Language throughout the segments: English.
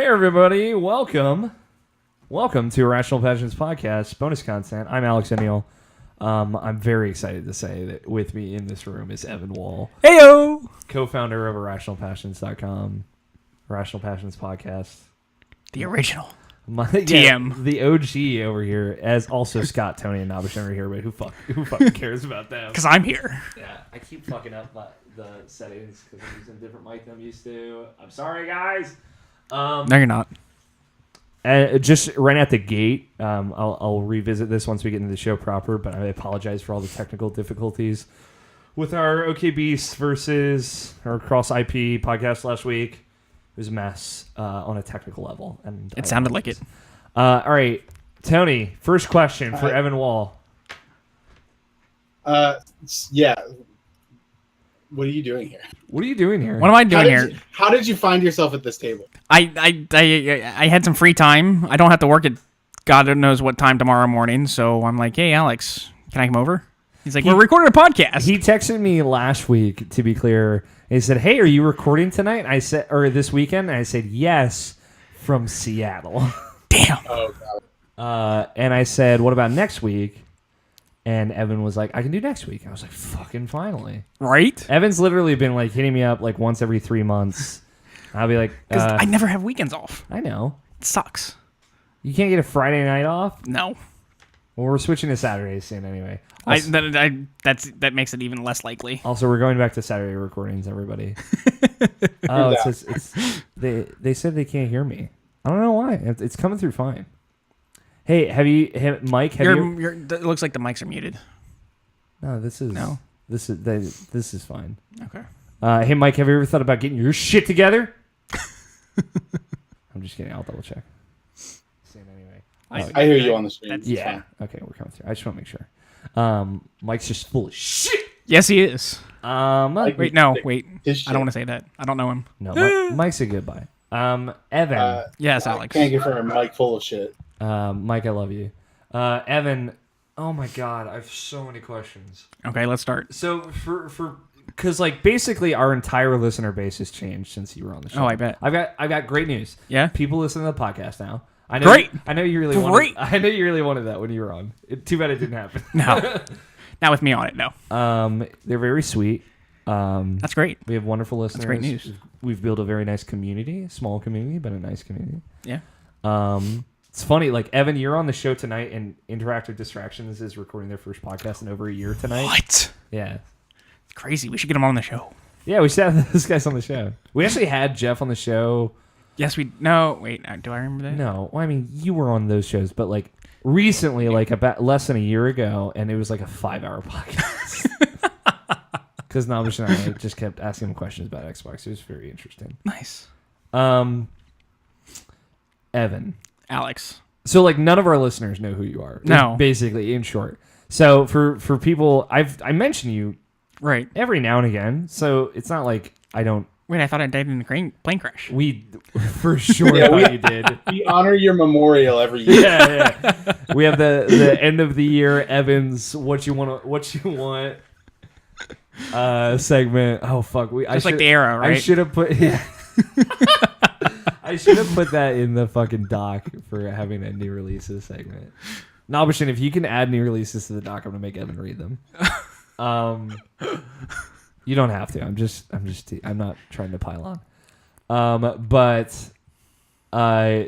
Hey everybody, welcome to Irrational Passions Podcast, bonus content. I'm Alex O'Neill. I'm very excited to say that with me in this room is Evan Wall. Heyo! Co-founder of IrrationalPassions.com, Irrational Passions Podcast. The original. TM. The OG over here, as also Scott, Tony, and Nabish over here, but who fucking cares about them? Because I'm here. Yeah, I keep fucking up the settings because I'm using a different mic than I'm used to. I'm sorry, guys. No, you're not. Just right at the gate, I'll revisit this once we get into the show proper, but I apologize for all the technical difficulties with our OK Beast versus our Cross IP podcast last week. It was a mess on a technical level. And it sounded like it. All right, Tony, first question for Evan Wall. Yeah. What are you doing here? What are you doing here? What am I doing here? How did you find yourself at this table? I had some free time. I don't have to work at God knows what time tomorrow morning, so I'm like, hey, Alex, can I come over? He's like, we're recording a podcast. He texted me last week, to be clear. He said, hey, are you recording tonight? I said, or this weekend? And I said, yes, from Seattle. Damn. Oh, God. And I said, what about next week? And Evan was like, I can do next week. I was like, fucking finally. Right? Evan's literally been like hitting me up like once every 3 months. I'll be like, because I never have weekends off. I know. It sucks. You can't get a Friday night off? No. Well, we're switching to Saturdays soon anyway. That makes it even less likely. Also, we're going back to Saturday recordings, everybody. They said they can't hear me. I don't know why. It's coming through fine. Hey, Mike? It looks like the mics are muted. No, this is fine. Okay. Hey, Mike, have you ever thought about getting your shit together? I'm just kidding. I'll double check. Anyway. I hear you on the stream. Yeah. Fine. Okay, we're coming through. I just want to make sure. Mike's just full of shit. Yes, he is. Wait. I don't want to say that. I don't know him. No, Mike's a good buy. Evan. Yes, Alex. Can't give her a mic full of shit. Mike, I love you. Evan, oh my God, I have so many questions. Okay, let's start. So because like basically our entire listener base has changed since you were on the show. Oh, I bet. I've got great news. Yeah, people listen to the podcast now. Great. I know you really wanted. I know you really wanted that when you were on. Too bad it didn't happen. No, not with me on it. No. They're very sweet. That's great. We have wonderful listeners. That's great news. We've built a very nice community, small community, but a nice community. Yeah. It's funny, like, Evan, you're on the show tonight, and Interactive Distractions is recording their first podcast in over a year tonight. What? Yeah. It's crazy. We should get them on the show. Yeah, we should have those guys on the show. We actually had Jeff on the show. Yes, no, wait, do I remember that? No. Well, I mean, you were on those shows, but, like, recently, like, about less than a year ago, and it was, like, a 5-hour podcast. Because Nabish and I just kept asking him questions about Xbox. It was very interesting. Nice. Evan. Alex. So, like, none of our listeners know who you are. No. Basically, in short. So, for people, I mention you right every now and again. So, it's not like I don't... Wait, I thought I died in a plane crash. We, for sure, you did. We honor your memorial every year. Yeah. We have the end of the year Evans, what you want segment. Oh, fuck. Just like the arrow, right? I should have put... Yeah. I should have put that in the fucking doc for having a new releases segment. Nabishan, if you can add new releases to the doc, I'm gonna make Evan read them. You don't have to. I'm not trying to pile on.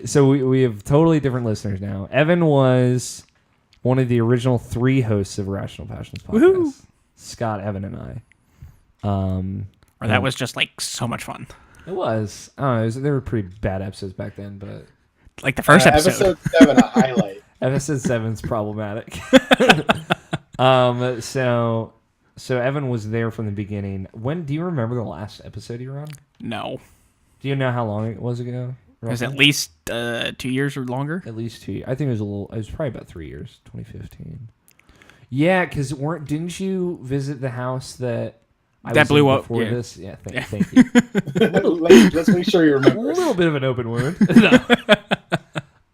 So we have totally different listeners now. Evan was one of the original 3 hosts of Irrational Passions podcast. Woohoo! Scott, Evan, and I. That was just like so much fun. It was. I don't know. They were pretty bad episodes back then, but like the first episode. Episode 7, a highlight. Episode 7's problematic. So Evan was there from the beginning. Do you remember the last episode you were on? No. Do you know how long it was ago? It was at least 2 years or longer. At least 2 years. I think it was probably about 3 years. 2015. Yeah, because didn't you visit the house that blew up before this? Yeah, thank you. Let's make sure you remember. A little bit of an open wound.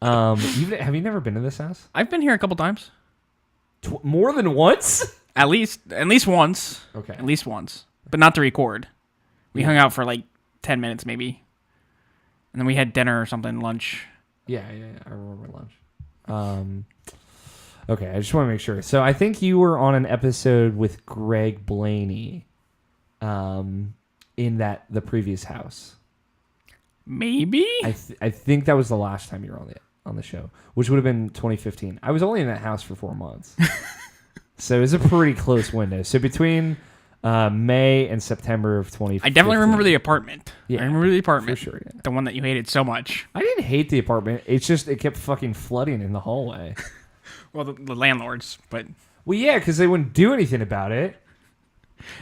No. Have you never been to this house? I've been here a couple times. More than once? At least once. Okay. At least once, but not to record. We hung out for like 10 minutes, maybe. And then we had dinner or something, lunch. Yeah, I remember lunch. Okay, I just want to make sure. So I think you were on an episode with Greg Blaney, in the previous house. Maybe? I think that was the last time you were on the show, which would have been 2015. I was only in that house for 4 months, so it was a pretty close window. So between May and September of 2015. I definitely remember the apartment. Yeah, I remember the apartment. for sure. Yeah. The one that you hated so much. I didn't hate the apartment. It's just it kept fucking flooding in the hallway. Well, the landlords, but... Well, yeah, because they wouldn't do anything about it.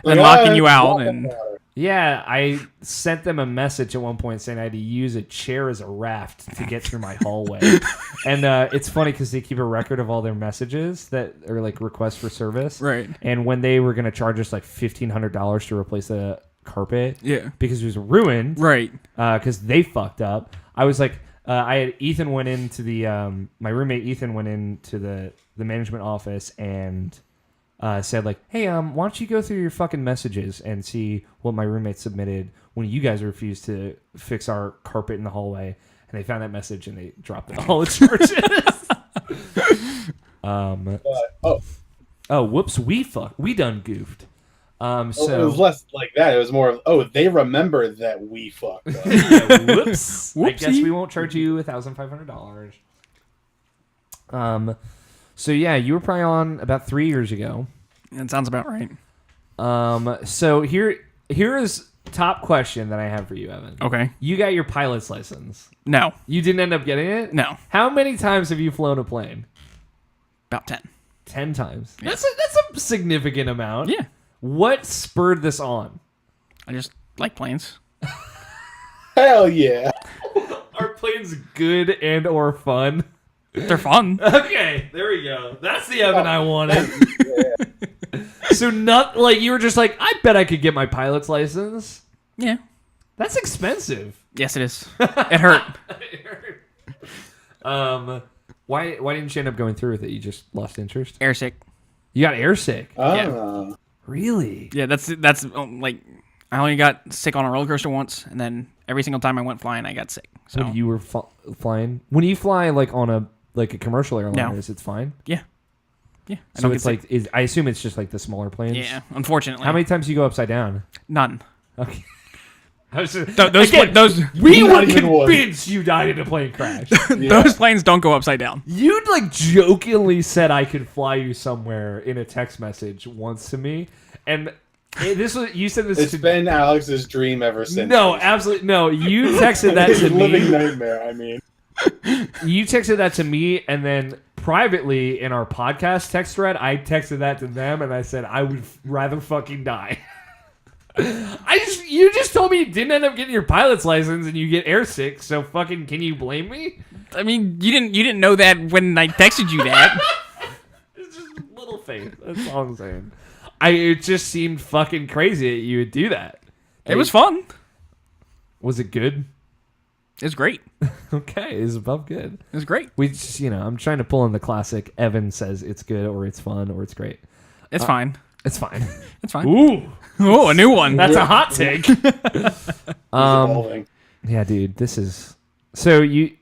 And locking you out and... Yeah, I sent them a message at one point saying I had to use a chair as a raft to get through my hallway. And it's funny because they keep a record of all their messages that are like requests for service. Right. And when they were going to charge us like $1,500 to replace the carpet, Yeah. because it was ruined, Right. because they fucked up, I was like, I had Ethan went into the my roommate Ethan went into the management office and said like, hey, why don't you go through your fucking messages and see what my roommate submitted when you guys refused to fix our carpet in the hallway. And they found that message and they dropped all the charges. Whoops, we done goofed. So it was less like that. It was more of, they remember that we fucked up. Whoops. I guess Whoopsie. we won't charge you $1,500. So yeah, you were probably on about 3 years ago. That sounds about right. So here is top question that I have for you, Evan. Okay. You got your pilot's license. No. You didn't end up getting it? No. How many times have you flown a plane? About 10. 10 times. Yeah. That's a significant amount. Yeah. What spurred this on? I just like planes. Hell yeah. Are planes good and or fun? They're fun. Okay, there we go. That's the Evan I wanted. So not like you were just like, I bet I could get my pilot's license. Yeah. That's expensive. Yes, it is. It hurt. Why didn't you end up going through with it? You just lost interest? Airsick. You got airsick. Ah. Really? Yeah, that's like I only got sick on a roller coaster once, and then every single time I went flying, I got sick. So When you were flying? When you fly like on a commercial airline, No. is it fine? yeah. I So don't it's get like I assume it's just like the smaller planes. yeah. Unfortunately, How many times do you go upside down? None. Okay. I was just, Those again, those we were Not even one. convinced you died in a plane crash. Yeah. those planes don't go upside down. You'd like jokingly said I could fly you somewhere in a text message once to me, and this was you said this It's to been Alex's dream ever since. no, absolutely no. You texted that It's to a living me. nightmare. I mean, You texted that to me, and then privately in our podcast text thread, I texted that to them, and I said I would rather fucking die. You just told me you didn't end up getting your pilot's license and you get airsick, so fucking can you blame me? I mean, you didn't know that when I texted you that. It's just little faith. That's all I'm saying. It just seemed fucking crazy that you would do that. It was fun. Was it good? It was great. Okay, it's above good. It was great. We just, I'm trying to pull in the classic. Evan says it's good or it's fun or it's great. It's fine. It's fine. It's fine. Ooh, Oh, a new one. that's a hot take. evolving. Yeah, dude, this is so you.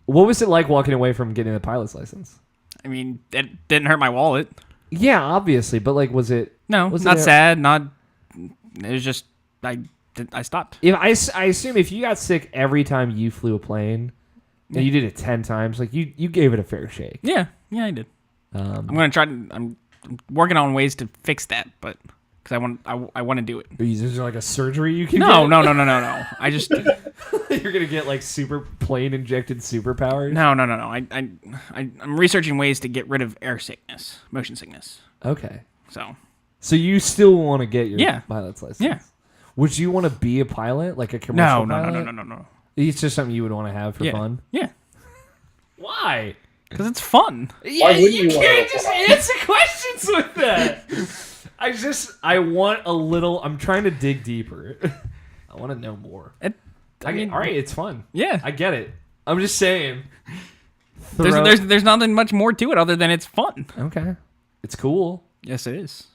What was it like walking away from getting the pilot's license? I mean, it didn't hurt my wallet. Yeah, obviously, but like, was it? No, Was not it a- sad. Not. It was just I stopped. If I assume if you got sick every time you flew a plane, and you did it 10 times, like you gave it a fair shake. Yeah, I'm gonna try. I'm working on ways to fix that, but because I want to do it. Is there like a surgery you can? No. get? I just You're gonna get like super plane injected superpowers. no. I'm researching ways to get rid of air sickness, motion sickness. Okay, So you still want to get your Yeah. pilot's license? yeah. Would you want to be a pilot, like a commercial pilot? No. It's just something you would want to have for Yeah. fun. Yeah, Why? because it's fun. Yeah, wouldn't you you wanna can't just fly? answer questions with that. I want a little. I'm trying to dig deeper. I want to know more. I mean, All right, it's fun. yeah. I get it. I'm just saying. There's nothing much more to it other than it's fun. Okay. It's cool. Yes, it is.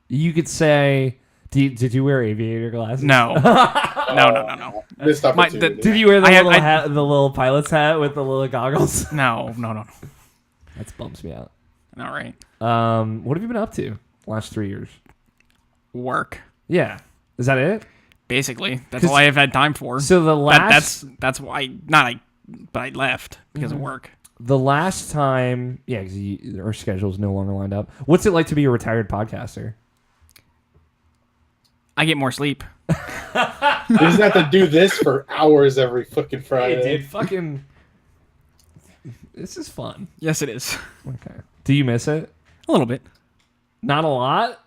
You could say Did you wear aviator glasses? No. No. Missed opportunity. Did you wear the the little pilot's hat with the little goggles? No. That bumps me out. All right. What have you been up to the last 3 years? Work. Yeah. Is that it? Basically, that's all I have had time for. So the last that's why but I left because of work. The last time, yeah, because our schedule's no longer lined up. What's it like to be a retired podcaster? I get more sleep. You just have to do this for hours every fucking Friday. Hey, dude, fucking, this is fun. Yes, it is. Okay. Do you miss it? A little bit. Not a lot.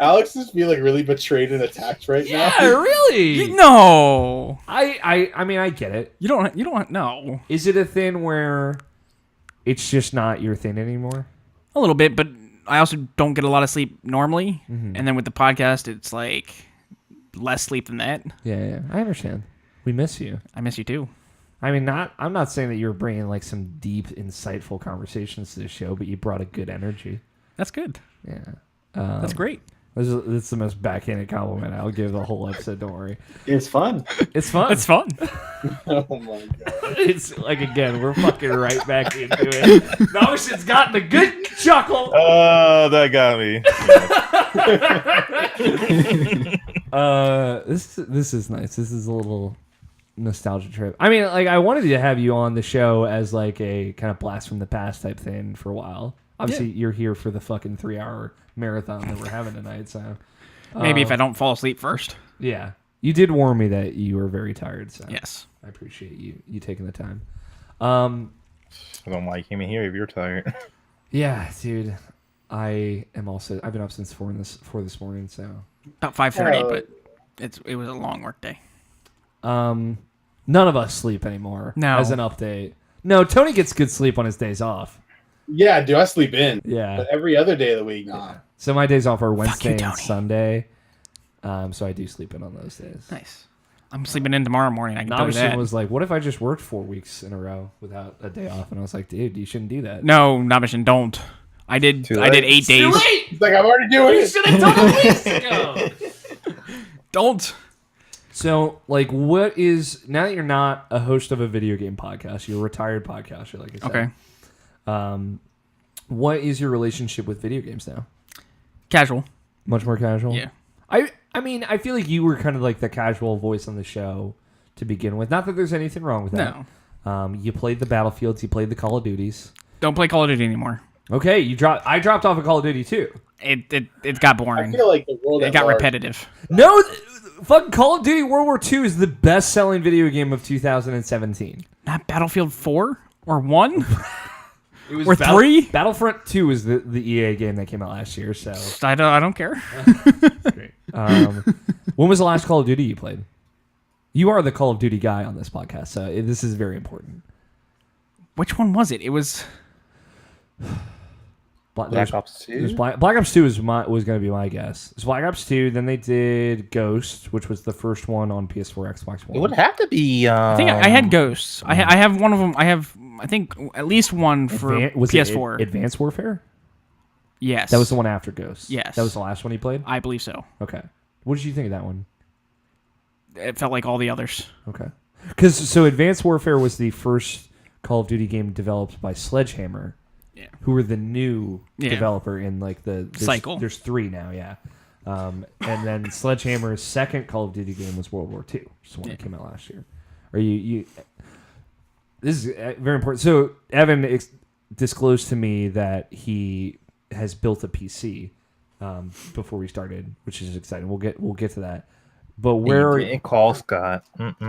Alex is feeling really betrayed and attacked right now. Yeah, really? No. I mean, I get it. You don't no. Is it a thing where it's just not your thing anymore? A little bit, but I also don't get a lot of sleep normally. Mm-hmm. And then with the podcast, it's like less sleep than that. Yeah, I understand. We miss you. I miss you too. I mean, I'm not saying that you're bringing like some deep, insightful conversations to the show, but you brought a good energy. That's good. Yeah. That's great. This is the most backhanded compliment I'll give the whole episode. Don't worry. It's fun. It's fun. It's fun. Oh my god. It's like, again, we're fucking right back into it. Nomishan's gotten a good chuckle. Oh, that got me. This is nice. This is a little nostalgia trip. I mean, like, I wanted to have you on the show as like a kind of blast from the past type thing for a while. Obviously, you're here for the fucking 3-hour marathon that we're having tonight. So maybe if I don't fall asleep first. Yeah, you did warn me that you were very tired. So yes, I appreciate you taking the time. I don't like him here if you're tired. Yeah, dude. I've been up since 4 this morning. So about 5:30, but it was a long work day. None of us sleep anymore. No. As an update. No, Tony gets good sleep on his days off. Yeah, dude, I sleep in. Yeah. But every other day of the week, nah. So my days off are Wednesday you, and Sunday. So I do sleep in on those days. Nice. I'm sleeping in tomorrow morning. I can tell you that. was like, what if I just worked 4 weeks in a row without a day off? And I was like, dude, you shouldn't do that. No, Nabishan, don't. I did 8 days. Too late! He's like, I'm already doing it. You should have done it weeks ago. Don't. So, like, what is, now that you're not a host of a video game podcast, you're a retired podcaster, like I said. Okay. What is your relationship with video games now? Casual. Much more casual? Yeah. I mean, I feel like you were kind of like the casual voice on the show to begin with. Not that there's anything wrong with that. No. You played the Battlefields, you played the Call of Duties. Don't play Call of Duty anymore. Okay, I dropped off of Call of Duty too. It got boring. I feel like the world It got repetitive. No, fucking Call of Duty World War II is the best-selling video game of 2017. Not Battlefield 4 or 1? It was or 3? Battlefront 2 is the EA game that came out last year. So I don't care. Great. When was the last Call of Duty you played? You are the Call of Duty guy on this podcast, so this is very important. Which one was it? It was Black Ops 2. Black Ops 2 was going to be my guess. It's Black Ops 2. Then they did Ghost, which was the first one on PS4, Xbox One. It would have to be. I think I had Ghosts. I have one of them. I have, I think, at least one for was PS4. It Advanced Warfare? Yes. That was the one after Ghost. Yes. That was the last one you played? I believe so. Okay. What did you think of that one? It felt like all the others. Okay. So Advanced Warfare was the first Call of Duty game developed by Sledgehammer. Yeah. Who were the new developer in like the cycle. There's 3 now, yeah. And then Sledgehammer's second Call of Duty game was World War II, which is the one that came out last year. Or you this is very important. So Evan disclosed to me that he has built a PC before we started, which is exciting. We'll get to that. But where You didn't call Scott.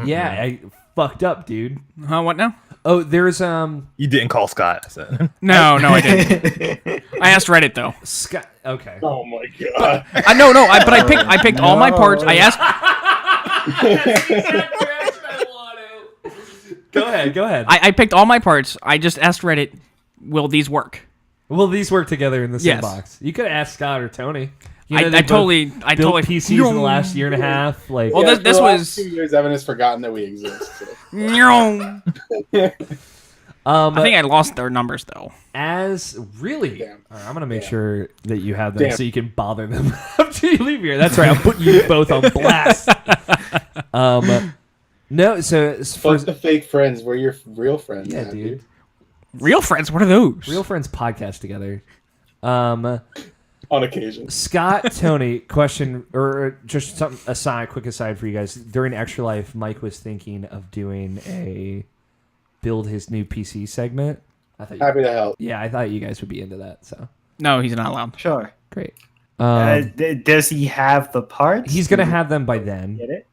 Yeah, I fucked up, dude. Huh? What now? Oh, there's You didn't call Scott. I said. No, I didn't. I asked Reddit though. Scott. Okay. Oh my god. But I picked all my parts. I asked. Go ahead. I picked all my parts. I just asked Reddit, will these work? Will these work together in the same Yes. box? You could have asked Scott or Tony. I totally built PCs in the last year and a half. Like, Well, this for the was last 2 years. Evan has forgotten that we exist. So. I think I lost their numbers though. Really? Damn. All right, I'm gonna make Damn. sure that you have them Damn. so you can bother them after you leave here. That's right. I'm putting you both on blast. No. So Fuck the fake friends. We're your real friends. yeah, now, dude. Real friends? What are those? Real friends podcast together. On occasion. Scott, Tony, question or just something quick aside for you guys. During Extra Life, Mike was thinking of doing a build his new PC segment. I thought Happy to help. yeah, I thought you guys would be into that. So No, he's not allowed. Sure. great. Does he have the parts? He's gonna have them by then. Get it?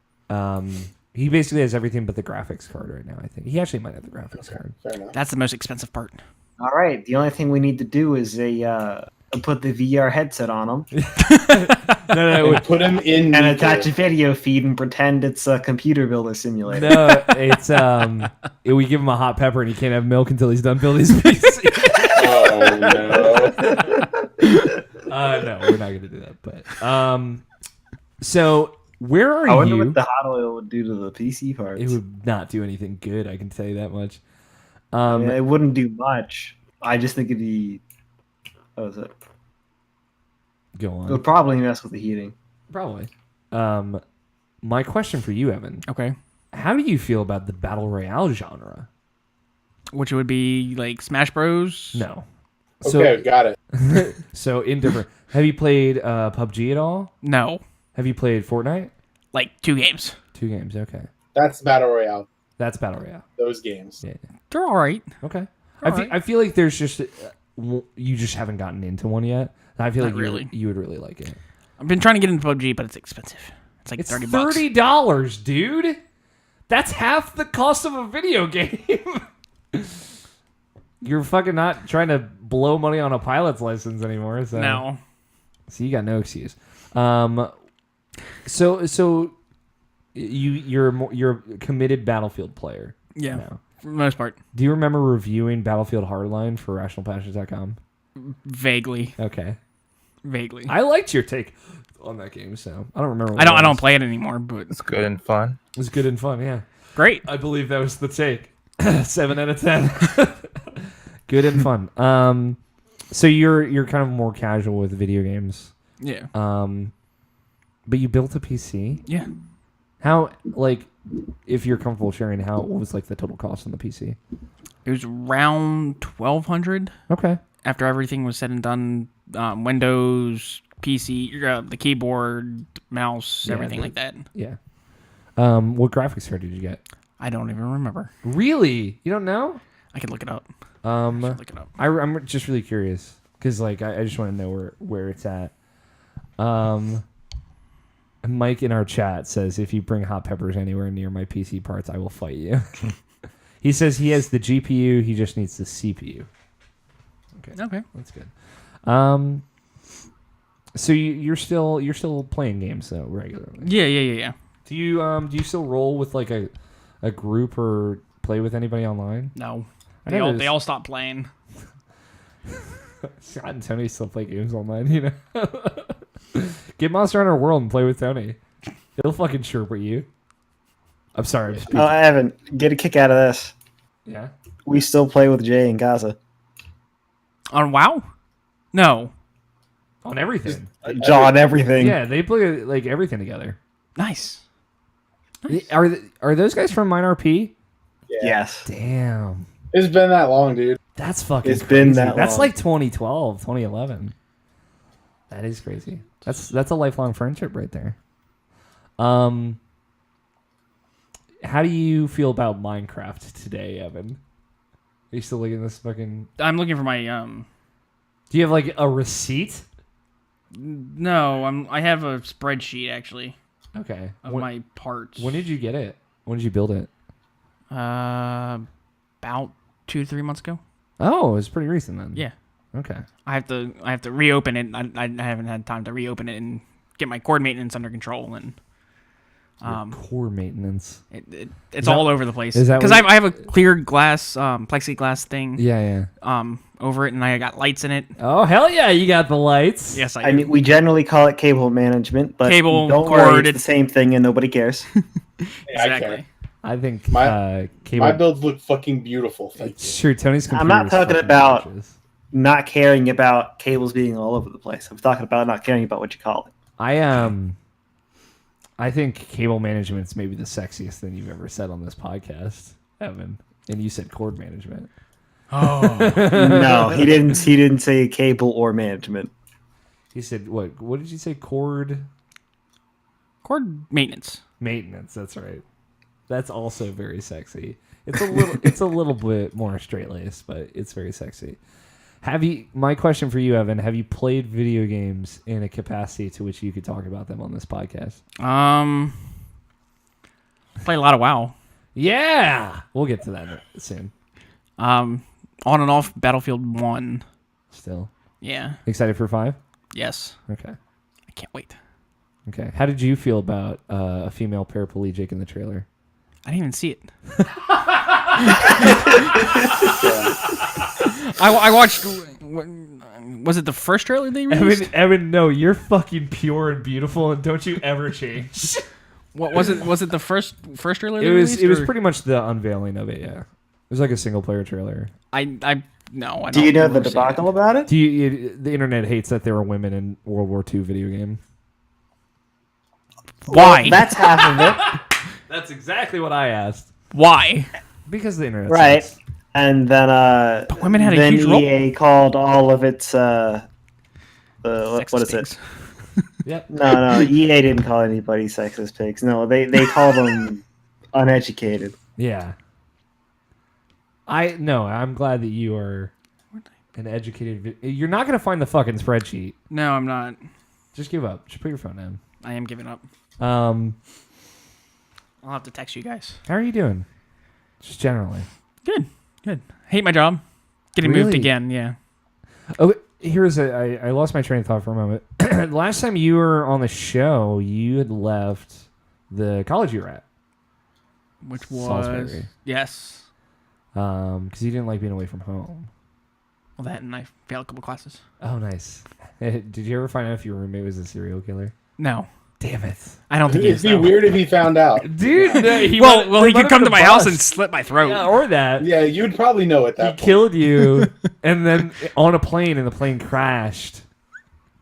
He basically has everything but the graphics card right now. I think he actually might have the graphics card. Fair enough. That's the most expensive part. All right. The only thing we need to do is put the VR headset on him No, And put him in and Nika. attach a video feed and pretend it's a computer builder simulator. no, it's we give him a hot pepper and he can't have milk until he's done building his PC. Oh no. No, we're not gonna do that. But so where are I wonder you? what the hot oil would do to the PC parts. It would not do anything good. I can tell you that much. I mean, it wouldn't do much. I just think it'd be. What was it? Go It on. would probably mess with the heating. Probably. My question for you, Evan. Okay. How do you feel about the battle royale genre? Which would be like Smash Bros. No. Okay, got it. So indifferent. Have you played PUBG at all? No. Have you played Fortnite? Like 2 games. 2 games. Okay. That's Battle Royale. That's battle royale. Those games. Yeah. They're all right. Okay. Alright. I feel like there's just you just haven't gotten into one yet. I feel Not like really. you would really like it. I've been trying to get into PUBG, but it's expensive. It's like It's $30. $30, dude. That's half the cost of a video game. You're fucking not trying to blow money on a pilot's license anymore. So. No. So you got no excuse. So you're a committed Battlefield player. Yeah. now. For the most part. Do you remember reviewing Battlefield Hardline for RationalPassions.com? Vaguely. Okay. Vaguely. I liked your take on that game, so I don't remember. What I it don't was. play it anymore, but It's good and fun. It was good and fun. Yeah, great. I believe that was the take. 7 out of 10. Good and fun. So you're kind of more casual with video games. Yeah. But you built a PC. Yeah. How if you're comfortable sharing, what was like the total cost on the PC? It was around $1,200 Okay. after everything was said and done. Windows, PC, the keyboard, mouse, Yeah, everything like that. Yeah. What graphics card did you get? I don't even remember. Really? You don't know? I can look it up. Look it up. I'm just really curious because I just want to know where it's at. Mike in our chat says if you bring hot peppers anywhere near my PC parts, I will fight you. He says he has the GPU, he just needs the CPU. Okay. That's good. So you're still playing games though regularly. Yeah. Do you still roll with like a group or play with anybody online? No. I They noticed- all stopped playing. Scott and Tony still play games online, you know. Get Monster Hunter World and play with Tony. It'll fucking chirp you. I'm sorry. I'm speaking. Evan, get a kick out of this. Yeah. We still play with Jay in Gaza. On WoW? No. On everything. John, everything. Yeah, they play like everything together. Nice. Are those guys from MineRP? Yeah. Yes. Damn. It's been that long, dude. That's fucking It's crazy. been that That's long. like 2012, 2011. That is crazy. That's a lifelong friendship right there. How do you feel about Minecraft today, Evan? Are you still looking at this fucking... I'm looking for my Do you have like a receipt? No, I have a spreadsheet actually Okay. of my parts. When did you get it? When did you build it? About 2-3 months ago. Oh, it was pretty recent then. Yeah. Okay. I have to reopen it. I haven't had time to reopen it and get my cord maintenance under control, and Core maintenance. it's all over the place. is that Because what- I have a clear glass plexiglass thing Yeah. over it, and I got lights in it. Oh, hell yeah, you got the lights. Yes, I I do. mean, we generally call it cable management, but Cable, don't cord, worry, it's the it's- same thing and nobody cares. Yeah, I Exactly. care. I think My cable. builds look fucking beautiful. Thank you. Sure, Tony's computer. I'm not is talking fucking about- gorgeous. Not caring about cables being all over the place. I'm talking about not caring about what you call it. I think cable management's maybe the sexiest thing you've ever said on this podcast, Evan. And you said cord management. Oh, No, he didn't. He didn't say cable or management. He said what? What did you say? Cord cord maintenance. maintenance. That's right. That's also very sexy. It's a little. It's a little bit more straight laced, but it's very sexy. Have you? My question for you, Evan. Have you played video games in a capacity to which you could talk about them on this podcast? Play a lot of WoW. Yeah, we'll get to that soon. On and off Battlefield 1. Still Yeah. excited for 5? Yes. Okay. I can't wait. Okay. How did you feel about a female paraplegic in the trailer? I didn't even see it. I watched. Was it the first trailer they released? Evan, no, you're fucking pure and beautiful, and don't you ever change. What was it? Was it the first trailer? They It was. released, It was or- pretty much the unveiling of it. Yeah, it was like a single player trailer. I no. I don't Do you know the remember seeing debacle about it? The internet hates that there were women in World War II video game. Why? Well, that's half of it, That's exactly what I asked. Why? Because the internet. right? sucks. And then But women had a then huge role. EA called all of its what is Sexist it? pigs. Yep. No, EA didn't call anybody sexist pigs. No, they call them uneducated. Yeah. I'm glad that you are an educated. You're not gonna find the fucking spreadsheet. No, I'm not. Just give up. Just put your phone down. I am giving up. I'll have to text you guys. How are you doing? Just generally. Good. Hate my job. Getting moved Really? again. Yeah. Oh, I lost my train of thought for a moment. Last time you were on the show, you had left the college you were at. Which was Salisbury. yes. Because you didn't like being away from home. Well, that and I failed a couple classes. Oh, nice. Did you ever find out if your roommate was a serial killer? No, Damn it. I don't think he It'd is. be though. weird if he found out. Dude, he Well, he could come to my house and slit my throat. Yeah, or that. Yeah, you'd probably know at He that point. killed you, and then on a plane, and the plane crashed.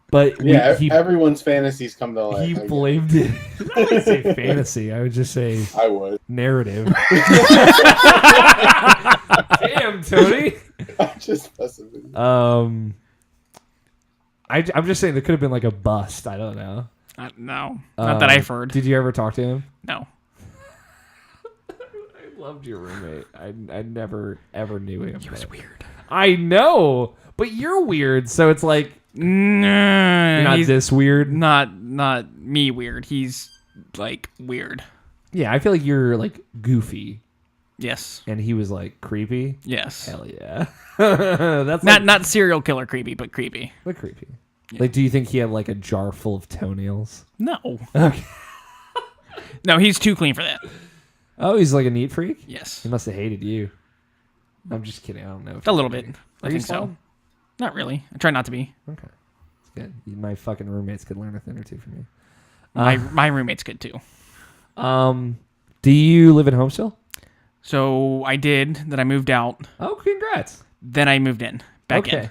But Yeah, he everyone's fantasies come to life. he I guess. blamed it. I wouldn't say fantasy. I would just say I would. narrative. Damn, Tony. I'm just messing with you. I'm just saying there could have been like a bust. I don't know. No, not that I've heard. Did you ever talk to him? No. I loved your roommate. I never ever knew him. He was weird. I know, but you're weird, so it's like Nah, you're not he's this weird. not me weird. He's like weird. Yeah, I feel like you're like goofy, Yes. and he was like creepy. Yes. Hell yeah, that's Not serial killer creepy, but creepy. like creepy. Like, do you think he had like a jar full of toenails? No. Okay. No, he's too clean for that. Oh, he's like a neat freak. Yes. He must have hated you. I'm just kidding. I don't know. If A little bit. I Are you think so. slow? Not really. I try not to be. Okay, it's good. My fucking roommates could learn a thing or two from me. My roommate's good too. Do you live at home still? So I did. Then I moved out. Oh, congrats. Then I moved in. Back in.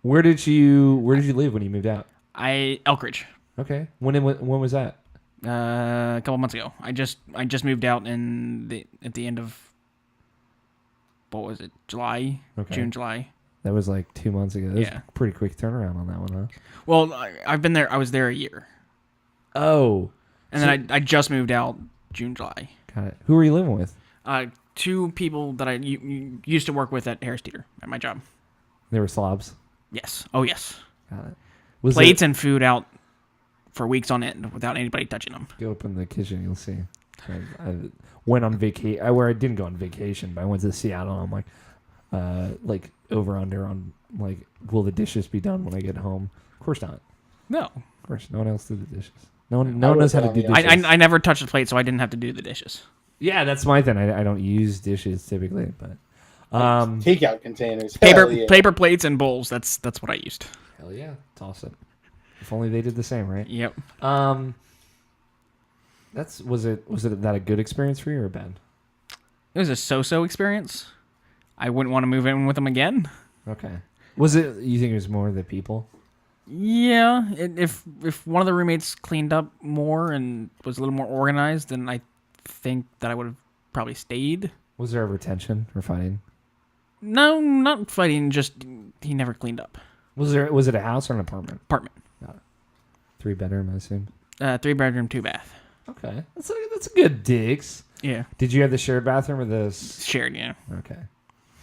Where did you live when you moved out? Elkridge. Okay. When was that? A couple months ago. I just moved out at the end of what was it? July, Okay. June, July. That was like 2 months ago. That was Yeah. a pretty quick turnaround on that one, huh? Well, I've been there. I was there a year, Oh, and then I just moved out June, July. got it. Who were you living with? Two people that I used to work with at Harris Teeter at my job. They were slobs. Yes. Oh yes. Got it. Was Plates and food out for weeks on end without anybody touching them. Go open the kitchen, you'll see. I went on vacation. Where I didn't go on vacation, but I went to Seattle. And I'm like over under on like, will the dishes be done when I get home? Of course not. No. Of course, no one else did the dishes. No one knows how to do dishes. I never touched the plate, so I didn't have to do the dishes. Yeah, that's my thing. I don't use dishes typically, but Takeout containers. Paper Hell yeah. paper plates and bowls. That's what I used. hell yeah, toss it. If only they did the same, right? Yep. Was it that a good experience for you or bad? It was a so-so experience. I wouldn't want to move in with them again. Okay. Was it? You think it was more the people? Yeah, if one of the roommates cleaned up more and was a little more organized, then I think that I would have probably stayed. Was there ever tension or fighting? No, not fighting. Just he never cleaned up. Was it a house or an apartment? Apartment. 3-bedroom, I assume. 3-bedroom, 2-bath. Okay, that's a good digs. Yeah, Did you have the shared bathroom or the? shared. Yeah, Okay.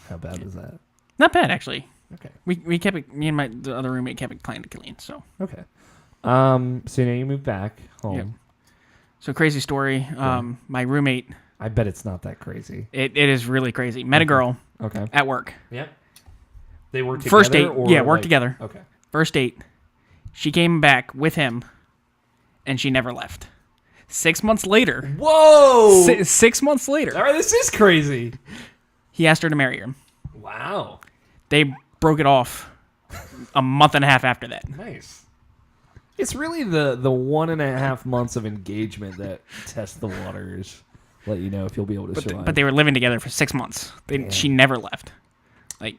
How bad was that? not bad actually. Okay. We kept it. Me and the other roommate kept it clean. So Okay. So now you moved back home. Yep. So crazy story. My roommate. I bet it's not that crazy. It is really crazy. Met a girl Okay. at work. Yep. They worked together. First date. Or Yeah, worked together. Okay. First date. She came back with him, and she never left. 6 months later. Whoa! 6 months later. All right, this is crazy. He asked her to marry him. Wow. They broke it off a month and a half after that. Nice. It's really the 1.5 months of engagement that test the waters, let you know if you'll be able to survive. But they were living together for 6 months. She never left. Like,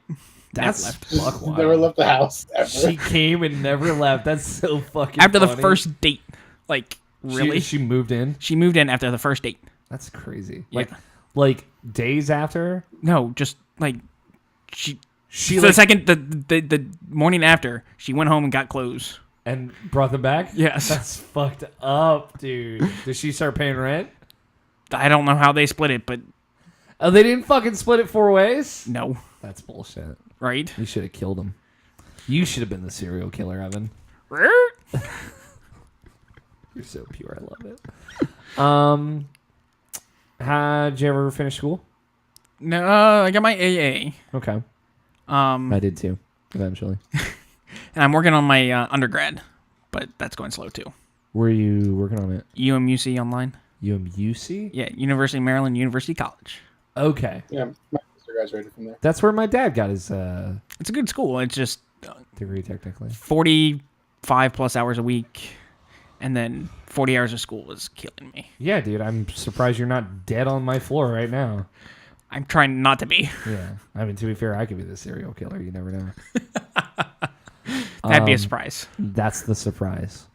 That's never left. buck wild. Never left the house ever. She came and never left. That's so fucking After the funny. first date. Like, really? She moved in? She moved in after the first date. That's crazy. Yeah. Like days after? No, just like she She the second the morning after, she went home and got clothes. and brought them back? Yes. That's fucked up, dude. Did she start paying rent? I don't know how they split it, but Oh, they didn't fucking split it 4 ways? no, That's bullshit. right? You should have killed him. You should have been the serial killer, Evan. You're so pure. I love it. Did you ever finish school? No, I got my AA. Okay. I I did too, eventually. and I'm working on my undergrad, but that's going slow too. Were you working on it? UMUC online. UMUC? Yeah, University of Maryland, University College. Okay. Yeah, my sister graduated from there. That's where my dad got his It's a good school. It's just degree, technically. 45 plus hours a week, and then 40 hours of school was killing me. Yeah, dude. I'm surprised you're not dead on my floor right now. I'm trying not to be. Yeah. I mean, to be fair, I could be the serial killer. You never know. That'd be a surprise. That's the surprise.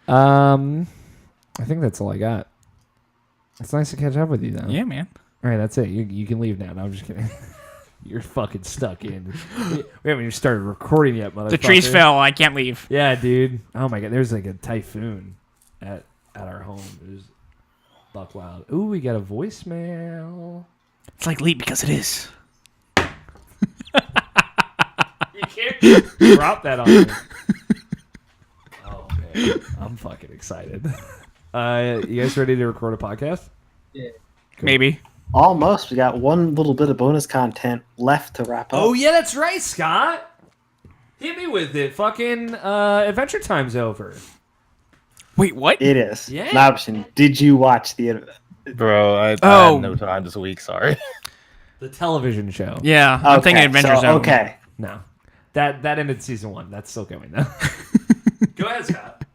I think that's all I got. It's nice to catch up with you, though. Yeah, man. All right, that's it. You can leave now. No, I'm just kidding. You're fucking stuck in. We haven't even started recording yet, motherfucker. The trees fell. I can't leave. Yeah, dude. Oh my god, there's like a typhoon at our home. It was buck wild. Ooh, we got a voicemail. It's like leap because it is. You can't drop that on me. Oh man, I'm fucking excited. You guys ready to record a podcast? Yeah. Maybe. Almost. We got one little bit of bonus content left to wrap up. Oh yeah, that's right, Scott. Hit me with it. Fucking Adventure Time's over. Wait, what? It is. Yeah. An option. Did you watch the... Bro, I had no time this week. Sorry. The television show. Yeah, I'm thinking Adventure Zone. Okay. No, that ended season 1. That's still going though. Go ahead, Scott.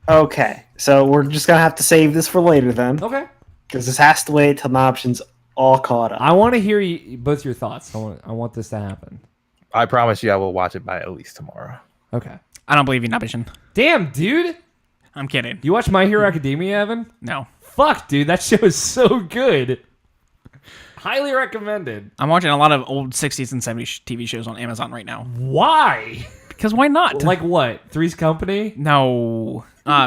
Okay. So we're just going to have to save this for later then. Okay. Because this has to wait till the option's all caught up. I want to hear both your thoughts. I want this to happen. I promise you I will watch it by at least tomorrow. Okay. I don't believe you, Nabishin. Damn, dude. I'm kidding. You watch My Hero Academia, Evan? No. Fuck, dude. That show is so good. Highly recommended. I'm watching a lot of old 60s and 70s TV shows on Amazon right now. Why? Because why not? Like what? Three's Company? No.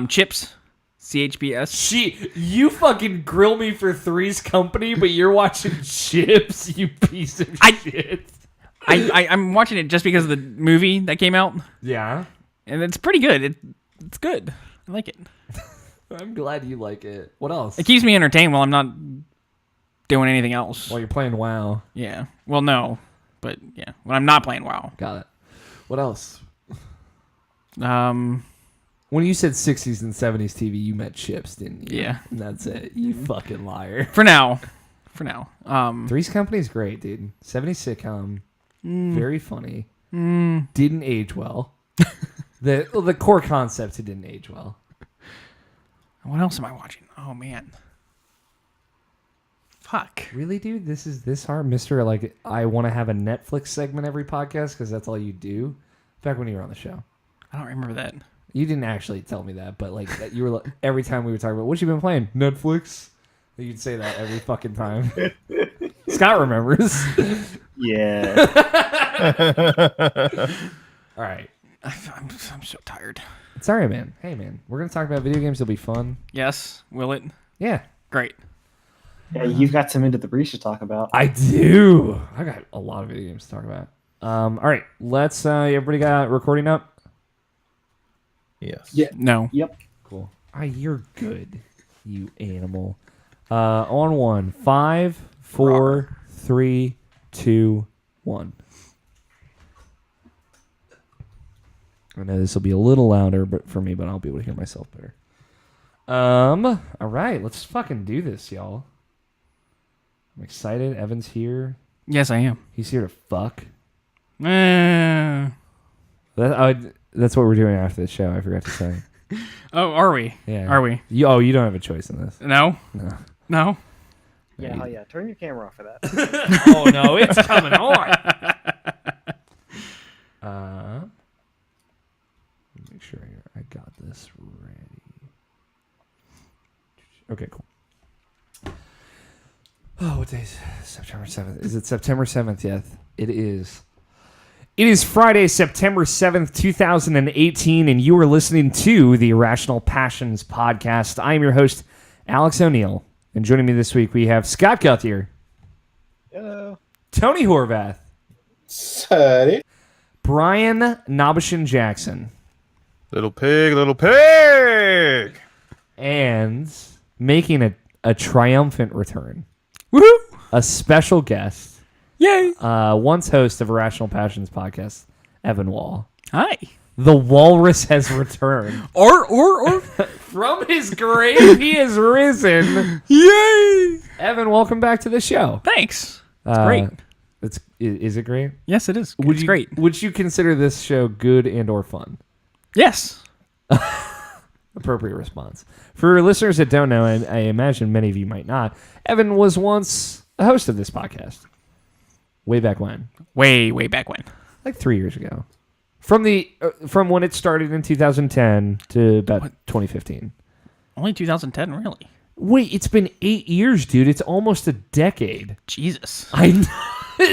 Chips. CHBS. You fucking grill me for Three's Company, but you're watching Chips, you piece of shit. I'm watching it just because of the movie that came out, Yeah. and it's pretty good. It's good. I like it. I'm glad you like it. What else? It keeps me entertained while I'm not doing anything else. While you're playing WoW. Yeah. Well, no, but yeah, when I'm not playing WoW. Got it. What else? Um. When you said 60s and 70s TV, you meant Chips, didn't you? Yeah. And that's it. You fucking liar. For now. Three's Company's great, dude. 70s sitcom. Very funny. Didn't age well. The core concept, it didn't age well. What else am I watching? Oh man. Fuck. Really, dude? This is this hard, Mister? Like, I want to have a Netflix segment every podcast because that's all you do. Back when you were on the show, I don't remember that. you didn't actually tell me that, but like you were like, every time we were talking about what you been playing, Netflix. You'd say that every fucking time. Scott remembers. Yeah. All right, I'm so tired. it's all right, man. Hey, man, we're gonna talk about video games. It'll be fun. Yes. Will it? Yeah, Great. Yeah, you've got some Into the Breach to talk about. I do. I got a lot of video games to talk about. All right, let's. Everybody got recording up? Yes. Yeah. No. Yep. Cool. You're good, you animal. On one. 5, 4, 3, 2, 1. I know this will be a little louder, but for me, but I'll be able to hear myself better. All right, let's fucking do this, y'all. I'm excited. Evan's here. Yes, I am. He's here to fuck. Oh, That's what we're doing after the show. I forgot to say. are we? Yeah. Are we? You don't have a choice in this. No. No. No. Yeah, hell yeah. Turn your camera off for that. Oh no, it's coming on. Make sure I got this ready. Okay, cool. Oh, what day is September 7th? Is it September 7th yet? It is. It is Friday, September 7th, 2018, and you are listening to the Irrational Passions podcast. I am your host, Alex O'Neill, and joining me this week we have Scott Guthier, Hello. Tony Horvath, Sorry. Brian Nobishin Jackson, Little pig. and making a triumphant return, Woohoo! a special guest, Yay! once host of Irrational Passions podcast, Evan Wall. Hi. The walrus has returned. Or. From his grave, he has risen. Yay! Evan, welcome back to the show. Thanks. It's great. Is it great? Yes, it is. Would It's you, great. Would you consider this show good and or fun? Yes. Appropriate response. For listeners that don't know, and I imagine many of you might not, Evan was once a host of this podcast. Way back when. Way back when. Like 3 years ago. From when it started in 2010 to about 2015. Only 2010, really? Wait, it's been 8 years, dude. It's almost a decade. Jesus. I know.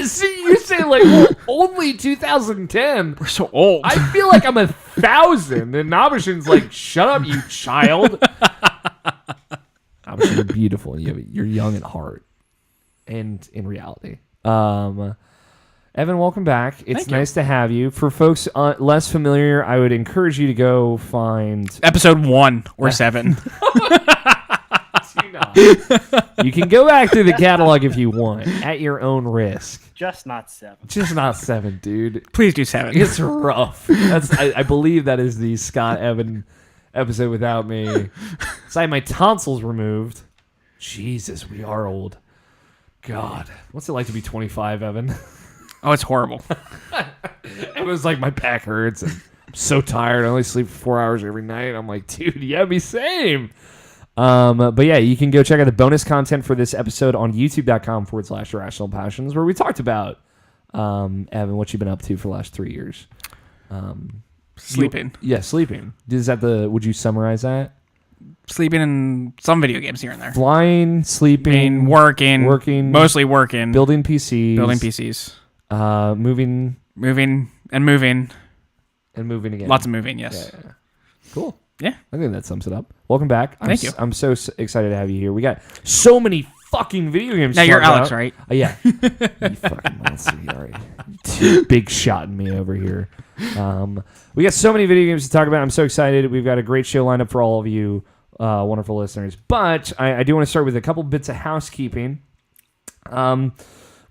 See, you say like, well, only 2010. We're so old. I feel like I'm 1,000, and Nobishin's like, shut up, you child. Nobishin, you're beautiful, and you're young at heart and in reality. Evan, welcome back. It's Thank you. nice to have you. For folks less familiar, I would encourage you to go find... Episode 1 or 7. You can go back through the catalog if you want, at your own risk. Just not 7. Just not 7, dude. Please do 7. It's rough. I believe that is the Scott Evan episode without me. So I had my tonsils removed. Jesus, we are old. God, what's it like to be 25, Evan? Oh, it's horrible. It was like my back hurts and I'm so tired. I only sleep for 4 hours every night. I'm like, dude, yeah, me same. But yeah, you can go check out the bonus content for this episode on youtube.com/irrationalpassions, where we talked about, Evan, what you've been up to for the last 3 years. Sleeping. Sleeping. Would you summarize that? Sleeping in some video games here and there. Flying, sleeping, working. Mostly working. building PCs. Moving And moving. again. Lots of moving, yes. Yeah. Cool. Yeah. I think that sums it up. Welcome back. Thank you. I'm so excited to have you here. We got so many fucking video games. Now to you're talk Alex, about. right? Yeah. You fucking monster. All right. Big shotting me over here. We got so many video games to talk about. I'm so excited. We've got a great show lined up for all of you wonderful listeners. But I do want to start with a couple bits of housekeeping.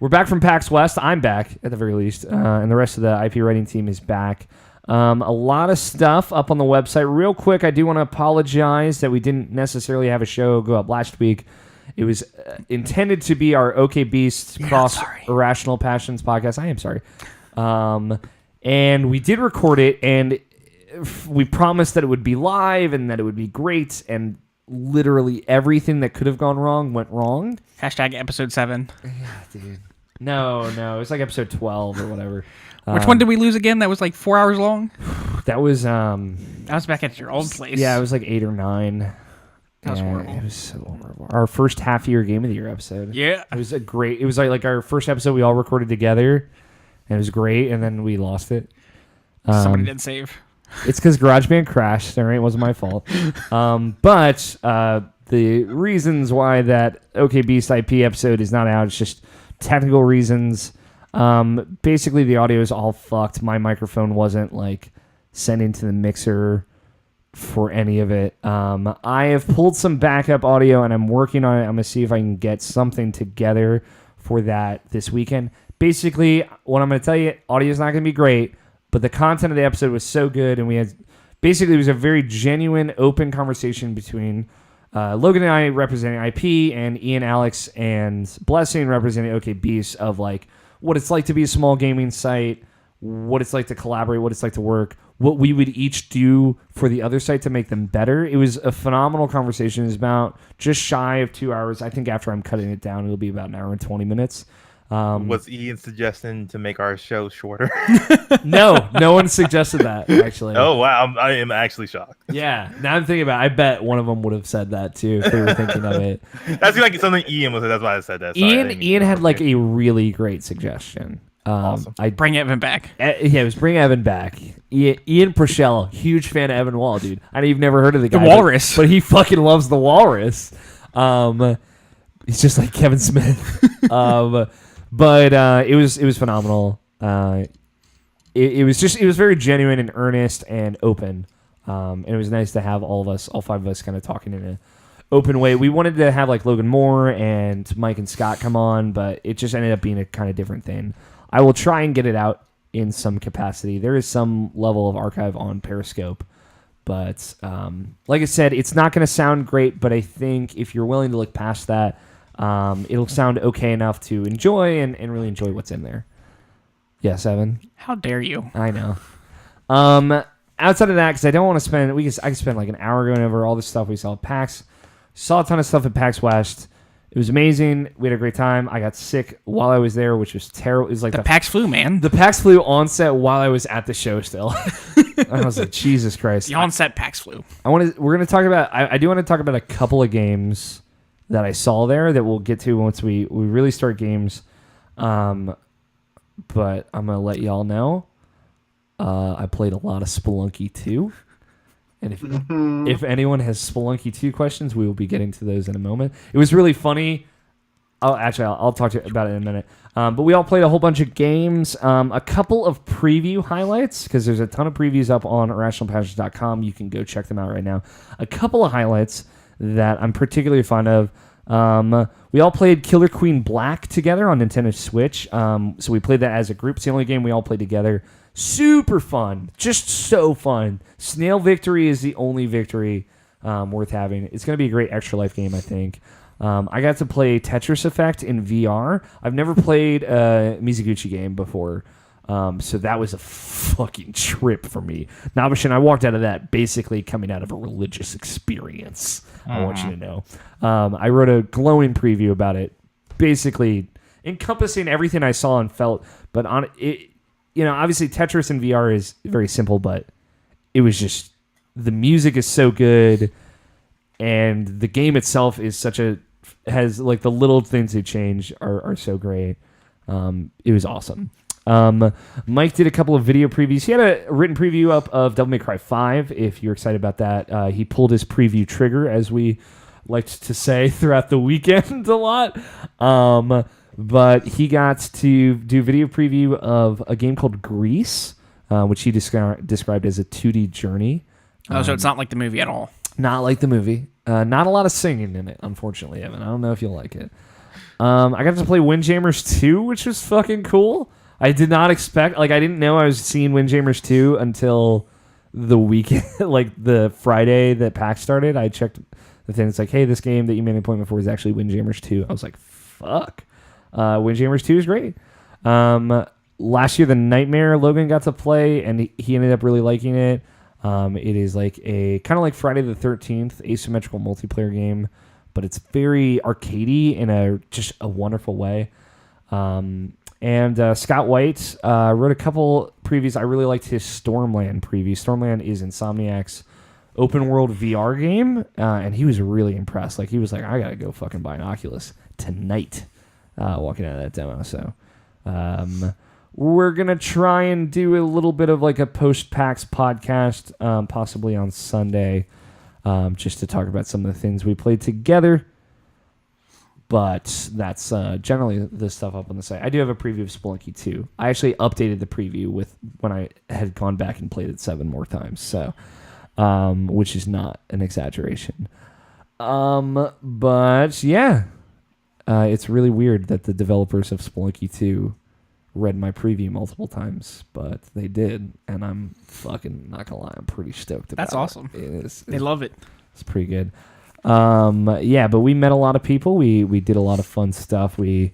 We're back from PAX West. I'm back, at the very least. And the rest of the IP writing team is back. A lot of stuff up on the website. Real quick, I do want to apologize that we didn't necessarily have a show go up last week. It was intended to be our OK Beast cross Irrational Passions podcast. I am sorry. And we did record it, and we promised that it would be live and that it would be great. And literally everything that could have gone wrong went wrong. Hashtag episode 7. Yeah, dude. No, it was like episode 12 or whatever. Which one did we lose again? That was like 4 hours long. That was I was back at your old place. Yeah, it was like 8 or 9. That was horrible. It was so horrible. Our first half-year Game of the Year episode. Yeah. It was like our first episode we all recorded together, and it was great, and then we lost it. Somebody didn't save. It's because GarageBand crashed. All right, it wasn't my fault. But the reasons why that OK Beast IP episode is not out, it's just technical reasons. Basically, the audio is all fucked. My microphone wasn't like sent into the mixer for any of it. I have pulled some backup audio and I'm working on it. I'm gonna see if I can get something together for that this weekend. Basically, what I'm gonna tell you, audio is not gonna be great, but the content of the episode was so good, and we had basically it was a very genuine, open conversation between Logan and I representing IP, and Ian, Alex, and Blessing representing OK Beast, of like what it's like to be a small gaming site, what it's like to collaborate, what it's like to work, what we would each do for the other site to make them better. It was a phenomenal conversation. It was about just shy of 2 hours. I think after I'm cutting it down, it'll be about an hour and 20 minutes. Was Ian suggesting to make our show shorter? No one suggested that, actually. Oh, wow. I am actually shocked. Yeah. Now I'm thinking about it. I bet one of them would have said that, too, if they were thinking of it. That seemed like something Ian was. That's why I said that. Sorry, Ian had like a really great suggestion. Awesome. Bring Evan back. Yeah, it was bring Evan back. Ian Purcell, huge fan of Evan Wall, dude. You've never heard of the guy. The Walrus. But he fucking loves the Walrus. He's just like Kevin Smith. But it was phenomenal. It was very genuine and earnest and open. And it was nice to have all 5 of us kind of talking in an open way. We wanted to have like Logan Moore and Mike and Scott come on, but it just ended up being a kind of different thing. I will try and get it out in some capacity. There is some level of archive on Periscope, but like I said, it's not going to sound great, but I think if you're willing to look past that, it'll sound okay enough to enjoy and really enjoy what's in there. Yes, Evan? How dare you? I know. Outside of that, because I don't want to spend, I could spend like an hour going over all the stuff we saw at PAX. Saw a ton of stuff at PAX West. It was amazing. We had a great time. I got sick while I was there, which was terrible. It was like the PAX flu, man. The PAX flu on set while I was at the show still. I was like, Jesus Christ. The on-set PAX flu. We're going to talk about, I do want to talk about a couple of games that I saw there that we'll get to once we really start games. But I'm going to let y'all know. I played a lot of Spelunky 2. And if anyone has Spelunky 2 questions, we will be getting to those in a moment. It was really funny. I'll talk to you about it in a minute. But we all played a whole bunch of games. A couple of preview highlights, because there's a ton of previews up on IrrationalPod.com. You can go check them out right now. A couple of highlights that I'm particularly fond of. We all played Killer Queen Black together on Nintendo Switch. So we played that as a group. It's the only game we all played together. Super fun. Just so fun. Snail Victory is the only victory worth having. It's going to be a great Extra Life game, I think. I got to play Tetris Effect in VR. I've never played a Mizuguchi game before. So that was a fucking trip for me. Navish and I walked out of that basically coming out of a religious experience. I want you to know. I wrote a glowing preview about it, basically encompassing everything I saw and felt. But on it, obviously Tetris in VR is very simple, but it was just, the music is so good, and the game itself is has like the little things they change are so great. It was awesome. Mike did a couple of video previews. He had a written preview up of Devil May Cry 5, if you're excited about that. He pulled his preview trigger, as we liked to say throughout the weekend a lot. But he got to do video preview of a game called Grease, which he described as a 2D journey. So it's not like the movie at all. Not like the movie. Not a lot of singing in it, unfortunately, Evan. I don't know if you'll like it. I got to play Windjammers 2, which was fucking cool. I did not expect, I didn't know I was seeing Windjammers 2 until the weekend, like the Friday that PAX started. I checked the thing. It's like, hey, this game that you made an appointment for is actually Windjammers 2. I was like, fuck. Windjammers 2 is great. Last year, The Nightmare, Logan got to play, and he ended up really liking it. It is like a kind of like Friday the 13th asymmetrical multiplayer game, but it's very arcadey in just a wonderful way. And Scott White wrote a couple previews. I really liked his Stormland preview. Stormland is Insomniac's open world VR game, and he was really impressed. Like, he was like, I gotta go fucking buy an Oculus tonight, walking out of that demo. So we're gonna try and do a little bit of like a post-PAX podcast, possibly on Sunday, just to talk about some of the things we played together. But that's generally the stuff up on the site. I do have a preview of Spelunky 2. I actually updated the preview with when I had gone back and played it 7 more times, so which is not an exaggeration. But yeah, it's really weird that the developers of Spelunky 2 read my preview multiple times, but they did, and I'm fucking not gonna lie, I'm pretty stoked about it. That's awesome. They love it. It's pretty good. Yeah, but we met a lot of people. We did a lot of fun stuff. We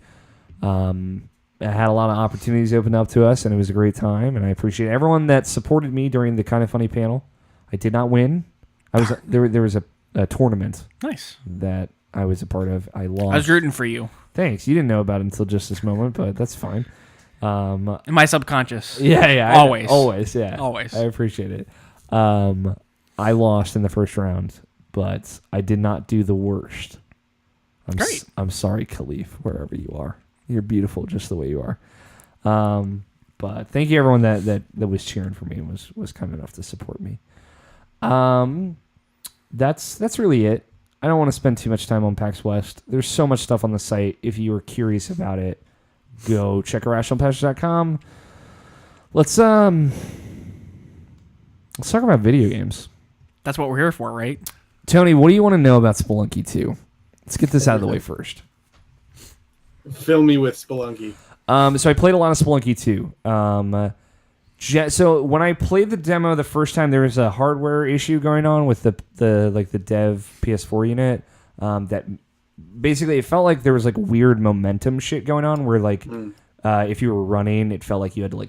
had a lot of opportunities opened up to us, and it was a great time. And I appreciate everyone that supported me during the Kind of Funny panel. I did not win. I was there was a tournament. Nice. That I was a part of. I lost. I was rooting for you. Thanks. You didn't know about it until just this moment, but that's fine. In my subconscious. Yeah. Always. Yeah. Always. I appreciate it. I lost in the first round, but I did not do the worst. Great. I'm sorry, Khalif, wherever you are. You're beautiful just the way you are. But thank you everyone that was cheering for me and was kind enough to support me. That's really it. I don't want to spend too much time on PAX West. There's so much stuff on the site. If you are curious about it, go check IrrationalPod.com. Let's talk about video games. That's what we're here for, right? Tony, what do you want to know about Spelunky 2? Let's get this out of the way first. Fill me with Spelunky. So I played a lot of Spelunky 2. So when I played the demo the first time, there was a hardware issue going on with the dev PS4 unit. That basically it felt like there was like weird momentum shit going on where like if you were running, it felt like you had to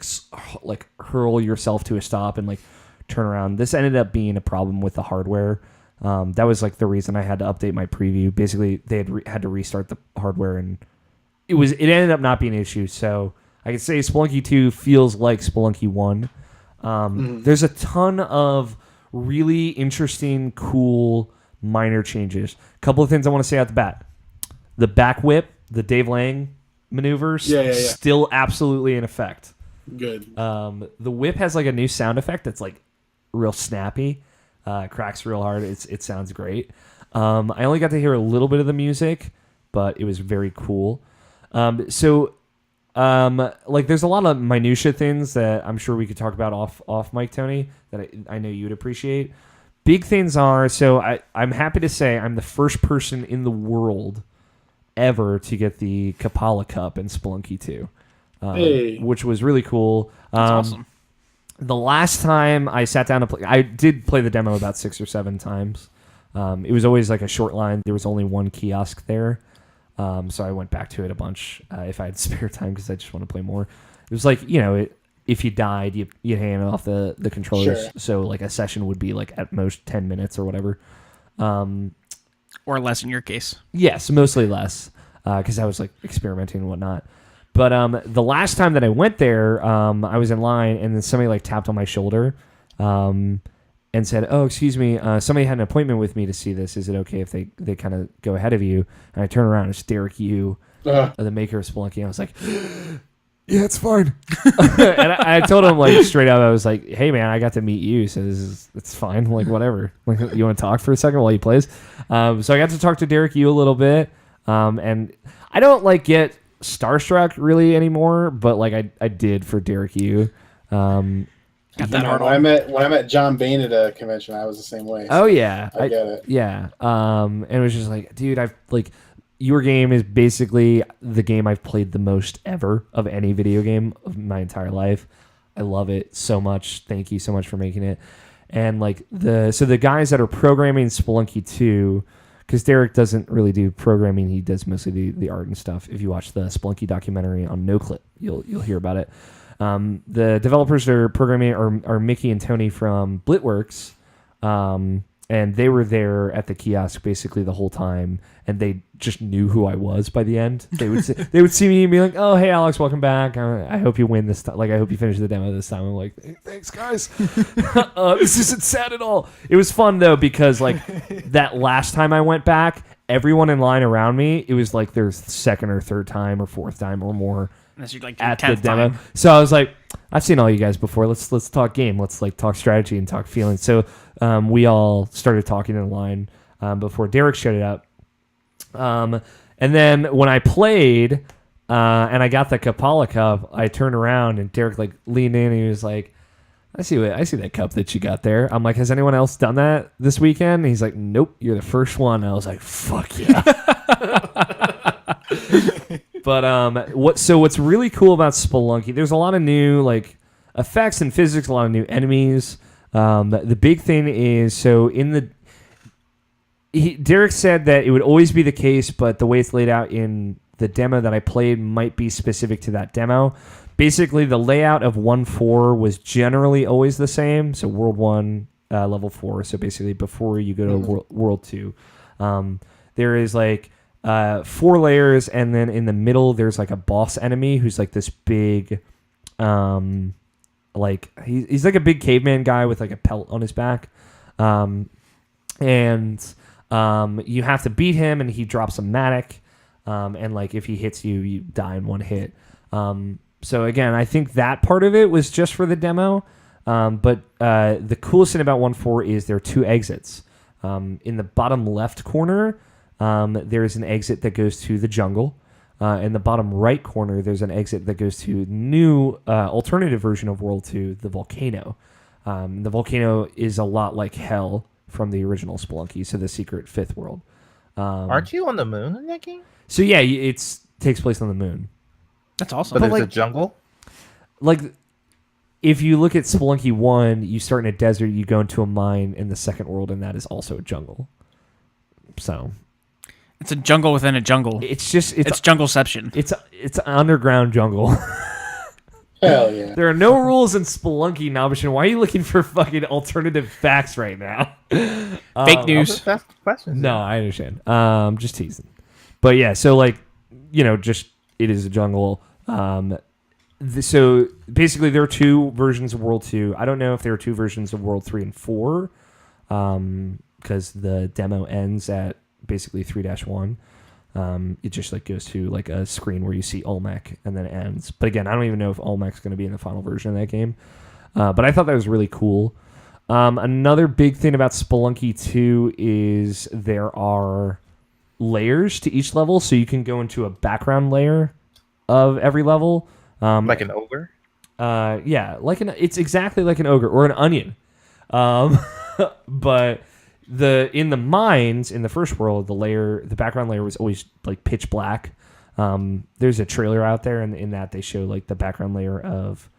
like hurl yourself to a stop and like turn around. This ended up being a problem with the hardware. That was like the reason I had to update my preview. Basically, they had to restart the hardware, and it ended up not being an issue. So I could say Spelunky 2 feels like Spelunky 1. There's a ton of really interesting, cool, minor changes. A couple of things I want to say out the bat. The back whip, the Dave Lang maneuvers, still absolutely in effect. Good. The whip has like a new sound effect that's like real snappy. Cracks real hard. It sounds great. I only got to hear a little bit of the music, but it was very cool. There's a lot of minutia things that I'm sure we could talk about off mic, Tony, that I know you'd appreciate. Big things are, so I'm happy to say I'm the first person in the world ever to get the Kapala Cup in Spelunky 2, which was really cool. That's awesome. The last time I sat down to play, I did play the demo about 6 or 7 times. It was always like a short line. There was only one kiosk there. So I went back to it a bunch if I had spare time because I just want to play more. It was like, if you died, you'd hand off the controllers. Sure. So like a session would be like at most 10 minutes or whatever. Or less in your case. Yes, mostly less because I was like experimenting and whatnot. But the last time that I went there, I was in line and then somebody like tapped on my shoulder and said, "Oh, excuse me, somebody had an appointment with me to see this. Is it okay if they kind of go ahead of you?" And I turn around and it's Derek Yu, the maker of Spelunky. And I was like, "Yeah, it's fine." And I told him like straight up, I was like, "Hey man, I got to meet you, so it's fine. Like whatever. Like you want to talk for a second while he plays?" So I got to talk to Derek Yu a little bit, and I don't like get starstruck really anymore, but like I did for Derek Yu. Got that hard when I met John Bain at a convention, I was the same way. Oh yeah, I get it. Yeah, and it was just like, dude, I've like your game is basically the game I've played the most ever of any video game of my entire life. I love it so much. Thank you so much for making it. And like the guys that are programming Spelunky 2, because Derek doesn't really do programming, he does mostly the art and stuff. If you watch the Spelunky documentary on NoClip, you'll hear about it. The developers are programming are Mickey and Tony from Blitworks, and they were there at the kiosk basically the whole time, and they just knew who I was by the end. They would see me and be like, "Oh, hey, Alex, welcome back. I hope you win this time. Like, I hope you finish the demo this time." I'm like, hey, "Thanks, guys. This isn't sad at all." It was fun though because like that last time I went back, everyone in line around me, it was like their second or third time or fourth time or more Unless you're like at the 10th demo. time. So I was like, I've seen all you guys before. Let's talk game. Let's like talk strategy and talk feelings. So we all started talking in line before Derek showed up. And then when I played and I got the Kapala cup, I turned around and Derek like leaned in and he was like, I see that cup that you got there. I'm like, has anyone else done that this weekend? And he's like, nope, you're the first one. And I was like, fuck yeah. But what's really cool about Spelunky, there's a lot of new like effects and physics, a lot of new enemies. The big thing is, so Derek said that it would always be the case, but the way it's laid out in the demo that I played might be specific to that demo. Basically, the layout of 1.4 was generally always the same. So World 1, Level 4. So basically, before you go to World 2, there is like 4 layers, and then in the middle, there's like a boss enemy who's like this big, like he's like a big caveman guy with like a pelt on his back, and you have to beat him, and he drops a matic, and like if he hits you, you die in one hit. So again, I think that part of it was just for the demo, but the coolest thing about 1.4 is there are 2 exits. In the bottom left corner, there is an exit that goes to the jungle. In the bottom right corner, there's an exit that goes to new alternative version of World 2, the volcano. The volcano is a lot like hell from the original Spelunky, so the secret 5th world. Aren't you on the moon in that game? So yeah, it takes place on the moon. That's awesome. But there's like- a jungle? Like, if you look at Spelunky 1, you start in a desert, you go into a mine in the second world, and that is also a jungle. So It's a jungle within a jungle. it's just It's jungleception. it's an underground jungle. Hell yeah. There are no rules in Spelunky, Nabishan. Why are you looking for fucking alternative facts right now? Fake news. That's questions. No, I understand. Just teasing. But yeah, so like, just it is a jungle. So basically, there are 2 versions of World 2. I don't know if there are 2 versions of World 3 and 4, because the demo ends at basically 3-1. It just like goes to like a screen where you see Olmec and then it ends. But again, I don't even know if Olmec's going to be in the final version of that game. But I thought that was really cool. Another big thing about Spelunky 2 is there are layers to each level, so you can go into a background layer of every level. Like an ogre? Yeah, it's exactly like an ogre or an onion. But in the mines in the first world, the background layer was always like pitch black. There's a trailer out there, and in that they show like the background layer of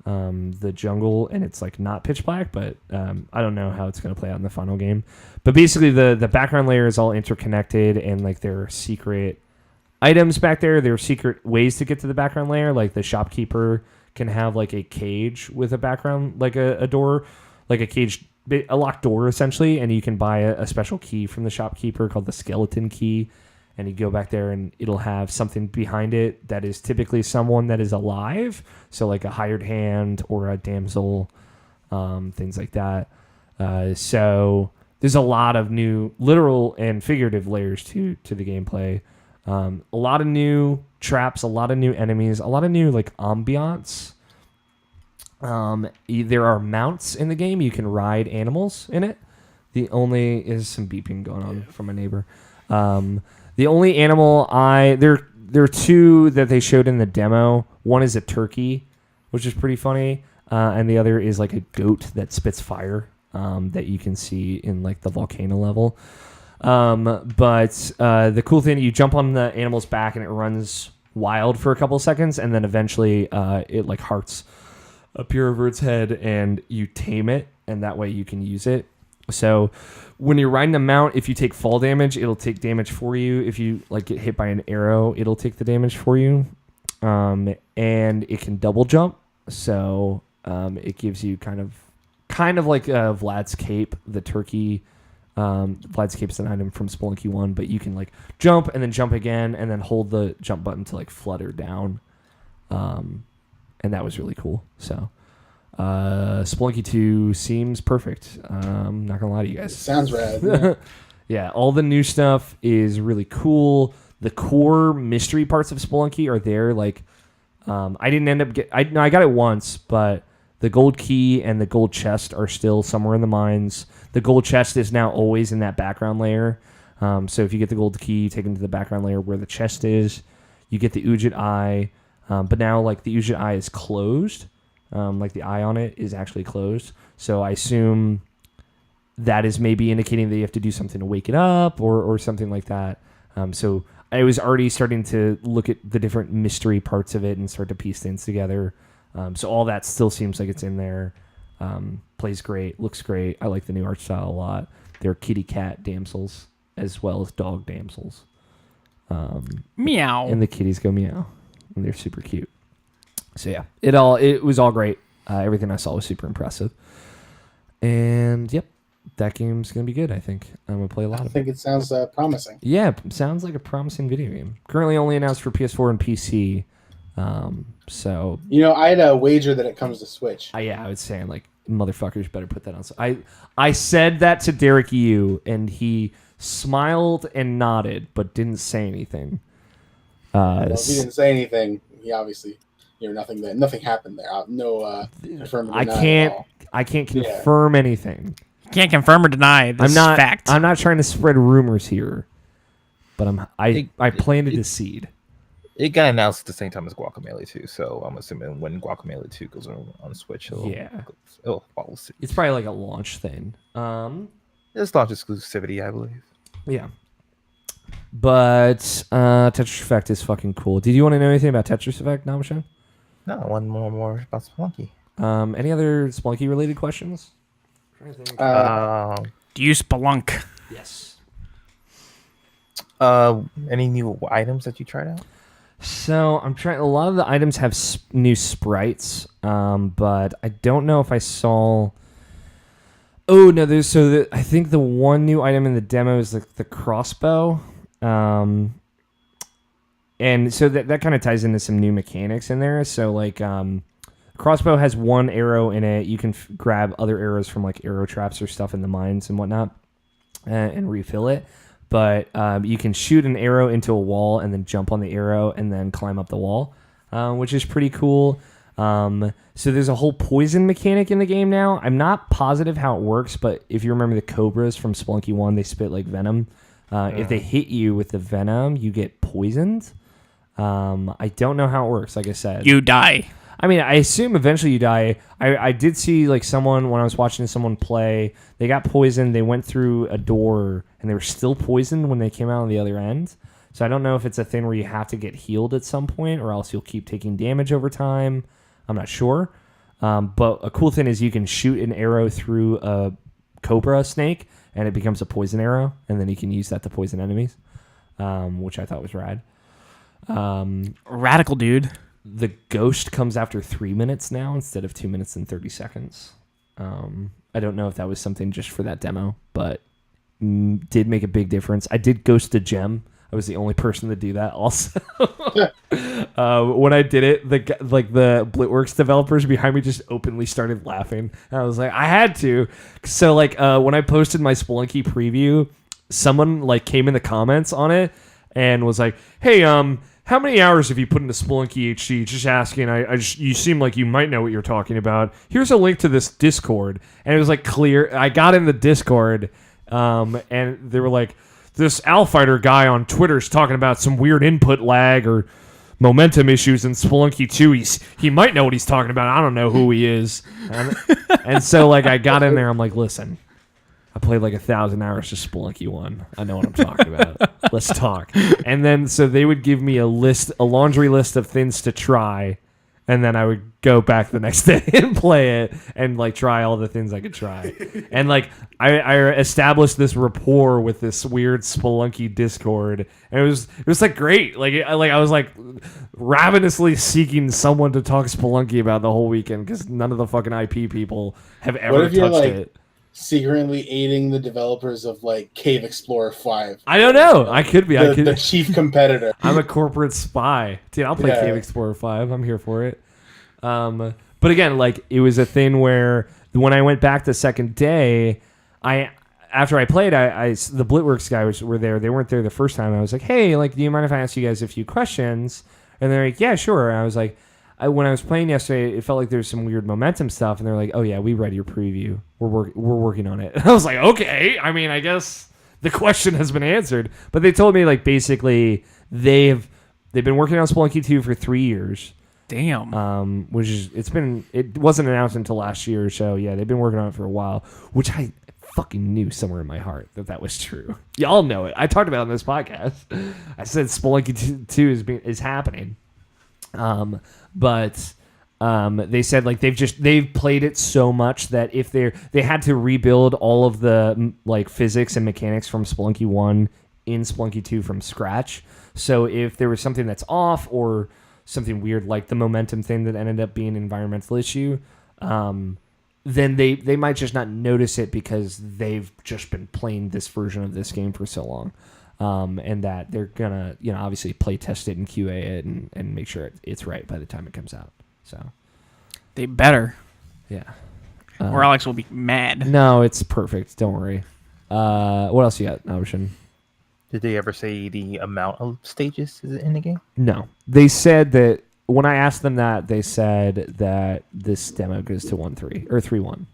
the jungle, and it's like not pitch black, but I don't know how it's going to play out in the final game. But basically, the background layer is all interconnected, and like there are secret items back there. There are secret ways to get to the background layer. Like the shopkeeper can have like a cage with a background, like a door, like a cage, a locked door essentially, and you can buy a special key from the shopkeeper called the skeleton key, and you go back there and it'll have something behind it that is typically someone that is alive, so like a hired hand or a damsel, things like that. So there's a lot of new literal and figurative layers to the gameplay. A lot of new traps, a lot of new enemies, a lot of new like ambiance. There are mounts in the game. You can ride animals in it. The only is some beeping going on from a neighbor. The only animal there are 2 that they showed in the demo. One is a turkey, which is pretty funny, and the other is like a goat that spits fire that you can see in like the volcano level. But the cool thing, you jump on the animal's back and it runs wild for a couple of seconds, and then eventually it like hearts appear over its head, and you tame it, and that way you can use it. So when you're riding a mount, if you take fall damage, it'll take damage for you. If you like get hit by an arrow, it'll take the damage for you. And it can double jump, So it gives you kind of like Vlad's Cape, the turkey. Vlad's Cape's an item from Spelunky 1, but you can like jump and then jump again and then hold the jump button to like flutter down. And that was really cool. So Spelunky 2 seems perfect. I'm not gonna lie to you guys. Sounds rad. Yeah. Yeah, all the new stuff is really cool. The core mystery parts of Spelunky are there. Like, I didn't end up I got it once, but the gold key and the gold chest are still somewhere in the mines. The gold chest is now always in that background layer. So if you get the gold key, you take it into the background layer where the chest is. You get the Ujit eye, but now like the Ujit eye is closed. Like the eye on it is actually closed. So I assume that is maybe indicating that you have to do something to wake it up or something like that. So I was already starting to look at the different mystery parts of it and start to piece things together. So all that still seems like it's in there. Plays great, looks great. I like the new art style a lot. They're kitty cat damsels as well as dog damsels. Meow. And the kitties go meow. And they're super cute. So yeah, it was all great. Everything I saw was super impressive. And yep, that game's going to be good, I think. I'm going to play a lot of it. I think it sounds promising. Yeah, sounds like a promising video game. Currently only announced for PS4 and PC. So I had a wager that it comes to Switch. I was saying like motherfuckers better put that on. I said that to Derek Yu and he smiled and nodded but didn't say anything. Well, if he didn't say anything, he obviously nothing happened there. No confirmed. I can't confirm anything. Can't confirm or deny this fact. I'm not trying to spread rumors here, but I planted a seed. It got announced at the same time as Guacamelee 2, so I'm assuming when Guacamelee 2 goes on Switch, it'll follow suit. It's probably like a launch thing. It's launch exclusivity, I believe. Yeah. But Tetris Effect is fucking cool. Did you want to know anything about Tetris Effect, Namashan? No, I want more about Spelunky. Any other Spelunky related questions? Do you spelunk? Yes. Any new items that you tried out? So I'm trying. A lot of the items have new sprites, but I don't know if I saw. Oh no, I think the one new item in the demo is the crossbow, and so that kind of ties into some new mechanics in there. So like, crossbow has one arrow in it. You can grab other arrows from like arrow traps or stuff in the mines and whatnot, and refill it. But you can shoot an arrow into a wall and then jump on the arrow and then climb up the wall, which is pretty cool. So there's a whole poison mechanic in the game now. I'm not positive how it works, but if you remember the cobras from Spelunky 1, they spit like venom. If they hit you with the venom, you get poisoned. I don't know how it works, like I said. You die. I mean, I assume eventually you die. I did see like someone, when I was watching someone play, they got poisoned, they went through a door, and they were still poisoned when they came out on the other end. So I don't know if it's a thing where you have to get healed at some point, or else you'll keep taking damage over time. I'm not sure. But a cool thing is you can shoot an arrow through a cobra snake, and it becomes a poison arrow, and then you can use that to poison enemies, which I thought was rad. Radical, dude. The ghost comes after 3 minutes now instead of 2 minutes and 30 seconds. I don't know if that was something just for that demo, but did make a big difference. I did ghost a gem. I was the only person to do that also. When I did it, the Blitworks developers behind me just openly started laughing. And I was like, I had to. So like when I posted my Spelunky preview, someone like came in the comments on it and was like, hey, how many hours have you put into Spelunky HD? Just asking. You seem like you might know what you're talking about. Here's a link to this Discord. And it was like clear. I got in the Discord, and they were like, this Alfighter guy on Twitter's talking about some weird input lag or momentum issues in Spelunky 2. He might know what he's talking about. I don't know who he is. And so like I got in there. I'm like, listen, I played like 1,000 hours to Spelunky 1. I know what I'm talking about. Let's talk. And then so they would give me a laundry list of things to try. And then I would go back the next day and play it and like try all the things I could try. And like I established this rapport with this weird Spelunky Discord, and it was like great. Like I was like ravenously seeking someone to talk Spelunky about the whole weekend because none of the fucking IP people have ever touched it. Secretly aiding the developers of like Cave Explorer 5. I don't know. I could be. The chief competitor. I'm a corporate spy. Dude, I'll play Cave Explorer 5. I'm here for it. But again, like it was a thing where when I went back the second day, after I played, the Blitworks guys were there. They weren't there the first time. I was like, hey, like, do you mind if I ask you guys a few questions? And they're like, yeah, sure. And I was like, when I was playing yesterday, it felt like there was some weird momentum stuff, and they're like, "Oh yeah, we read your preview. We're working on it." And I was like, "Okay, I mean, I guess the question has been answered." But they told me like basically they've been working on Spelunky 2 for 3 years. Damn. Which is it wasn't announced until last year, so yeah, they've been working on it for a while. Which I fucking knew somewhere in my heart that was true. Y'all know it. I talked about it on this podcast. I said Spelunky 2 is happening. But they said like they've played it so much that if they had to rebuild all of the like physics and mechanics from Spelunky 1 in Spelunky 2 from scratch. So if there was something that's off or something weird like the momentum thing that ended up being an environmental issue, then they might just not notice it because they've just been playing this version of this game for so long. And that they're gonna, obviously play test it and QA it and make sure it's right by the time it comes out. So they better, yeah, or Alex will be mad. No, it's perfect. Don't worry. What else you got, Ocean? Did they ever say the amount of stages is in the game? No, they said that when I asked them that, they said that this demo goes to 1.3 or 3.1.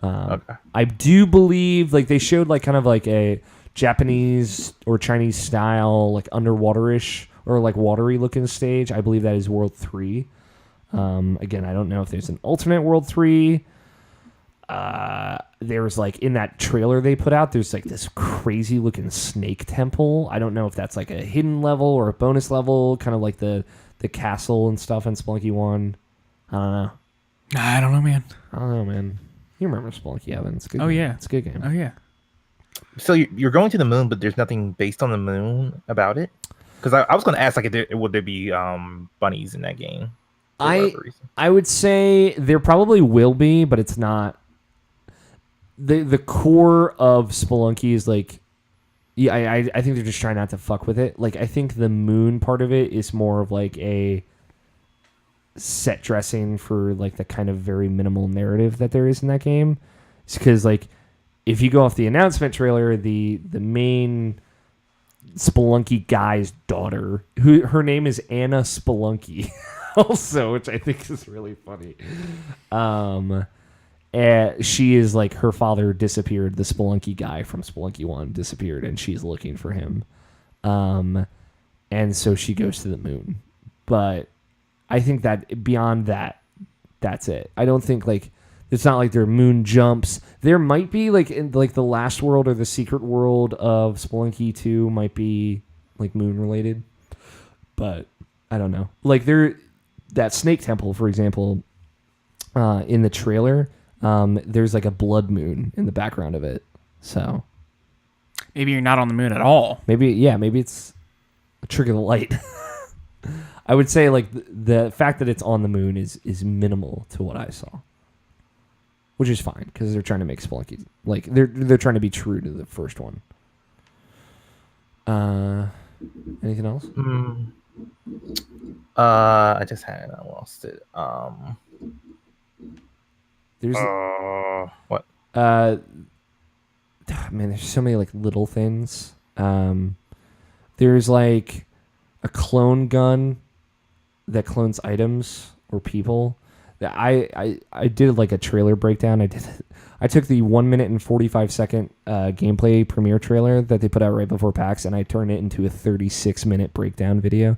Okay. I do believe like they showed like kind of like a Japanese or Chinese style, like underwater-ish or like watery looking stage. I believe that is World 3. Again, I don't know if there's an alternate World 3. There's like in that trailer they put out, there's like this crazy looking snake temple. I don't know if that's like a hidden level or a bonus level, kind of like the castle and stuff in Spelunky 1. I don't know, man. You remember Spelunky, Evan. It's a good game. Yeah. It's a good game. Oh, yeah. So you're going to the moon, but there's nothing based on the moon about it? Because I was going to ask, like, would there be bunnies in that game? I would say there probably will be, but it's not. The core of Spelunky is like, yeah, I think they're just trying not to fuck with it. Like, I think the moon part of it is more of like a set dressing for like the kind of very minimal narrative that there is in that game. It's because like, if you go off the announcement trailer, the main Spelunky guy's daughter, her name is Anna Spelunky, also, which I think is really funny. She is like, her father disappeared. The Spelunky guy from Spelunky 1 disappeared, and she's looking for him. And so she goes to the moon. But I think that beyond that, that's it. I don't think like, it's not like there are moon jumps. There might be like in like the last world or the secret world of Spelunky 2 might be like moon related, but I don't know. Like that snake temple, for example, in the trailer, there's like a blood moon in the background of it. So maybe you're not on the moon at all. Maybe it's a trick of the light. I would say like the fact that it's on the moon is minimal to what I saw. Which is fine, because they're trying to make Spelunky... Like, they're trying to be true to the first one. Anything else? I just had it. I lost it. There's... What? Man, there's so many, like, little things. There's, like, a clone gun that clones items or people... I did like a trailer breakdown. I took the 1 minute and 45 second gameplay premiere trailer that they put out right before PAX, and I turned it into a 36-minute breakdown video.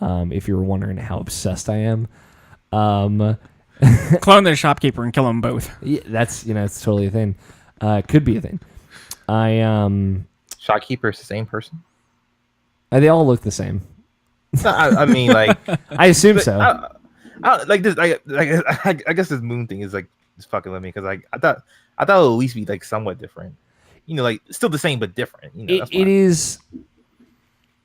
If you were wondering how obsessed I am, clone the shopkeeper and kill them both. Yeah, that's it's totally a thing. Could be a thing. Shopkeeper is the same person. They all look the same. I mean, like I assume so. like this. I guess this moon thing is like just fucking with me because like I thought it would at least be like somewhat different. Like still the same but different. That's It is.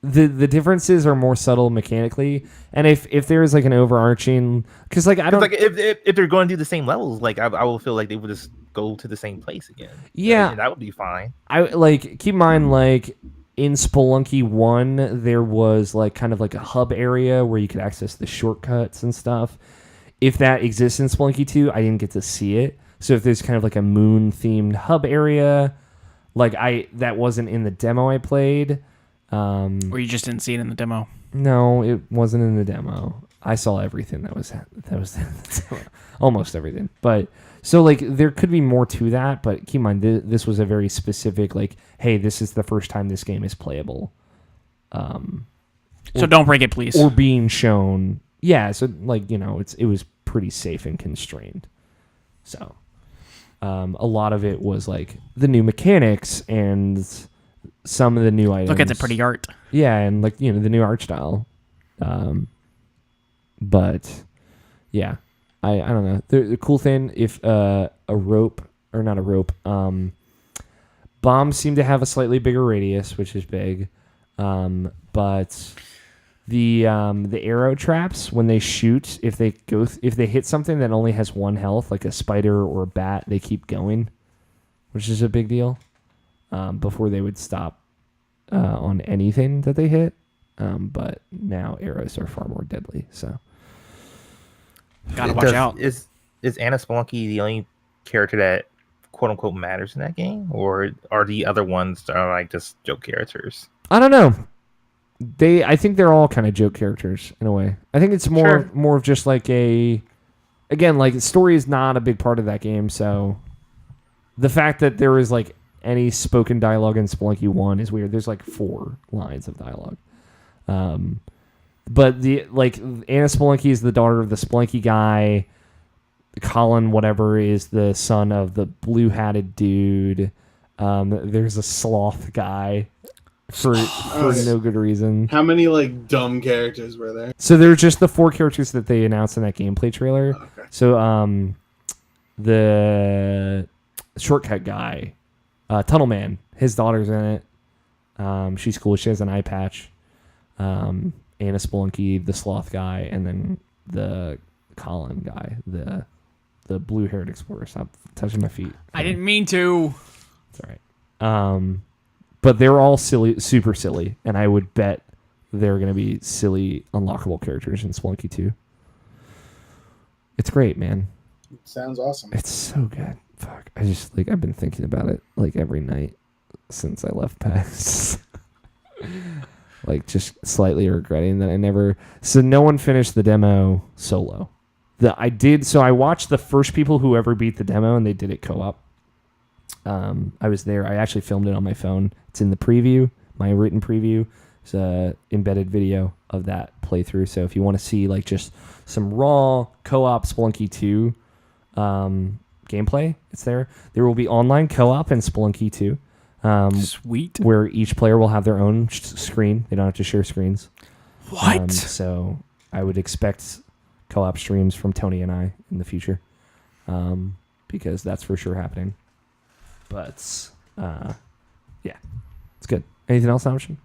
The differences are more subtle mechanically, and if there is like an overarching, because like I don't like if they're going to do the same levels, like I will feel like they would just go to the same place again. Yeah, and that would be fine. I like keep in mind like in Spelunky 1 there was like kind of like a hub area where you could access the shortcuts and stuff. If that exists in Spelunky 2, I didn't get to see it. So if there's kind of like a moon themed hub area, like that wasn't in the demo I played. Or you just didn't see it in the demo? No, it wasn't in the demo. I saw everything that was in the demo. Almost everything. But so like there could be more to that, but keep in mind this was a very specific like, hey, this is the first time this game is playable. So don't break it, please. Or being shown. Yeah, so like, it was pretty safe and constrained. So a lot of it was like the new mechanics and some of the new items. Look at the pretty art. Yeah, and like the new art style. But yeah, I don't know. The cool thing if a rope or not a rope, bombs seem to have a slightly bigger radius, which is big. But the arrow traps when they shoot, if they hit something that only has 1 health, like a spider or a bat, they keep going, which is a big deal. Before they would stop on anything that they hit. But now arrows are far more deadly. So gotta watch out. Is Anna Spelunky the only character that quote unquote matters in that game, or are the other ones that are like just joke characters? I don't know. I think they're all kind of joke characters in a way. I think it's more of just like again, like the story is not a big part of that game. So the fact that there is like any spoken dialogue in Spelunky 1 is weird. There's like 4 lines of dialogue. But Anna Spelunky is the daughter of the Spelunky guy. Colin, whatever, is the son of the blue-hatted dude. There's a sloth guy for no good reason. How many like dumb characters were there? So they're just the 4 characters that they announced in that gameplay trailer. Oh, okay. So the shortcut guy, Tunnel Man, his daughter's in it. She's cool. She has an eye patch. Anna Spelunky, the sloth guy, and then the Colin guy, the blue-haired explorer. Stop touching my feet. I didn't mean to. It's all right. But they're all silly, super silly, and I would bet they're going to be silly, unlockable characters in Spelunky 2. It's great, man. It sounds awesome. It's so good. Fuck. I've been thinking about it like every night since I left PAX. Like just slightly regretting that I never. So no one finished the demo solo. I watched the first people who ever beat the demo, and they did it co-op. I was there. I actually filmed it on my phone. It's in the preview, my written preview. It's a embedded video of that playthrough. So if you want to see like just some raw co-op Spelunky 2 gameplay, it's there. There will be online co-op in Spelunky 2. Sweet. Where each player will have their own screen. They don't have to share screens. What? So I would expect co-op streams from Tony and I in the future, because that's for sure happening. But yeah, it's good. Anything else, Option?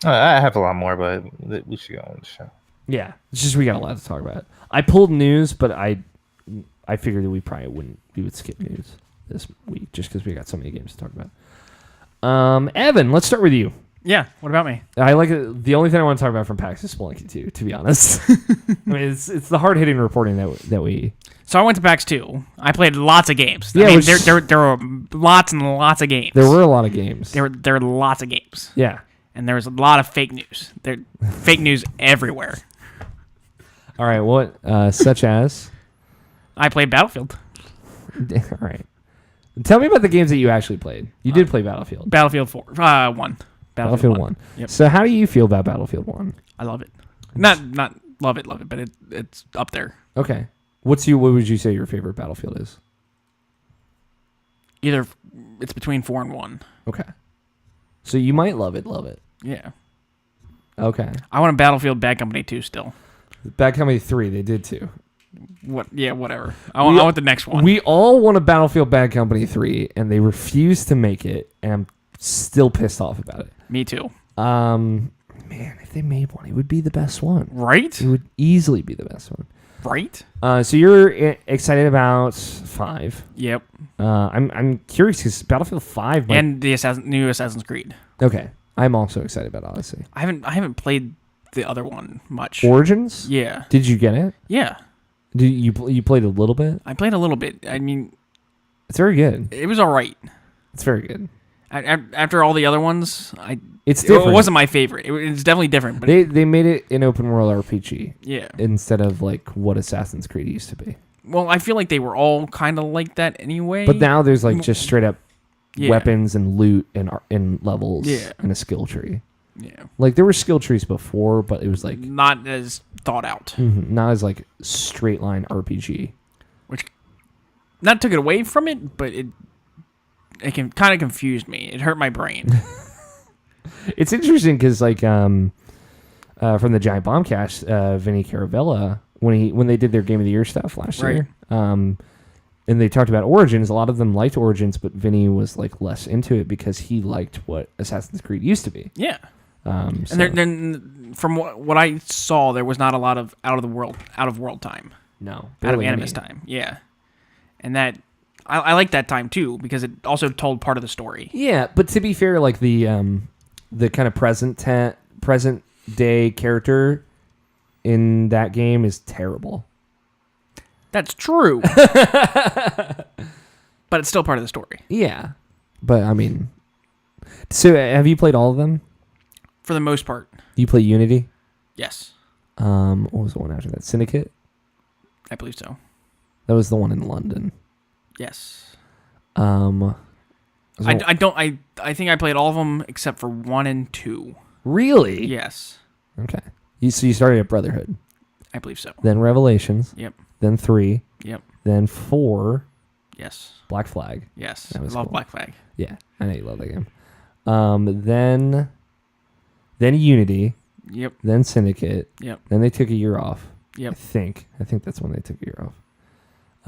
I have a lot more, but we should go on the show. Yeah, it's just we got a lot to talk about. I pulled news, but I figured that we would skip news this week just because we got so many games to talk about. Evan, let's start with you. Yeah, what about me? I like it. The only thing I want to talk about from PAX is Spelunky 2, to be honest. I mean, it's the hard hitting reporting that we. So I went to PAX 2. I played lots of games. Yeah, I mean, there were lots and lots of games. There were a lot of games. There were lots of games. Yeah. And there was a lot of fake news. There fake news everywhere. All right. What such as? I played Battlefield. All right. Tell me about the games that you actually played. You did play Battlefield. Battlefield 4. 1. Battlefield 1. Yep. So how do you feel about Battlefield 1? I love it. Not love it, but it's up there. Okay. What would you say your favorite Battlefield is? Either it's between 4 and 1. Okay. So you might love it. Yeah. Okay. I want a Battlefield Bad Company 2 still. Bad Company 3, they did too. What? Yeah, whatever. I want the next one. We all want a Battlefield Bad Company 3, and they refused to make it, and I'm still pissed off about it. Me too. Man, if they made one, it would be the best one. Right? It would easily be the best one. Right? So you're excited about 5. Yep. I'm curious because Battlefield 5 might... And the new Assassin's Creed. Okay. I'm also excited about Odyssey. I haven't played the other one much. Origins? Yeah. Did you get it? Yeah. Did you played a little bit? I played a little bit. I mean, It's very good. it was all right. It's very good. After all the other ones, It's different. It wasn't my favorite. It's definitely different. But They made it an open world RPG. yeah. Instead of like what Assassin's Creed used to be. Well, I feel like they were all kind of like that anyway. But now there's like just straight up Yeah. weapons and loot and levels Yeah. and a skill tree. Yeah. Like there were skill trees before, but it was like Not as thought out. not as like straight line RPG. Which not took it away from it, but it can kind of confused me. It hurt my brain. It's interesting because like from the Giant Bombcast, Vinny Caravella when they did their Game of the Year stuff last year, and they talked about Origins. A lot of them liked Origins, but Vinny was like less into it because he liked what Assassin's Creed used to be. Yeah. So- And then from what I saw, there was not a lot of out of world time, no, out of barely Animus any. time. Yeah, and that I like that time too because it also told part of the story. Yeah, but to be fair, like the kind of present day character in that game is terrible. That's true, but it's still part of the story Yeah, but I mean, so have you played all of them? for the most part. You play Unity? Yes, What was the one after that? Syndicate? I believe so. That was the one in London. Yes, So- I think I played all of them except for 1 and 2. Really? Yes, Okay. So you started at Brotherhood, I believe so. then Revelations, Yep, then 3, yep, then 4, yes, Black Flag. yes. That was Love cool. Black Flag. Yeah, I know you love that game. Then Unity, Yep, then Syndicate. yep, Then they took a year off. yep. I think that's when they took a year off.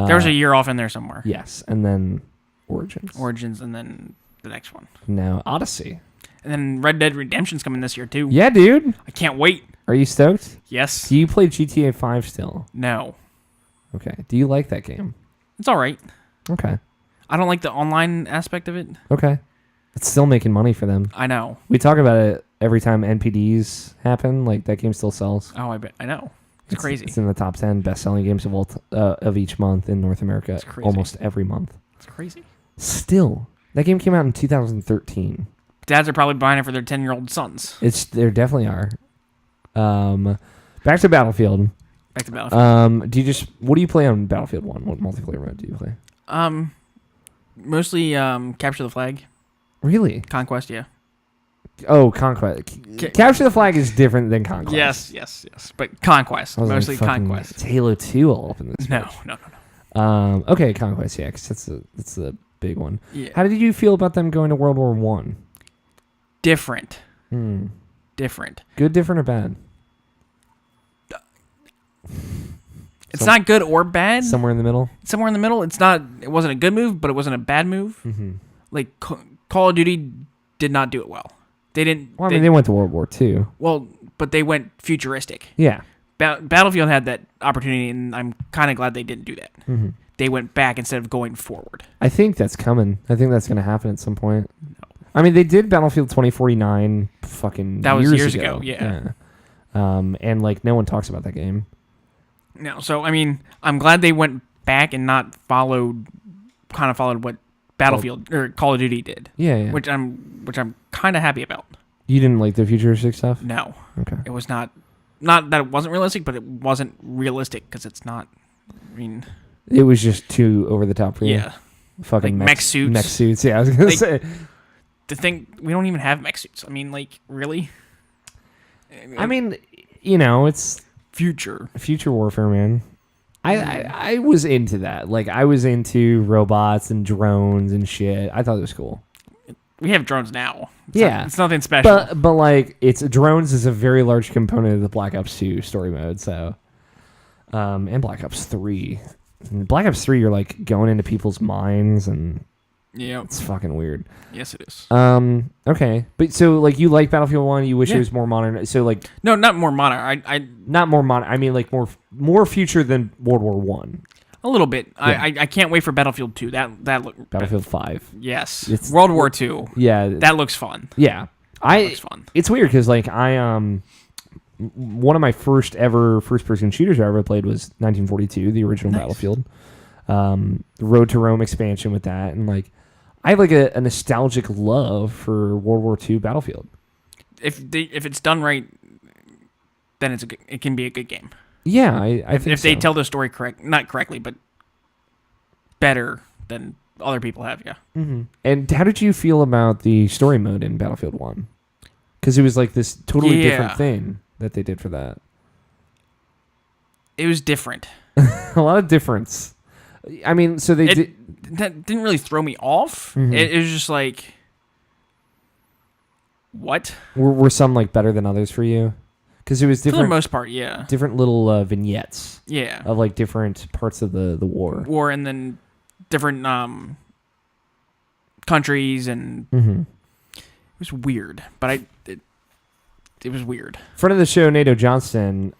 There was a year off in there somewhere. Yes, and then Origins. Origins, and then the next one. Now Odyssey. And then Red Dead Redemption's coming this year, too. Yeah, dude. I can't wait. Are you stoked? Yes. Do you play GTA 5 still? No. Okay. Do you like that game? It's all right. Okay. I don't like the online aspect of it. Okay. It's still making money for them. I know. We talk about it every time NPDs happen. Like, that game still sells. Oh, I bet. I know. It's crazy. It's in the top 10 best-selling games of of each month in North America. It's crazy. Almost every month. It's crazy. Still. That game came out in 2013. Dads are probably buying it for their 10-year-old sons. There definitely are. Back to Battlefield. Back to Battlefield. What do you play on Battlefield 1? What multiplayer mode do you play? Mostly Capture the Flag. Really? Conquest, yeah. Oh, Conquest. Capture the Flag is different than Conquest. Yes. But Conquest. I was like, Mostly fucking- Conquest. It's Halo 2 all up in this. No. Okay, Conquest, yeah, 'cause that's the big one. Yeah. How did you feel about them going to World War One? Different. Hmm. Different. Good, different, or bad? It's not good or bad. Somewhere in the middle? Somewhere in the middle. It wasn't a good move, but it wasn't a bad move. Mm-hmm. Like Call of Duty did not do it well. They didn't. Well, I mean, they went to World War II. Well, but they went futuristic. Yeah. Battlefield had that opportunity, and I'm kind of glad they didn't do that. Mm-hmm. They went back instead of going forward. I think that's coming. I think that's going to happen at some point. I mean, they did Battlefield 2049 fucking That was years ago. ago, yeah. And, like, no one talks about that game. No, so, I mean, I'm glad they went back and not followed what Battlefield or Call of Duty did. Yeah. Which I'm kind of happy about. You didn't like the futuristic stuff? No. Okay. It was not that it wasn't realistic, but it wasn't realistic because it's not. I mean, It was just too over the top for you. yeah. Fucking Like mech suits. Mech suits, yeah, I was going to Like- say. The thing, we don't even have mech suits. I mean, like, really? I mean, it's future. future warfare, man. I was into that. Like, I was into robots and drones and shit. I thought it was cool. We have drones now. It's nothing special. But like, it's drones is a very large component of the Black Ops 2 story mode, so. and Black Ops 3. In Black Ops 3, you're like going into people's minds, and Yeah. it's fucking weird. Yes, it is. Okay, but so like you like Battlefield 1, you wish it was more modern. So like No, not more modern. I not more modern. I mean like more future than World War 1. a little bit. Yeah. I can't wait for Battlefield 2. That look. Battlefield 5. Yes. It's- World War 2. Yeah. That looks fun. Yeah. That looks fun. It's weird because like one of my first ever first-person shooters I ever played was 1942, the original Battlefield. The Road to Rome expansion with that, and like I have like a nostalgic love for World War II Battlefield. If it's done right, then it can be a good game. Yeah, I think If they so. tell the story not correctly, but better than other people have. Yeah. Mm-hmm. And how did you feel about the story mode in Battlefield 1? Because it was like this totally different thing that they did for that. It was different. A lot of difference. I mean, so they did. That didn't really throw me off. Mhm. It was just like, what? Were some like better than others for you? Because it was For the different, most part, yeah. different little vignettes Yeah. of like different parts of the war. War and then different countries, and Mm-hmm. it was weird. But it was weird. Friend of the show, Nato Johnston,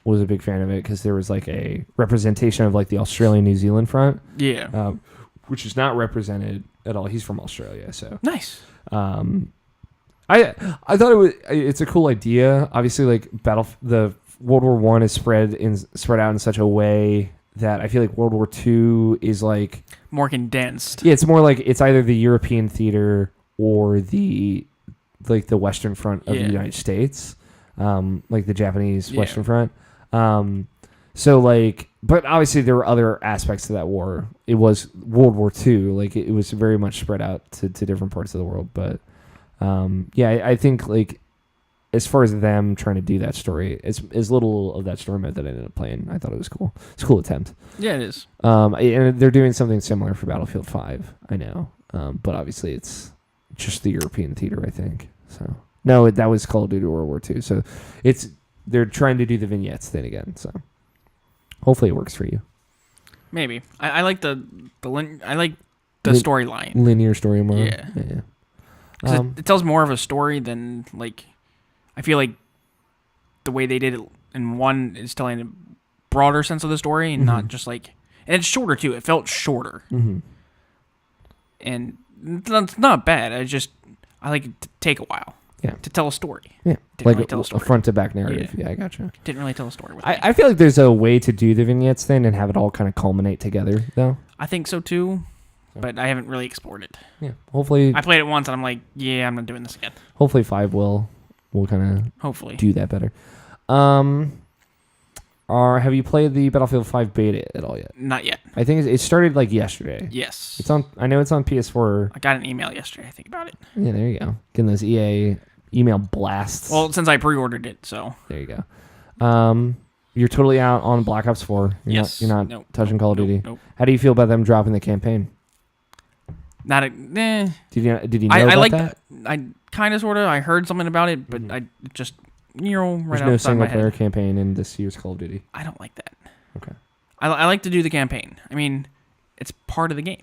was a big fan of it because there was like a representation of like the Australia-New Zealand front, Yeah. which is not represented at all. He's from Australia, so Nice. I thought it's a cool idea. Obviously, like the World War One is spread out in such a way that I feel like World War II is like More condensed. yeah, it's more like it's either the European theater or the Western Front of the United States, like the Japanese Western Front. So like, but obviously there were other aspects to that war. It was World War II, like it was very much spread out to different parts of the world. But I think like as far as them trying to do that story, as little of that story mode that I ended up playing, I thought it was cool. It's a cool attempt. Yeah, it is. And they're doing something similar for Battlefield 5, I know. But obviously it's just the European theater, I think. So no, that was Call of Duty World War II. So they're trying to do the vignettes thing again. So hopefully it works for you. Maybe. I like the Lin- storyline. Linear story more. Yeah. Yeah. 'Cause it tells more of a story than like. I feel like the way they did it in one is telling a broader sense of the story and not just like. And it's shorter too. It felt shorter. Mm-hmm. And that's not bad. I like it to take a while. Yeah. To tell a story. Yeah. Didn't Like really tell a a story. front to back narrative. Yeah, I gotcha. Didn't really tell a story with me. I feel like there's a way to do the vignettes thing and have it all kind of culminate together, though. I think so too, but I haven't really explored it. Yeah. Hopefully, I played it once and I'm like, yeah, I'm not doing this again. hopefully 5 will kind of Hopefully. do that better. Have you played the Battlefield 5 beta at all yet? Not yet. I think it started like yesterday. Yes. It's on. I know it's on PS4. I got an email yesterday, I think, about it. Yeah, there you go. Getting those EA email blasts. Well, since I pre-ordered it, so. there you go. You're totally out on Black Ops 4. Yes. You're not Nope. touching Call of Duty. Nope. How do you feel about them dropping the campaign? Not a. Eh. Did you know I about like that? I kind of, sort of. I heard something about it, but I just, right There's outside no my single head. player campaign in this year's Call of Duty. I don't like that. Okay. I like to do the campaign. I mean, it's part of the game.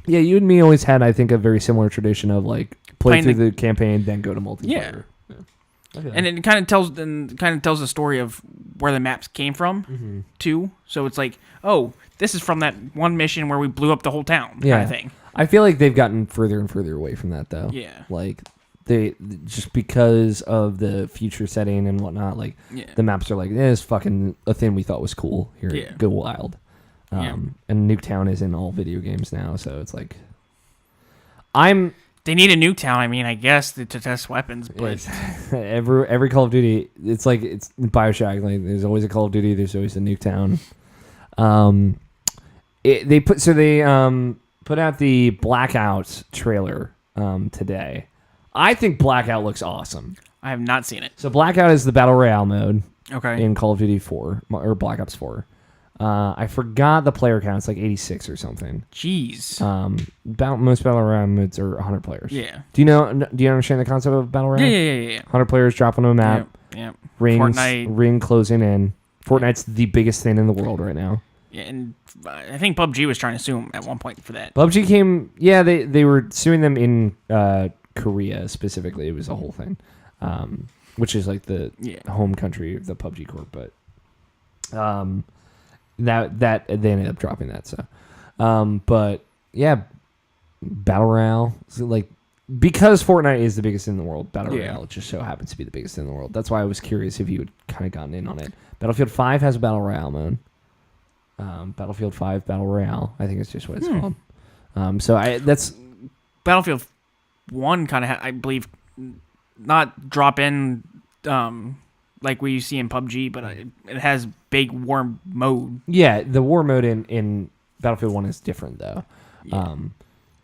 Yeah, you and me always had, I think, a very similar tradition of like play Playing through the campaign, then go to multiplayer. Yeah. I feel And that. it kind of tells the story of where the maps came from, too. So it's like, oh, this is from that one mission where we blew up the whole town, Yeah. kind of thing. I feel like they've gotten further and further away from that, though. Yeah. Like they just because of the future setting and whatnot, like Yeah. the maps are like this fucking a thing we thought was cool. Here, Yeah. go wild. Yeah. And Nuketown is in all video games now, so it's like They need a Nuketown, I mean, I guess, to test weapons, but every Call of Duty, it's like it's BioShock. Like there's always a Call of Duty. There's always a Nuketown. They put out the Blackout trailer today. I think Blackout looks awesome. I have not seen it. So Blackout is the battle royale mode Okay. in Call of Duty 4 or Black Ops 4. I forgot the player count. It's like 86 or something. Jeez. Most battle royale modes are 100 players. Yeah. Do you understand the concept of battle royale? Yeah. 100 players drop onto a map. Yeah. Rings, Fortnite. ring closing in. Fortnite's the biggest thing in the world right now. Yeah, and I think PUBG was trying to sue him at one point for that. PUBG came, yeah, they were suing them in Korea specifically. It was a whole thing, which is like the home country of the PUBG Corp. But that they ended up dropping that. So, but yeah, Battle Royale, so like because Fortnite is the biggest in the world, Battle Royale just so happens to be the biggest in the world. That's why I was curious if you had kind of gotten in on it. Battlefield 5 has a Battle Royale mode. Battlefield 5 Battle Royale, I think it's just what it's called. That's Battlefield 1 kind of, I believe, not drop in like we see in PUBG, but it has big war mode. Yeah, the war mode in Battlefield 1 is different though. Yeah.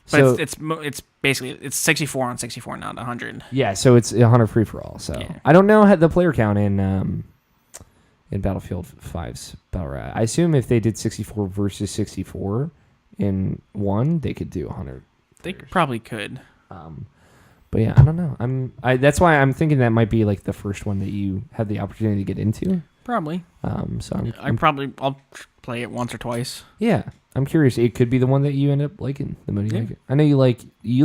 So But it's basically it's 64 on 64, not 100. Yeah, so it's 100 free for all. So Yeah. I don't know the player count in Battlefield 5's Battle Royale. I assume if they did 64 versus 64 in one, they could do 100. They probably could. But yeah, I don't know. That's why I'm thinking that might be like the first one that you had the opportunity to get into. Probably. So I'll play it once or twice. Yeah, I'm curious. It could be the one that you end up liking. The mode you like it. I know you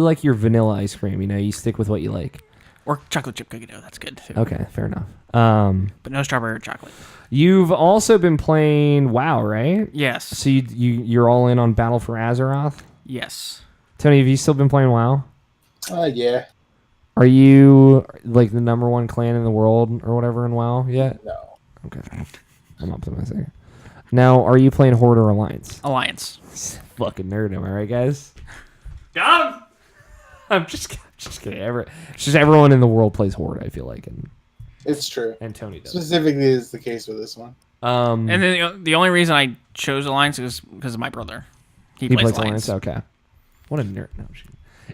like your vanilla ice cream. You know, you stick with what you like. Or chocolate chip cookie dough. That's good too. Okay, fair enough. But no strawberry or chocolate. You've also been playing WoW, right? Yes. So you're all in on Battle for Azeroth? Yes. Tony, have you still been playing WoW? Yeah. Are you like the number one clan in the world or whatever in WoW yet? No. Okay. I'm optimistic. Now, are you playing Horde or Alliance? Alliance. Fucking nerd, am I right, guys? Got him! I'm just kidding. It's just everyone in the world plays Horde, I feel like. It's true. And Tony does. Specifically is the case with this one. And then the only reason I chose Alliance is because of my brother. He plays Alliance. Okay. What a nerd. No,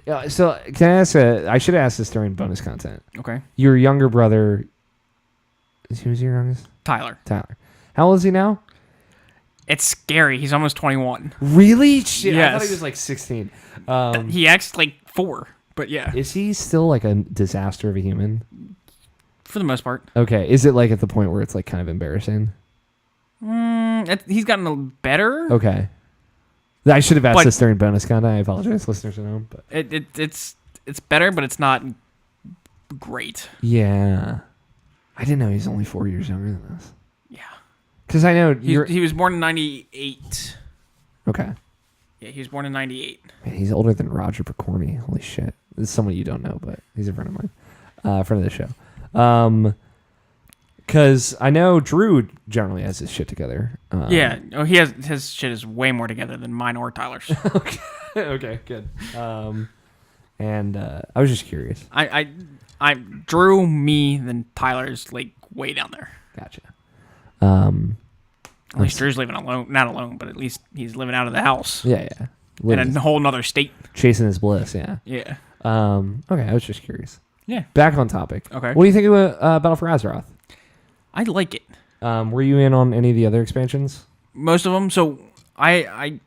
yeah, so can I ask I should have asked this during bonus content. Okay. Your younger brother, who's your youngest? Tyler. How old is he now? It's scary. He's almost 21. Really? Shit, I thought Yes. he was like 16. He acts like 4, but yeah, Is he still like a disaster of a human? for the most part. Okay. Is it like at the point where it's like kind of embarrassing? He's gotten a little better. Okay. I should have asked But- this during bonus content. I apologize, listeners at home. But It's better, but it's not great. yeah, I didn't know he's only 4 years younger than us. Yeah. Because I know He was born in 98. okay. Yeah, he was born in 98. Man, he's older than Roger Picorni. Holy shit. This is someone you don't know, but he's a friend of mine. Friend of the show. Because I know Drew generally has his shit together. Yeah. Oh, he has his shit is way more together than mine or Tyler's. Okay, good. And I was just curious. I Drew, me, then Tyler's like way down there. Gotcha. At least Drew's living alone, not alone, but at least he's living out of the house Yeah. in a whole nother state. Chasing his bliss, yeah. Yeah. Okay, I was just curious. Yeah. Back on topic. Okay. What do you think of Battle for Azeroth? I like it. Were you in on any of the other expansions? Most of them. So I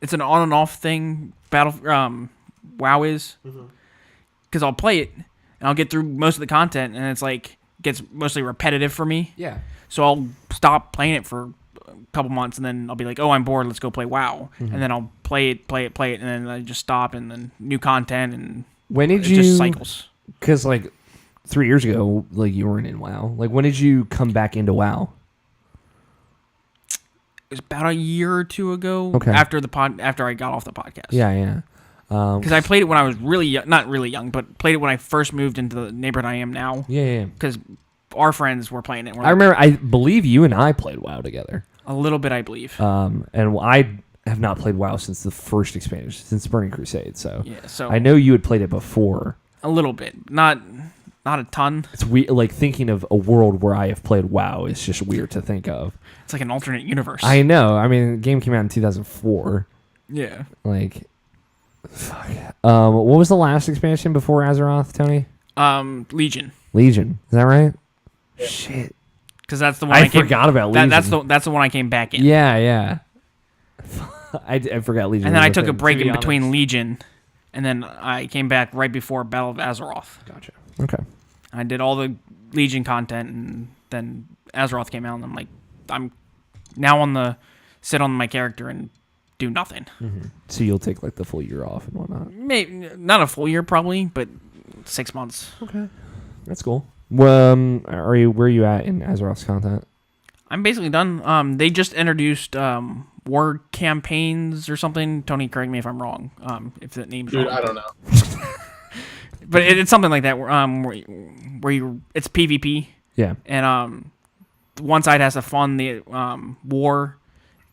it's an on and off thing. WoW is because I'll play it and I'll get through most of the content and it's like gets mostly repetitive for me. Yeah. So I'll stop playing it for a couple months and then I'll be like, oh, I'm bored. Let's go play WoW. And then I'll play it, and then I just stop and then new content and When did it you? just cycles. Because like 3 years ago, like you weren't in WoW. Like when did you come back into WoW? It was about a year or two ago. Okay. After I got off the podcast. Yeah. Because I played it when I was really young, not really young, but played it when I first moved into the neighborhood I am now. Yeah. Because our friends were playing it. I remember. I believe you and I played WoW together. A little bit, I believe. And I have not played WoW since the first expansion, since Burning Crusade. So Yeah, so I know you had played it before. a little bit, not a ton. It's weird. Like thinking of a world where I have played WoW is just weird to think of. It's like an alternate universe. I know. I mean, the game came out in 2004. Yeah. Like, fuck. What was the last expansion before Azeroth, Tony? Legion. Legion. Is that right? Shit. Because that's the one I forgot about Legion. That's the one I came back in. Yeah. I forgot Legion. And then was I a took a thing, break to be in between honest. Legion, and then I came back right before Battle of Azeroth. Gotcha. Okay. I did all the Legion content, and then Azeroth came out, and I'm like, I'm now sit on my character and do nothing. So you'll take like the full year off and whatnot. Maybe not a full year, probably, but 6 months. Okay, that's cool. Where are you at in Azeroth's content? I'm basically done. They just introduced war campaigns or something. Tony, correct me if I'm wrong. If that name's Dude, wrong. I don't know. But it's something like that where it's PvP. Yeah. And one side has to fund the war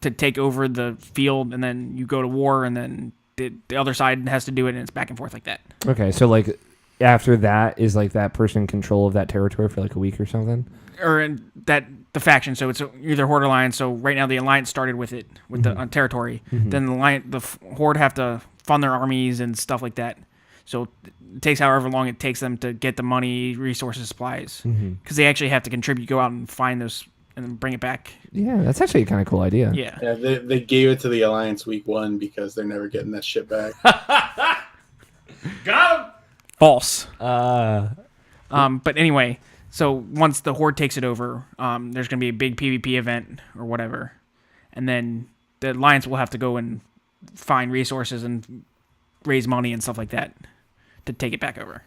to take over the field, and then you go to war, and then the other side has to do it, and it's back and forth like that. Okay, so like after that is like that person in control of that territory for like a week or something? Or the faction, so it's either Horde or Alliance. So right now the Alliance started with it, with the territory. Then the Horde have to fund their armies and stuff like that. So it takes however long it takes them to get the money, resources, supplies. Because they actually have to contribute, go out and find those, and then bring it back. Yeah, that's actually a kind of cool idea. Yeah. Yeah, they gave it to the Alliance week 1 because they're never getting that shit back. Got him! False. Uh, But anyway, so once the Horde takes it over, there's going to be a big PvP event or whatever. And then the Alliance will have to go and find resources and raise money and stuff like that to take it back over.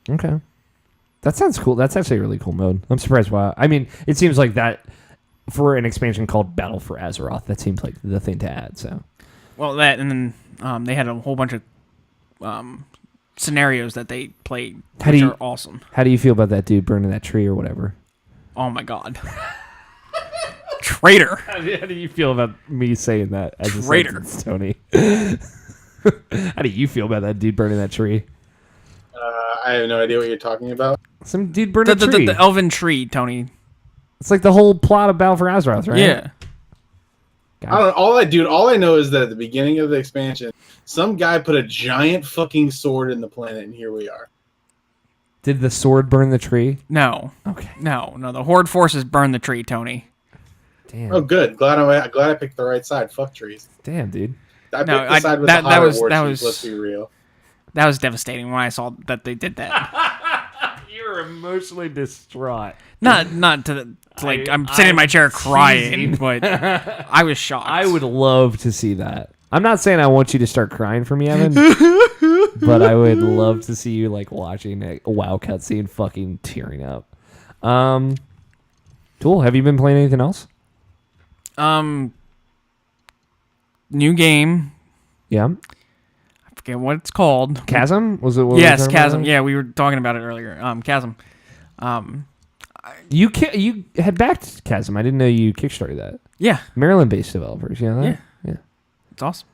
Okay. That sounds cool. That's actually a really cool mode. I'm surprised why. I mean, it seems like that for an expansion called Battle for Azeroth, that seems like the thing to add. So, Well, that, and then they had a whole bunch of scenarios that they played, which are awesome. How do you feel about that dude burning that tree or whatever? Oh my god. Traitor. How do you feel about me saying that as a Traitor. sentence, Tony? How do you feel about that dude burning that tree? I have no idea what you're talking about. Some dude burned a tree. The elven tree, Tony. It's like the whole plot of Battle for Azeroth, right? Yeah. I don't know. All I know is that at the beginning of the expansion, some guy put a giant fucking sword in the planet, and here we are. Did the sword burn the tree? No. Okay. No. The Horde forces burn the tree, Tony. Damn. Oh, good. Glad I picked the right side. Fuck trees. Damn, dude. I picked the side with the hotter war chief, let's be real. That was devastating when I saw that they did that. You were emotionally distraught. Not like I'm sitting in my chair crying, but I was shocked. I would love to see that. I'm not saying I want you to start crying for me, Evan, but I would love to see you like watching a WoW cutscene, fucking tearing up. Cool. Have you been playing anything else? New game. Yeah. I forget what it's called. Chasm? Was it? What Yes, we were talking Chasm. about? Yeah, we were talking about it earlier. Chasm. You had backed Chasm. I didn't know you kickstarted that. Yeah, Maryland-based developers. You know that? Yeah. it's awesome.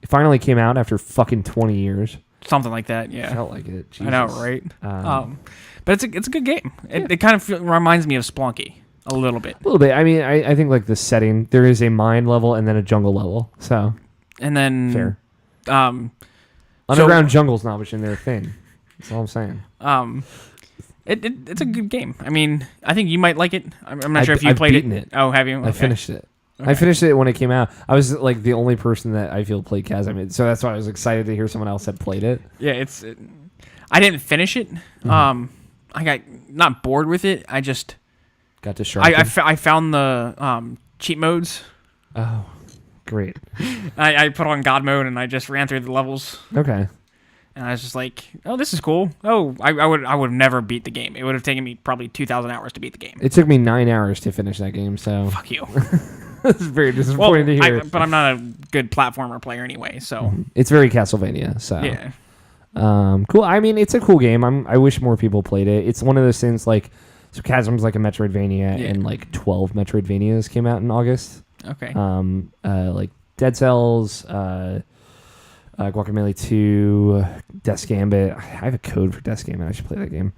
It finally came out after fucking 20 years. Something like that. Yeah, Felt like it. Jesus. I know, right? But it's a good game. It kind of reminds me of Splunky a little bit. A little bit. I mean, I think like the setting, there is a mine level and then a jungle level. So And then fair. Underground jungle's not much in their thing. That's all I'm saying. It's a good game. I mean, I think you might like it. I'm not sure if you I've played beaten it. it. Oh, have you? Okay. I finished it. Okay. I finished it when it came out. I was like the only person that I feel played Chasm. So that's why I was excited to hear someone else had played it. Yeah, I didn't finish it. I got not bored with it. I just Got to sharpen. I found the cheat modes. Oh, great. I put on God mode and I just ran through the levels. Okay. And I was just like, oh, this is cool. Oh, I would have never beat the game. It would have taken me probably 2,000 hours to beat the game. It took me 9 hours to finish that game, so Fuck you. it's very disappointing to hear. But I'm not a good platformer player anyway, so It's very Castlevania, so yeah. Cool. I mean, it's a cool game. I wish more people played it. It's one of those things like, so Chasm's like a Metroidvania, Yeah. and like 12 Metroidvanias came out in August. Okay. Like Dead Cells, Guacamelee 2, Death's Gambit. I have a code for Death's Gambit. I should play that game.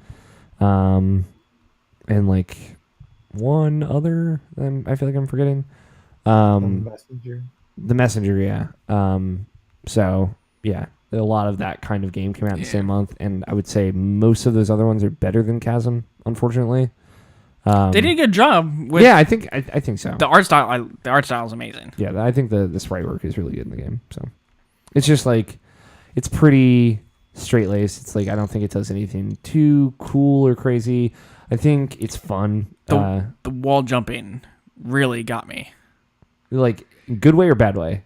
And like one other, I feel like I'm forgetting. Messenger. The Messenger, yeah. So yeah, a lot of that kind of game came out in the same month, and I would say most of those other ones are better than Chasm, unfortunately. They did a good job with Yeah, I think so. the art style. The art style is amazing. Yeah, I think the sprite work is really good in the game. So it's just like it's pretty straight laced. It's like I don't think it does anything too cool or crazy. I think it's fun. The wall jumping really got me. Like good way or bad way?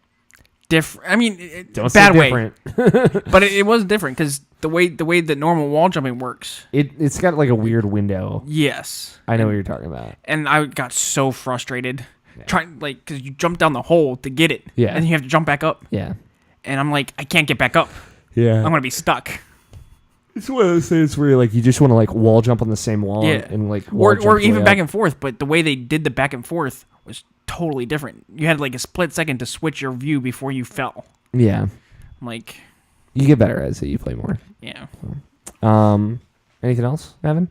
I mean, Don't bad say way, different. but it was different because the way that normal wall jumping works. It's got like a weird window. Yes, I know what you're talking about. and I got so frustrated trying because you jump down the hole to get it, Yeah. and you have to jump back up, Yeah. and I'm like, I can't get back up. Yeah. I'm gonna be stuck. It's one of those things where like you just want to like wall jump on the same wall Yeah. and like wall Or jump even way back up. and forth, but the way they did the back and forth was totally different. You had like a split second to switch your view before you fell. Yeah. I'm like, You get better as you play more. yeah. Anything else, Evan?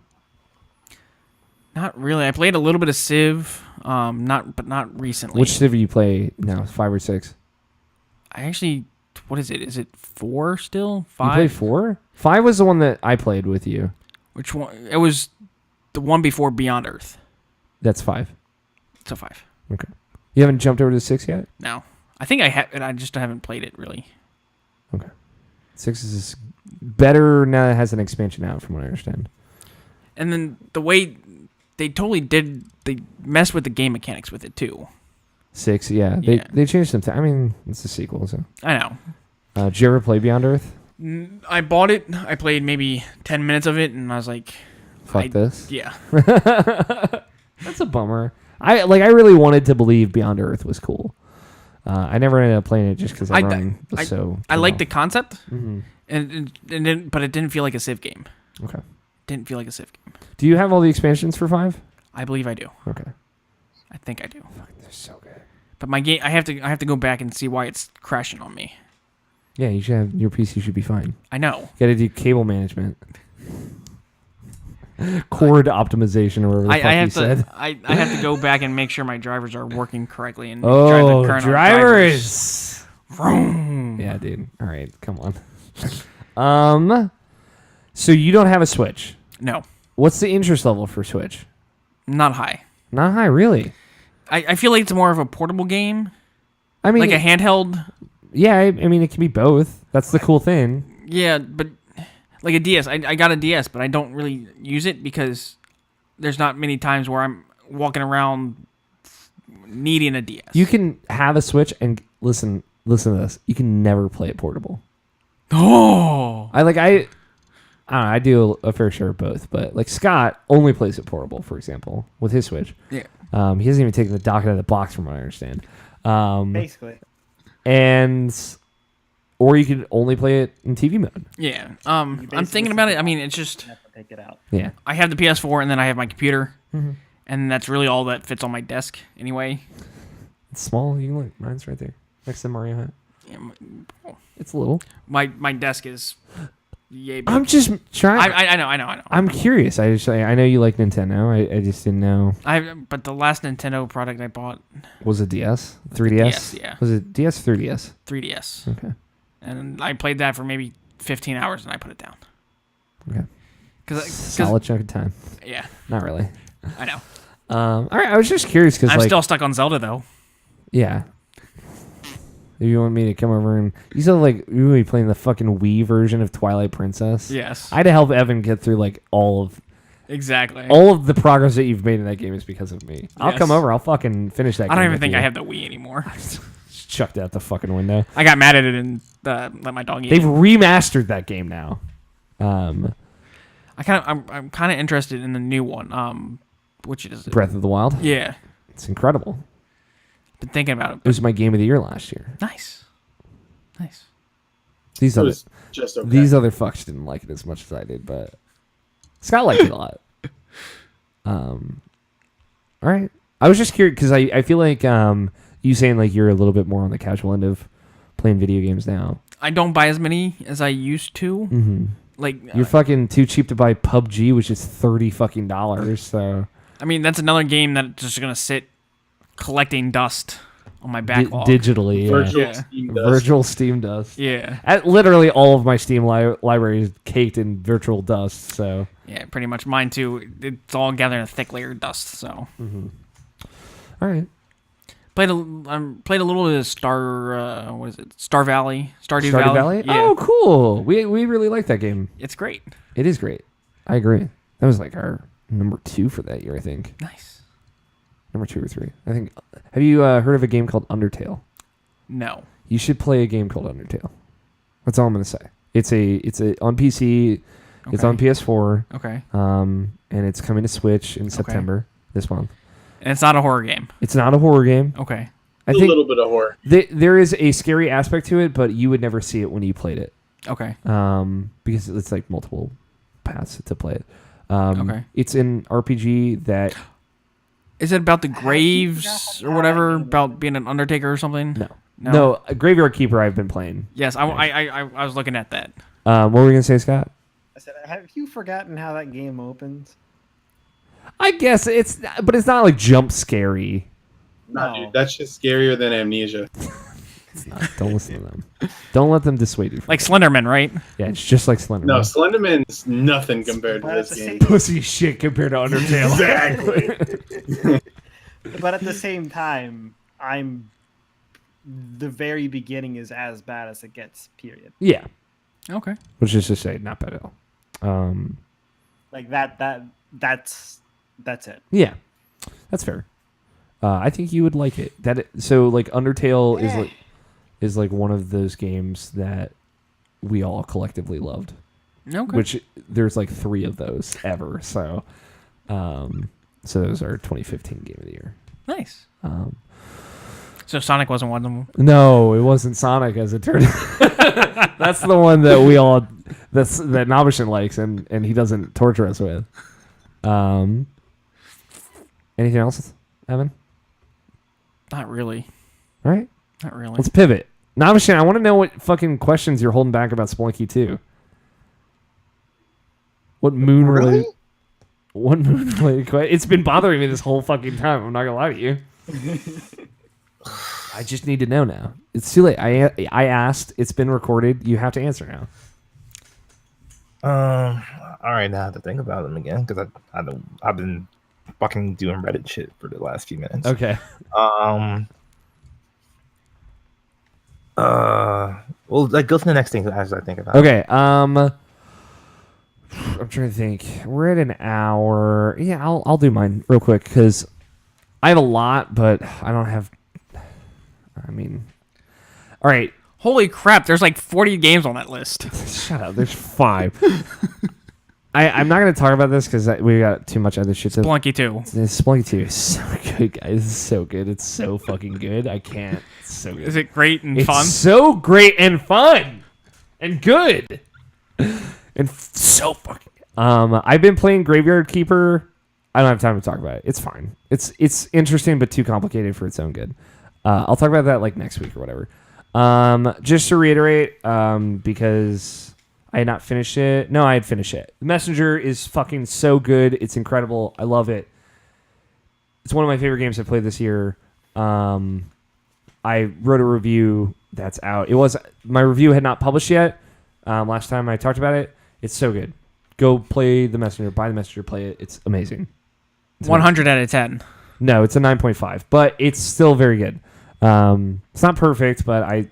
Not really. I played a little bit of Civ, not recently. Which Civ you play now? 5 or 6? I actually, what is it? Is it 4 still? You 5? played 4? 5 was the one that I played with you. Which one? It was the one before Beyond Earth. That's 5. It's a 5. Okay. You haven't jumped over to 6 yet? No, I think I have. I just haven't played it really. Okay. 6 is better now that it has an expansion out, from what I understand. And then the way they totally did, they messed with the game mechanics with it too. 6, yeah. Yeah. They changed some I mean, it's a sequel, so. I know. Did you ever play Beyond Earth? I bought it. I played maybe 10 minutes of it, and I was like, Fuck this. yeah. That's a bummer. I really wanted to believe Beyond Earth was cool. I never ended up playing it just because everyone was so. I like the concept, Mm-hmm. but it didn't feel like a Civ game. Okay. Didn't feel like a Civ game. Do you have all the expansions for 5? I believe I do. Okay. I think I do. They're so good. But my game, I have to go back and see why it's crashing on me. Yeah, you should have your PC should be fine. I know. You got to do cable management, cord optimization, or whatever the fuck you said. I have to go back and make sure my drivers are working correctly and drive the Oh, current drivers! Vroom. Yeah, dude. All right, come on. So you don't have a Switch. No, What's the interest level for Switch? not high. Not high, really. I feel like it's more of a portable game, I mean, like a handheld. yeah. I mean, it can be both. That's the cool thing. Yeah, but like a DS. I got a DS, but I don't really use it because there's not many times where I'm walking around needing a DS. You can have a Switch and listen to this. You can never play it portable. Oh, I don't know, I do a fair share of both, but like Scott only plays it portable, for example, with his Switch. yeah. He hasn't even taken the dock out of the box, from what I understand. Basically. Or you can only play it in TV mode. Yeah. You I'm basically thinking about it. I mean, it's just have to take it out. Yeah. I have the PS4 and then I have my computer, Mm-hmm. and that's really all that fits on my desk anyway. It's small. You can look. Mine's right there next to Mario Hat. Yeah, It's little. my desk is yay big. I'm just trying. I know. I'm curious. I know you like Nintendo. I just didn't know. But the last Nintendo product I bought, Was it DS? 3DS? DS, yeah. Was it DS? 3DS? 3DS, Okay. and I played that for maybe 15 hours and I put it down. Okay. Cause Solid chunk of time. yeah, Not really. I know. All right. I was just curious because I'm like, still stuck on Zelda though. yeah. If you want me to come over and you said like you would be playing the fucking Wii version of Twilight Princess. Yes, I had to help Evan get through like all of exactly. the progress that you've made in that game is because of me. I'll Yes. come over. I'll fucking finish that. I game don't even with think you. I have the Wii anymore. Just chucked it out the fucking window. I got mad at it and let my dog eat They've it. remastered that game now. I'm kind of interested in the new one. Which is it? Breath of the Wild. Yeah, It's incredible. been thinking about it. It was my game of the year last year. Nice. These It other was just okay. these other fucks didn't like it as much as I did, but Scott liked it a lot. All right. I was just curious because I feel like you saying like you're a little bit more on the casual end of playing video games now. I don't buy as many as I used to. Mm-hmm. Like You're fucking too cheap to buy PUBG, which is $30 fucking dollars. So I mean, that's another game that's just gonna sit collecting dust on my backlog. digitally, yeah. Virtual Yeah. Steam dust. Virtual Steam dust. Yeah, Literally all of my Steam library is caked in virtual dust. So yeah, pretty much mine too. It's all gathered in a thick layer of dust. So, all right. Played a little bit of what is it? Stardew Valley. Stardew Valley? Yeah. Oh, cool. We really like that game. It's great. It is great. I agree. That was like our number 2 for that year, I think. Nice. Number 2 or 3. I think. Have you heard of a game called Undertale? No. You should play a game called Undertale. That's all I'm going to say. It's on PC. Okay. It's on PS4. Okay. And it's coming to Switch in September this month. And it's not a horror game. It's not a horror game. Okay. I A think little bit of horror. there is a scary aspect to it, but you would never see it when you played it. Okay. Because it's like multiple paths to play it. Okay. It's an RPG that. Is it about the graves or whatever? About being an undertaker or something? No. A Graveyard Keeper I've been playing. Yes, I was looking at that. What were you gonna say, Scott? I said, have you forgotten how that game opens? I guess but it's not like jump scary. Nah, No. dude, that's just scarier than Amnesia. It's not. Don't listen to them. Don't let them dissuade you. Like Slenderman, right? Yeah, it's just like Slenderman. No, Slenderman's nothing compared to But this at the game. Pussy shit compared to Undertale. Exactly. But at the same time, the very beginning is as bad as it gets. Period. Yeah, Okay. which is to say, not bad at all. Like that's it. Yeah, that's fair. I think you would like it. So like Undertale is like one of those games that we all collectively loved. Okay. Which there's like 3 of those ever. So, so those are 2015 Game of the Year. Nice. So Sonic wasn't one of them. No, it wasn't Sonic, as it turned out. That's the one that that Nobishin likes, and he doesn't torture us with. Anything else, Evan? Not really. All right, Not really. let's pivot. Nobishin, I want to know what fucking questions you're holding back about Spelunky 2. What moon related? What moon related question? It's been bothering me this whole fucking time. I'm not gonna lie to you. I just need to know now. It's too late. I asked. It's been recorded. You have to answer now. All right, now I have to think about them again because I've been fucking doing Reddit shit for the last few minutes. Okay. Well, like go to the next thing as I think about. Okay. I'm trying to think. We're at an hour. Yeah, I'll do mine real quick because I have a lot, but I don't have. I mean, all right. Holy crap! There's like 40 games on that list. Shut up. There's 5. I'm not going to talk about this because we got too much other shit to. Spelunky 2. Spelunky 2 is so good, guys. It's so good. It's so fucking good. I can't. It's so good. Is it great and It's fun? so great and fun and good and so fucking. I've been playing Graveyard Keeper. I don't have time to talk about it. It's fine. It's interesting but too complicated for its own good. I'll talk about that like next week or whatever. Just to reiterate, because I had not finished it. No, I had finished it. The Messenger is fucking so good. It's incredible. I love it. It's one of my favorite games I played this year. I wrote a review that's out. My review had not published yet. Last time I talked about it. It's so good. Go play The Messenger. Buy The Messenger. Play it. It's amazing. 100 out of 10. No, it's a 9.5, but it's still very good. It's not perfect, but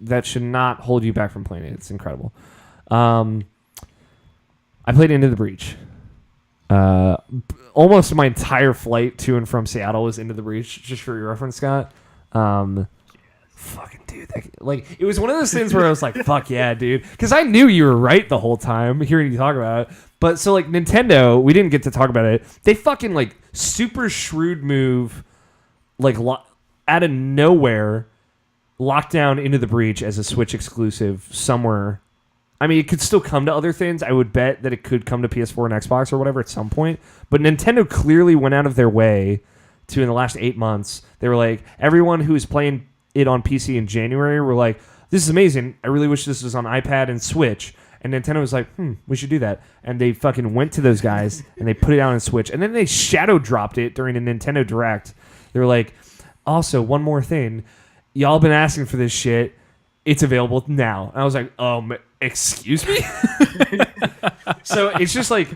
that should not hold you back from playing it. It's incredible. I played Into the Breach. Almost my entire flight to and from Seattle was Into the Breach, just for your reference, Scott. Fucking dude, it was one of those things where I was like, "Fuck yeah, dude," because I knew you were right the whole time hearing you talk about it. But so like Nintendo, we didn't get to talk about it. They fucking like super shrewd move, like out of nowhere, locked down Into the Breach as a Switch exclusive somewhere. I mean, it could still come to other things. I would bet that it could come to PS4 and Xbox or whatever at some point. But Nintendo clearly went out of their way to, in the last 8 months, they were like, everyone who is playing it on PC in January were like, this is amazing. I really wish this was on iPad and Switch. And Nintendo was like, we should do that. And they fucking went to those guys and they put it out on Switch. And then they shadow dropped it during a Nintendo Direct. They were like, also, one more thing. Y'all been asking for this shit. It's available now. And I was like, excuse me? So it's just like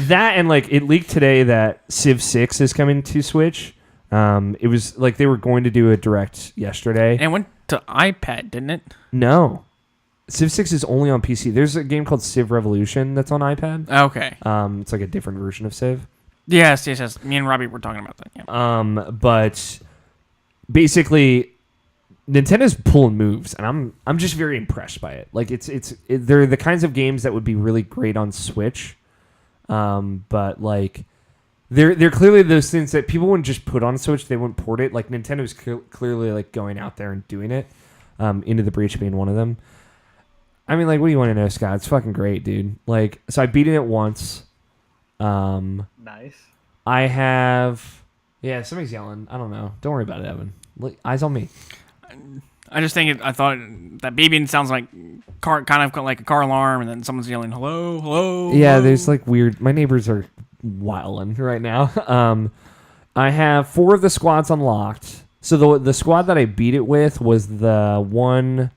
that, and like it leaked today that Civ 6 is coming to Switch. It was like they were going to do a direct yesterday. And it went to iPad, didn't it? No, Civ 6 is only on PC. There's a game called Civ Revolution that's on iPad. Okay. It's like a different version of Civ. Yes. Me and Robbie were talking about that. Yeah. But basically, Nintendo's pulling moves, and I'm just very impressed by it. Like they're the kinds of games that would be really great on Switch, but like they're clearly those things that people wouldn't just put on Switch. They wouldn't port it. Like Nintendo's clearly like going out there and doing it. Into the Breach being one of them. I mean, like, what do you want to know, Scott? It's fucking great, dude. Like, so I beat it once. Nice. I have. Yeah, somebody's yelling. I don't know. Don't worry about it, Evan. Look, eyes on me. I just think I thought that beeping sounds like kind of like a car alarm, and then someone's yelling, "Hello, hello." Yeah, hello." there's like weird. My neighbors are wilding right now. I have 4 of the squads unlocked. So the squad that I beat it with was the one.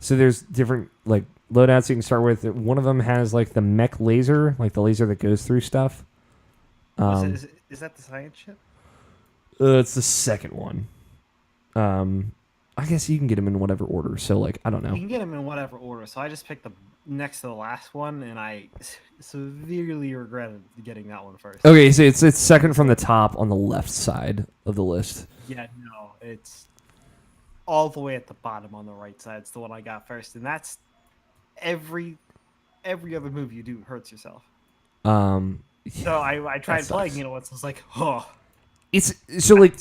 So there's different like loadouts you can start with. One of them has like the mech laser, like the laser that goes through stuff. Is that the science ship? It's the second one. I guess you can get them in whatever order. So like I don't know. You can get them in whatever order. So I just picked the next to the last one, and I severely regretted getting that one first. Okay, so it's second from the top on the left side of the list. Yeah, no, it's all the way at the bottom on the right side. It's the one I got first, and that's every other move you do hurts yourself. So I tried playing it once. I was like, oh, it's so like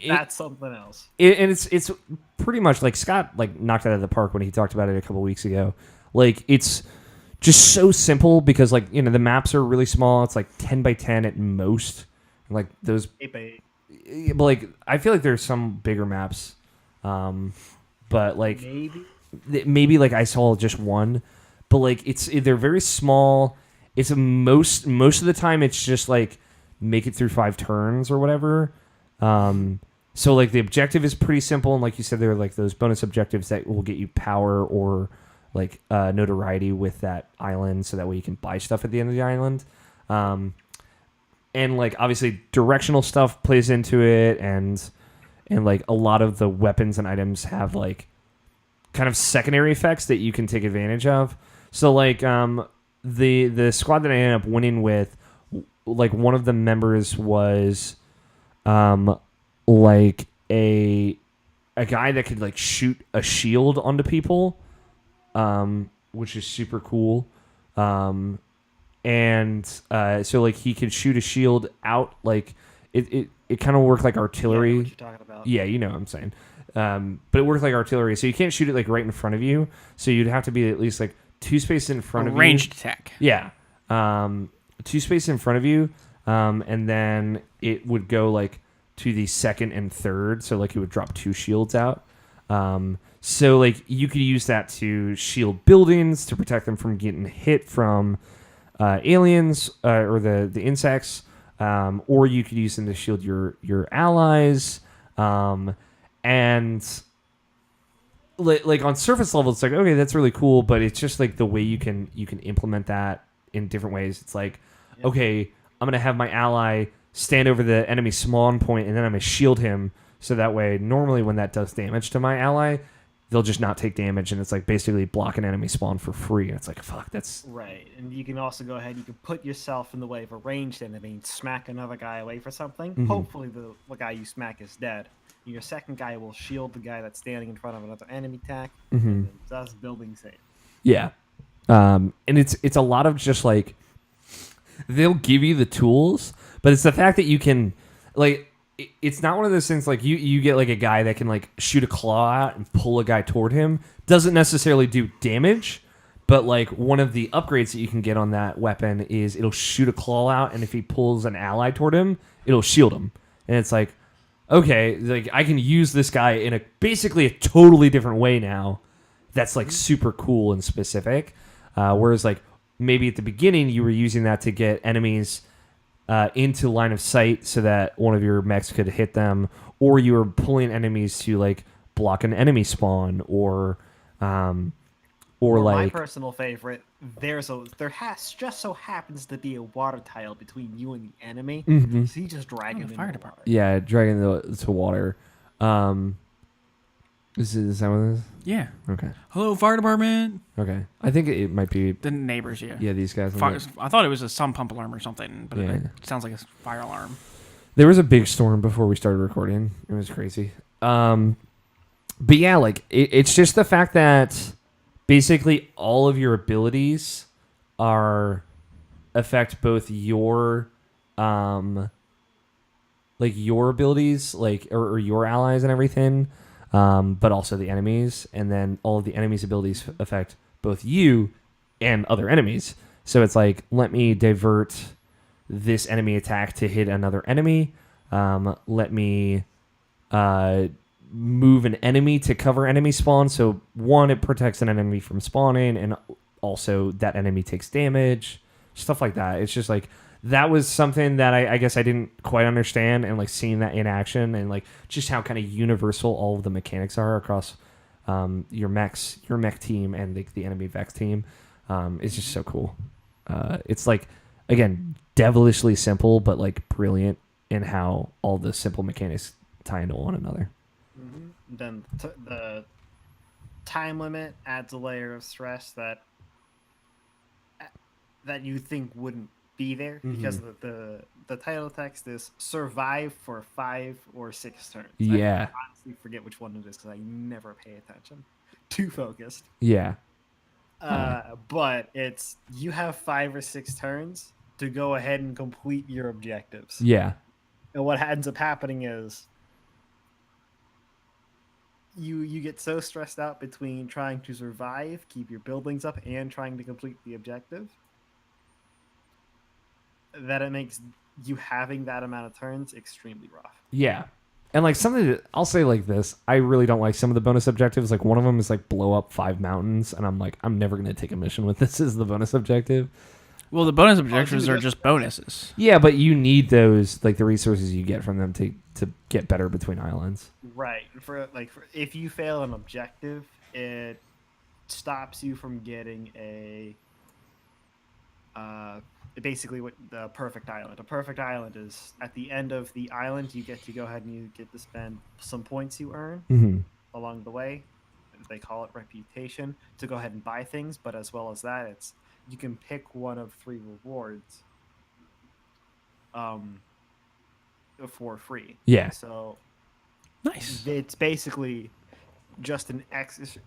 that's something else. And it's pretty much like Scott like knocked it out of the park when he talked about it a couple weeks ago. Like it's just so simple because like the maps are really small. It's like 10 by 10 at most. And, like those 8 by 8. But like I feel like there's some bigger maps, but like maybe like I saw just one, but like they're very small. It's most of the time it's just like make it through 5 turns or whatever. So like the objective is pretty simple, and like you said, there are like those bonus objectives that will get you power or like notoriety with that island, so that way you can buy stuff at the end of the island. And like obviously directional stuff plays into it, and like a lot of the weapons and items have like kind of secondary effects that you can take advantage of. So like the squad that I ended up winning with, like one of the members was like a guy that could like shoot a shield onto people, which is super cool. And so like he could shoot a shield out, like it kind of worked like artillery. Yeah, I know what you're talking about. Yeah, you know what I'm saying. But it worked like artillery, so you can't shoot it like right in front of you. So you'd have to be at least like 2 spaces in front of you. Ranged attack. Yeah, 2 spaces in front of you, and then it would go like to the second and third. So like it would drop 2 shields out. So like you could use that to shield buildings to protect them from getting hit from aliens or the insects, or you could use them to shield your allies, and like on surface level it's like, okay, that's really cool, but it's just like the way you can implement that in different ways. It's like, okay, I'm gonna have my ally stand over the enemy spawn point, and then I'm gonna shield him, so that way normally when that does damage to my ally, they'll just not take damage, and it's like basically block an enemy spawn for free. And it's like, fuck, that's Right, and you can also go ahead. You can put yourself in the way of a ranged enemy and smack another guy away for something. Mhm. Hopefully, the guy you smack is dead. Your second guy will shield the guy that's standing in front of another enemy attack. And thus building safe. Yeah. And it's a lot of just like they'll give you the tools, but it's the fact that you can like it's not one of those things like you get like a guy that can like shoot a claw out and pull a guy toward him. Doesn't necessarily do damage, but like one of the upgrades that you can get on that weapon is it'll shoot a claw out, and if he pulls an ally toward him, it'll shield him. And it's like, okay, like I can use this guy in basically a totally different way now. That's like super cool and specific. Whereas like maybe at the beginning you were using that to get enemies into line of sight so that one of your mechs could hit them, or you were pulling enemies to like block an enemy spawn, or or my like personal favorite, there has just so happens to be a water tile between you and the enemy, so you just drag him in fire the department. water. yeah, dragging to water. Is that what it is? Yeah. Okay. Hello, fire department. Okay. I think it might be The neighbors, yeah. these guys. I thought it was a sump pump alarm or something, but Yeah. it sounds like a fire alarm. There was a big storm before we started recording. It was crazy. But yeah, like it's just the fact that basically all of your abilities affect both your like your abilities, like or your allies and everything, but also the enemies, and then all of the enemies' abilities affect both you and other enemies. So it's like, let me divert this enemy attack to hit another enemy. Let me move an enemy to cover enemy spawn. So one, it protects an enemy from spawning, and also that enemy takes damage. Stuff like that. It's just like that was something that I guess I didn't quite understand, and like seeing that in action, and like just how kind of universal all of the mechanics are across your mech team, and the enemy Vex team. Is just so cool. It's like, again, devilishly simple, but like brilliant in how all the simple mechanics tie into one another. Then the time limit adds a layer of stress that you think wouldn't be there, because the title text is survive for 5 or 6 turns. Yeah. I honestly forget which one it is because I never pay attention. Too focused. Yeah. But it's, you have 5 or 6 turns to go ahead and complete your objectives. Yeah. And what ends up happening is you get so stressed out between trying to survive, keep your buildings up, and trying to complete the objective, that it makes you having that amount of turns extremely rough. Yeah. And like something that I'll say like this, I really don't like some of the bonus objectives. Like one of them is like blow up 5 mountains, and I'm like, I'm never going to take a mission with this as the bonus objective. Well, the bonus objectives are just bonuses. Yeah, but you need those, like the resources you get from them to get better between islands. Right. For if you fail an objective, it stops you from getting basically what the perfect island. A perfect island is at the end of the island, you get to go ahead and you get to spend some points you earn along the way. They call it reputation, to go ahead and buy things, but as well as that, it's you can pick one of 3 rewards for free. Yeah. So Nice. it's basically just an extra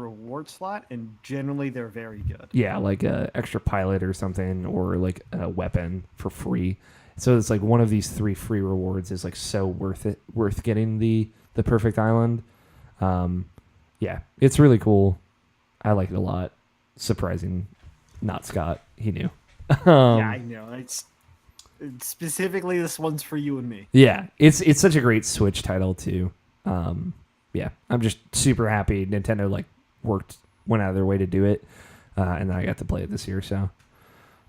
reward slot, and generally they're very good. Yeah, like a extra pilot or something, or like a weapon for free. So it's like one of these 3 free rewards is like so worth getting the perfect island. Yeah, it's really cool. I like it a lot. Surprising, not Scott. He knew. Yeah, I know. It's specifically, this one's for you and me. Yeah, it's such a great Switch title too. Yeah, I'm just super happy Nintendo went out of their way to do it, and then I got to play it this year. So,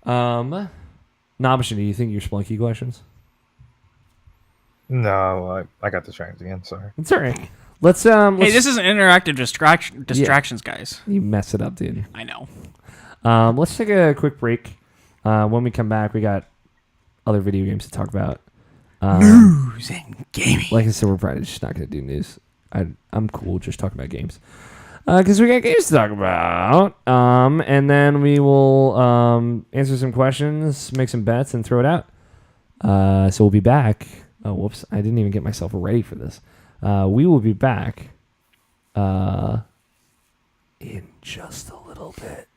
Nabishin, do you think your Splunky questions? No, I got distracted again. Sorry. It's all right. Let's Hey, this is an interactive distractions, guys. You mess it up, dude. I know. Let's take a quick break. When we come back, we got other video games to talk about. News and gaming. Like I said, we're probably just not going to do news. I'm cool just talking about games. Because we got games to talk about. And then we will answer some questions, make some bets, and throw it out. So we'll be back. Oh, whoops. I didn't even get myself ready for this. We will be back in just a little bit.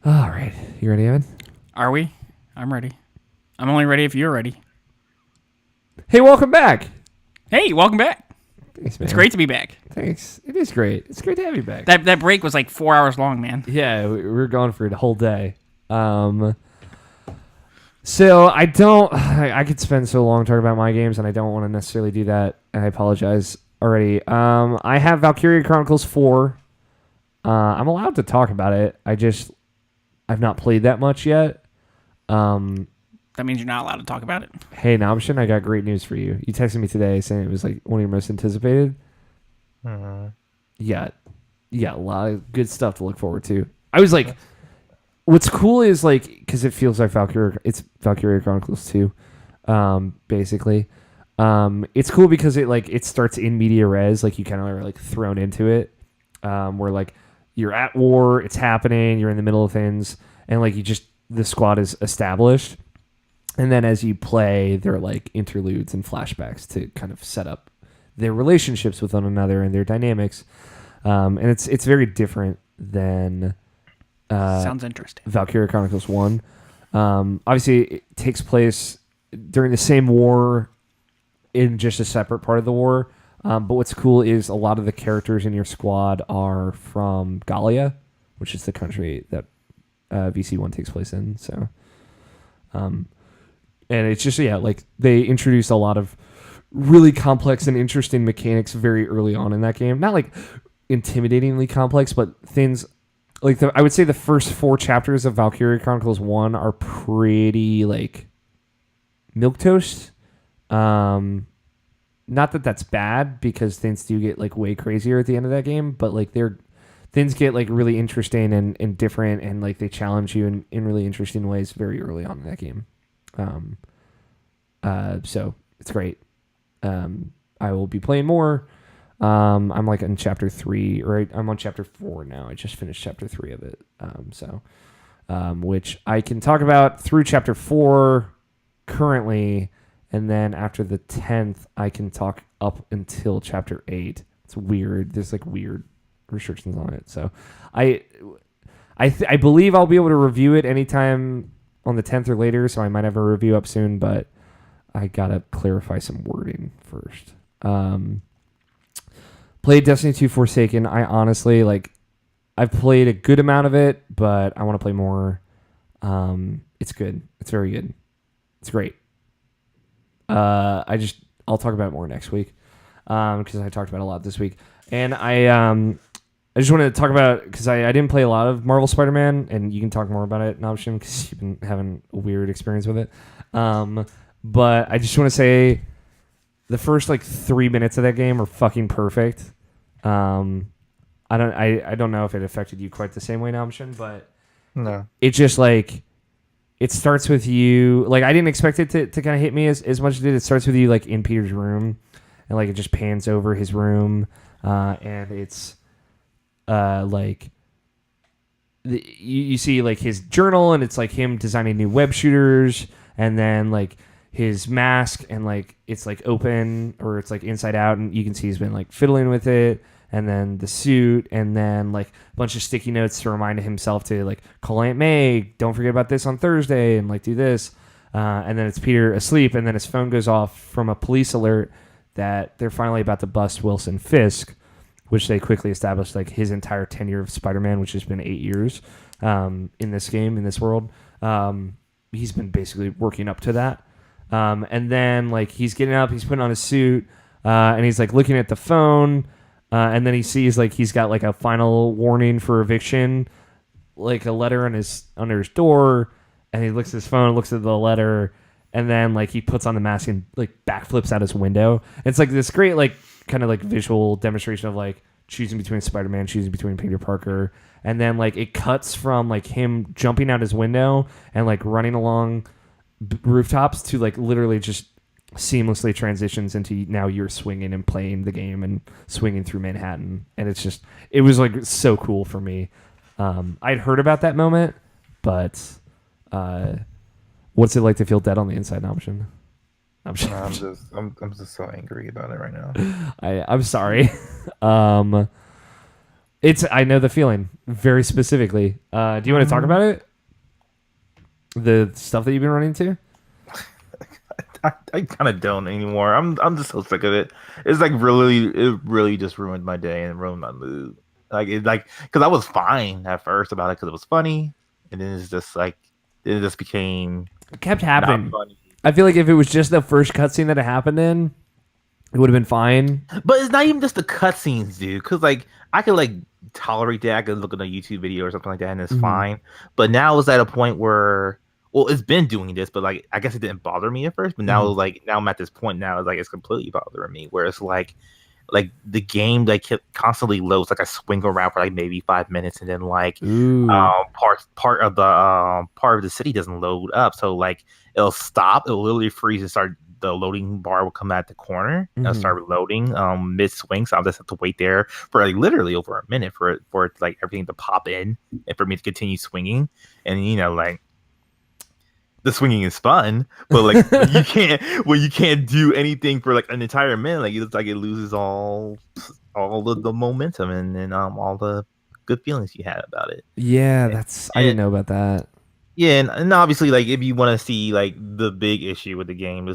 All right. You ready, Evan? Are we? I'm ready. I'm only ready if you're ready. Hey, welcome back. Hey, welcome back. Thanks, man. It's great to be back. Thanks. It is great. It's great to have you back. That break was like 4 hours long, man. Yeah, we were gone for the whole day. So I could spend so long talking about my games, and I don't want to necessarily do that, and I apologize already. I have Valkyria Chronicles 4. I'm allowed to talk about it. I've not played that much yet. That means you're not allowed to talk about it. Hey, Namshin, I got great news for you. You texted me today saying it was like one of your most anticipated. Yeah, a lot of good stuff to look forward to. I was like, what's cool is like, because it feels like it's Valkyria Chronicles 2, basically. It's cool because it starts in media res, like you kind of are like thrown into it, where like you're at war, it's happening, you're in the middle of things, and like the squad is established. And then as you play, there are like interludes and flashbacks to kind of set up their relationships with one another and their dynamics. And it's very different than Sounds interesting. Valkyria Chronicles 1. Obviously, it takes place during the same war in just a separate part of the war. But what's cool is a lot of the characters in your squad are from Gallia, which is the country that VC1 takes place in. So, and it's just, like they introduce a lot of really complex and interesting mechanics very early on in that game. Not like intimidatingly complex, but things like I would say the first 4 chapters of Valkyria Chronicles 1 are pretty like milquetoast. Not that that's bad, because things do get like way crazier at the end of that game, but like things get like really interesting and different, and like they challenge you in really interesting ways very early on in that game. So it's great. I will be playing more. I'm like in chapter 3, or I'm on chapter 4 now. I just finished chapter 3 of it. Which I can talk about through chapter 4 currently, and then after the 10th, I can talk up until chapter 8. It's weird. There's like weird restrictions on it. So I believe I'll be able to review it anytime on the 10th or later, so I might have a review up soon, but I gotta clarify some wording first. Played Destiny 2 Forsaken. I honestly, I've played a good amount of it, but I want to play more. It's good. It's very good. It's great. I'll talk about it more next week, because I talked about it a lot this week. And I just wanted to talk about, because I didn't play a lot of Marvel Spider-Man, and you can talk more about it, Nobshin, because you've been having a weird experience with it. But I just want to say the first 3 minutes of that game are fucking perfect. I don't know if it affected you quite the same way, Nobshin, but No. it just it starts with you. I didn't expect it to kind of hit me as much as it did. It starts with you in Peter's room, and it just pans over his room, and it's you see his journal, and it's him designing new web shooters, and then his mask, and it's open, or it's inside out, and you can see he's been fiddling with it, and then the suit, and then a bunch of sticky notes to remind himself to call Aunt May, don't forget about this on Thursday, and do this, and then it's Peter asleep, and then his phone goes off from a police alert that they're finally about to bust Wilson Fisk, which they quickly established his entire tenure of Spider-Man, which has been 8 years in this game, in this world. He's been basically working up to that. And then he's getting up, he's putting on his suit, and he's looking at the phone, and then he sees he's got a final warning for eviction, a letter under his door, and he looks at his phone, looks at the letter, and then he puts on the mask and backflips out his window. It's this great kind of visual demonstration of choosing between Spider-Man, choosing between Peter Parker, and then it cuts from him jumping out his window and running along rooftops to literally just seamlessly transitions into now you're swinging and playing the game and swinging through Manhattan, and it was so cool for me. I'd heard about that moment, but what's it like to feel dead on the inside, Option? I'm just so angry about it right now. I'm sorry. I know the feeling very specifically. Do you want to talk about it? The stuff that you've been running to? I kind of don't anymore. I'm just so sick of it. It's like it really just ruined my day and ruined my mood. Because I was fine at first about it because it was funny, and then it's just like it just became It kept not happening. funny. I feel like if it was just the first cutscene that it happened in, it would have been fine. But it's not even just the cutscenes, dude. Because like I could like tolerate that. I could look at a YouTube video or something like that, and it's fine. But now it's at a point where, well, it's been doing this, but like I guess it didn't bother me at first. But now, like now I'm at this point now, it's like it's completely bothering me. Where it's like the game like constantly loads. Like I swing around for like maybe 5 minutes, and then like part of the city doesn't load up. So like it'll stop. It'll literally freeze and start. The loading bar will come at the corner and start loading mid swing. So I'll just have to wait there for like literally over a minute for it like everything to pop in and for me to continue swinging. And you know, like the swinging is fun, but like you can't do anything for like an entire minute. Like it's like it loses all the momentum and all the good feelings you had about it. Yeah, I didn't know about that. Yeah, and obviously, like if you want to see like the big issue with the game,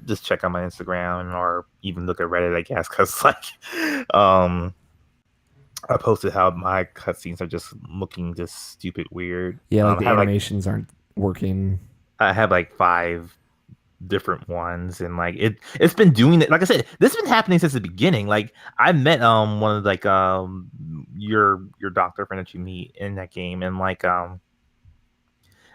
just check out my Instagram or even look at Reddit, I guess, because like, I posted how my cutscenes are just looking just stupid weird. Yeah, like the animations aren't working. I have like 5 different ones, and like it's been doing it. Like I said, this has been happening since the beginning. Like I met one of like your doctor friend that you meet in that game, and like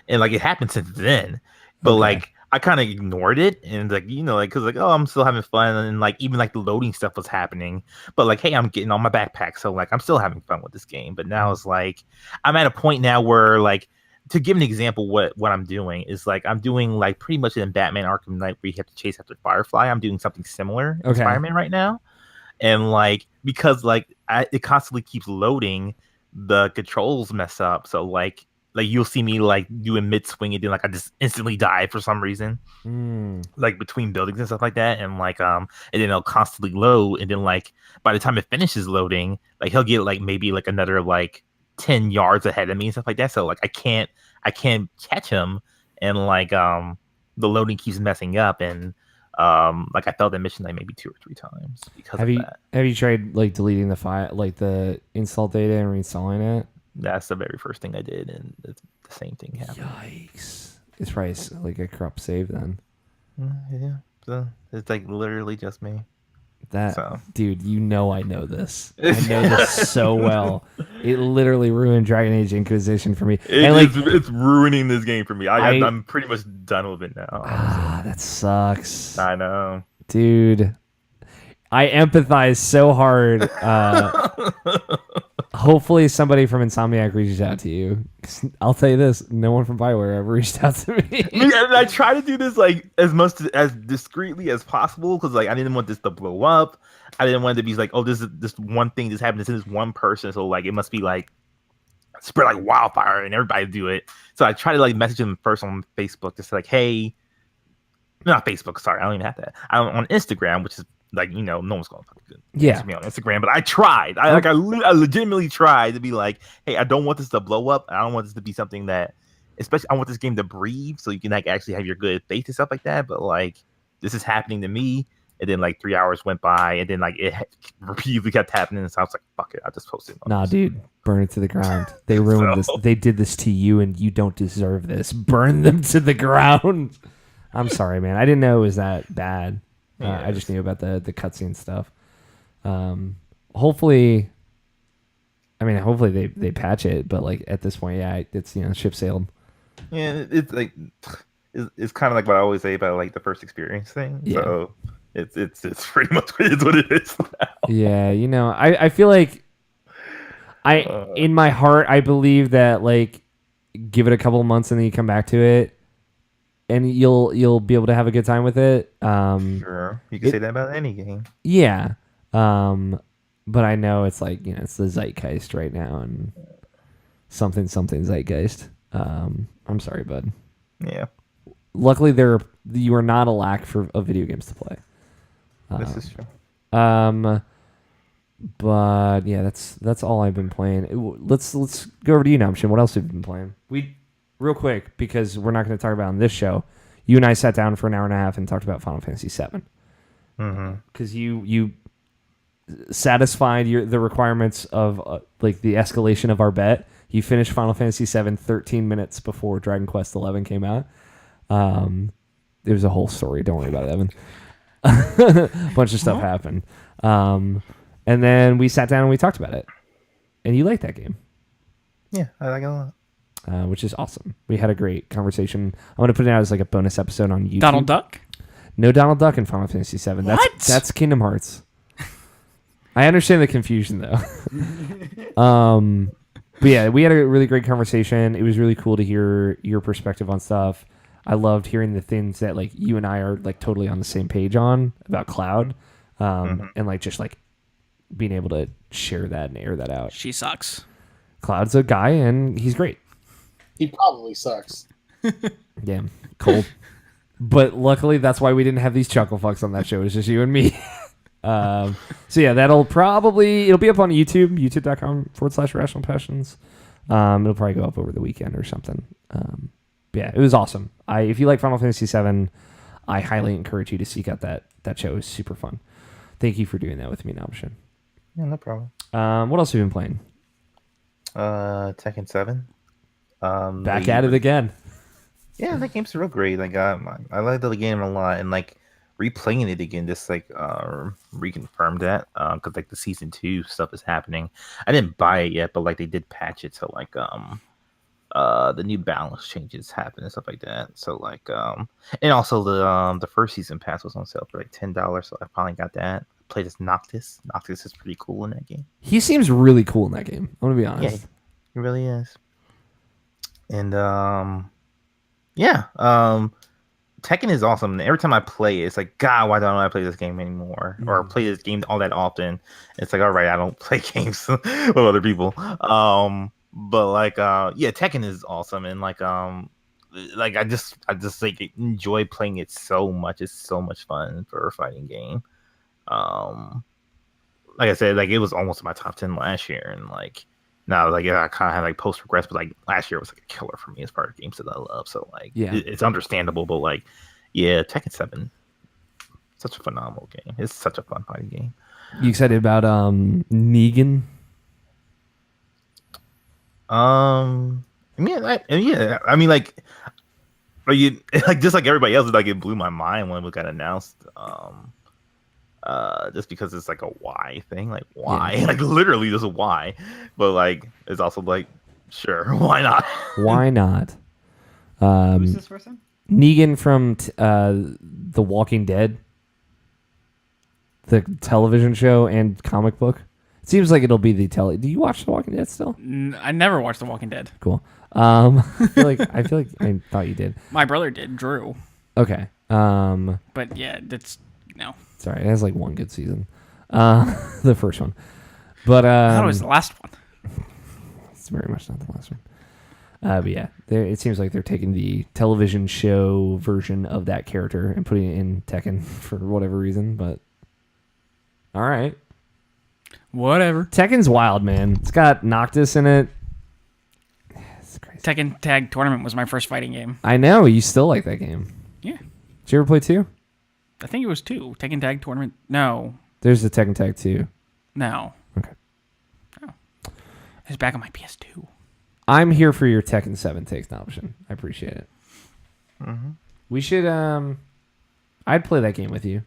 it happened since then, but like I kind of ignored it and like like because like I'm still having fun and like even like the loading stuff was happening, but like hey I'm getting on my backpack so like I'm still having fun with this game. But now it's like I'm at a point now where like to give an example what I'm doing is like I'm doing like pretty much in Batman Arkham Knight where you have to chase after Firefly. I'm doing something similar in Spider-Man right now, and like because like it constantly keeps loading, the controls mess up, so like you'll see me like doing mid swing and then like I just instantly die for some reason, like between buildings and stuff like that, and like and then it'll constantly load, and then like by the time it finishes loading, like he'll get like maybe like another like 10 yards ahead of me and stuff like that. So like I can't catch him, and like the loading keeps messing up, and like I failed that mission like maybe 2 or 3 times because of that. Have you tried like deleting the file, like the install data and reinstalling it? That's the very first thing I did, and the same thing happened. Yikes! It's probably like a corrupt save then. Yeah, so it's like literally just me. Dude, I know this. I know this so well. It literally ruined Dragon Age Inquisition for me. It's ruining this game for me. I'm pretty much done with it now. That sucks. I know, dude. I empathize so hard. Hopefully somebody from Insomniac reaches out to you. I'll tell you this, no one from BioWare ever reached out to me. I try to do this like as discreetly as possible because like I didn't want this to blow up. I didn't want it to be like, oh, this one thing just happened to this one person, so like it must be like spread like wildfire and everybody do it. So I try to like message them first on Facebook, just like, hey, not Facebook, sorry, I don't even have that. I'm on Instagram, which is like, no one's going to fucking message me on Instagram, but I tried. I legitimately tried to be like, hey, I don't want this to blow up. I don't want this to be something that, especially, I want this game to breathe so you can like actually have your good faith and stuff like that. But like, this is happening to me. And then like 3 hours went by, and then like it repeatedly kept happening. And so I was like, fuck it, I just posted. Nah, dude, burn it to the ground. They ruined this. They did this to you, and you don't deserve this. Burn them to the ground. I'm sorry, man. I didn't know it was that bad. I just knew about the cutscene stuff. Hopefully they patch it, but like at this point, yeah, it's ship sailed. Yeah, it's like it's kind of like what I always say about like the first experience thing. Yeah. So it's pretty much what it is now. Yeah, I feel like in my heart I believe that like give it a couple of months and then you come back to it. And you'll be able to have a good time with it. Sure, you can say that about any game. Yeah, but I know it's like it's the zeitgeist right now, and something zeitgeist. I'm sorry, bud. Yeah. Luckily, you are not a lack of video games to play. This is true. But yeah, that's all I've been playing. Let's go over to you now, Shin. What else have you been playing? Real quick, because we're not going to talk about it on this show. You and I sat down for an hour and a half and talked about Final Fantasy VII. Because you satisfied the requirements of like the escalation of our bet. You finished Final Fantasy VII 13 minutes before Dragon Quest XI came out. There was a whole story. Don't worry about it, Evan. A bunch of stuff happened. And then we sat down and we talked about it. And you liked that game. Yeah, I like it a lot. Which is awesome. We had a great conversation. I'm going to put it out as like a bonus episode on YouTube. Donald Duck? No Donald Duck in Final Fantasy VII. What? That's Kingdom Hearts. I understand the confusion, though. But yeah, we had a really great conversation. It was really cool to hear your perspective on stuff. I loved hearing the things that like you and I are like totally on the same page on about Cloud, and like just like being able to share that and air that out. She sucks. Cloud's a guy, and he's great. He probably sucks. Yeah, cold. But luckily, that's why we didn't have these chuckle fucks on that show. It was just you and me. So yeah, it'll be up on YouTube, youtube.com/irrationalpassions. It'll probably go up over the weekend or something. Yeah, it was awesome. If you like Final Fantasy VII, I highly encourage you to seek out that show. It was super fun. Thank you for doing that with me, Nabshin. Yeah, no problem. What else have you been playing? Tekken 7. Back at it again. Yeah, that game's real great. Like I like the game a lot, and like replaying it again just like reconfirmed that because like the season 2 stuff is happening. I didn't buy it yet, but like they did patch it, so like the new balance changes happen and stuff like that. So like and also the first season pass was on sale for like $10, so I finally got that. Played as Noctis. Noctis is pretty cool in that game. He seems really cool in that game. I'm gonna be honest. Yeah, he really is. And Tekken is awesome. And every time I play it, it's like, God, why don't I play this game anymore? Or play this game all that often? It's like, all right, I don't play games with other people. But like, Tekken is awesome, and like I just like enjoy playing it so much. It's so much fun for a fighting game. Like I said, like it was almost in my top 10 last year, and like now, like I kind of had like post regress, but like last year was like a killer for me as far as games that I love. So like, it's understandable, but like, yeah, Tekken 7, such a phenomenal game. It's such a fun fighting game. You excited about Negan? I mean, like you like just like everybody else, like it blew my mind when it got announced. Just because it's like a why thing, like why, like literally there's a why, but like it's also like sure, why not? Why not? Who's this person? Negan from The Walking Dead, the television show and comic book. It seems like it'll be the Do you watch The Walking Dead still? I never watched The Walking Dead. Cool. I feel like I thought you did. My brother did, Drew. Okay. But yeah, that's no. Sorry, it has like one good season. The first one. But I thought it was the last one. It's very much not the last one. But yeah, it seems like they're taking the television show version of that character and putting it in Tekken for whatever reason. But all right, whatever. Tekken's wild, man. It's got Noctis in it. It's crazy. Tekken Tag Tournament was my first fighting game. I know you still like that game. Yeah. Did you ever play 2? I think it was 2. Tekken Tag Tournament. No. There's the Tekken Tag 2. No. Okay. Oh. It's back on my PS2. I'm here for your Tekken 7 takes option. I appreciate it. Mm-hmm. We should I'd play that game with you.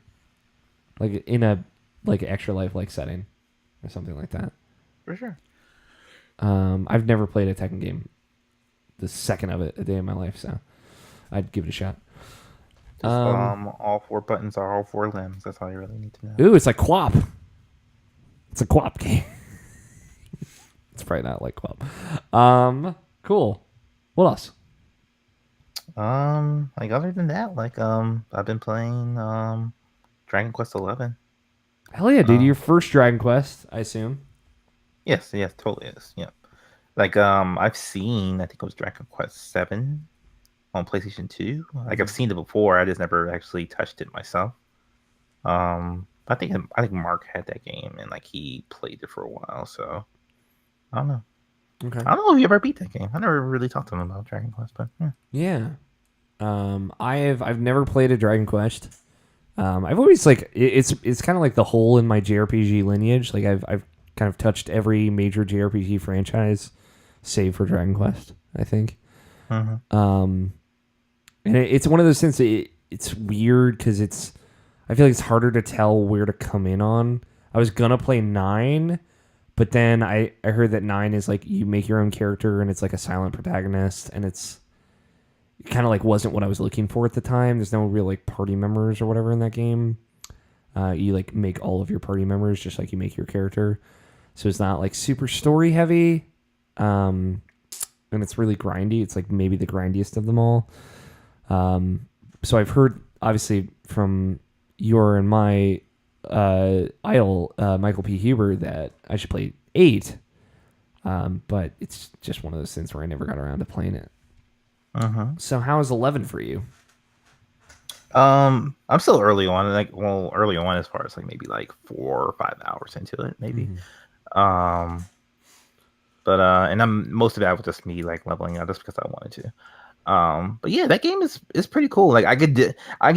Like in a like extra life like setting or something like that. For sure. I've never played a Tekken game the second of it a day in my life, so I'd give it a shot. All 4 buttons are all 4 limbs. That's all you really need to know. Ooh, it's like QWOP. It's a QWOP game. It's probably not like QWOP. Cool. What else? Like other than that, like I've been playing Dragon Quest 11. Hell yeah, dude! Your first Dragon Quest, I assume. Yes, totally is. Yeah. Like I've seen, I think it was Dragon Quest 7 on PlayStation 2. Like I've seen it before. I just never actually touched it myself. I think Mark had that game and like he played it for a while. So I don't know. Okay. I don't know if you ever beat that game. I never really talked to him about Dragon Quest, but Yeah. I've never played a Dragon Quest. I've always like it's kind of like the hole in my JRPG lineage. Like I've kind of touched every major JRPG franchise, save for Dragon Quest. I think. And it's one of those things. It's weird because I feel like it's harder to tell where to come in on. I was gonna play 9, but then I heard that 9 is like you make your own character and it's like a silent protagonist, and it kind of like wasn't what I was looking for at the time. There's no real like party members or whatever in that game. You like make all of your party members just like you make your character, so it's not like super story heavy, and it's really grindy. It's like maybe the grindiest of them all. So I've heard obviously from your and my idol Michael P. Huber that I should play 8, but it's just one of those things where I never got around to playing it. So how is 11 for you? I'm still early on, early on as far as like maybe like 4 or 5 hours into it, maybe. But and I'm most of that was just me like leveling up just because I wanted to. But yeah, that game is pretty cool. Like I could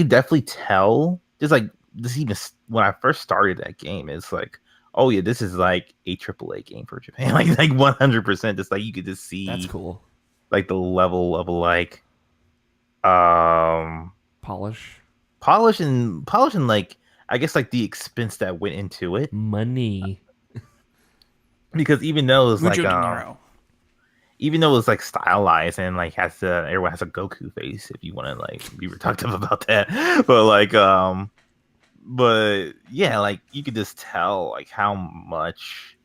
definitely tell just like this even when I first started that game, it's like, oh yeah, this is like a AAA game for Japan. like 100%. Just like you could just see That's cool. Like the level of like Polish and like I guess like the expense that went into it. Money. Because even though it's Mucho like dinero. even though it's like stylized and like everyone has a Goku face if you want to like be reductive about that. But yeah, like you could just tell like how much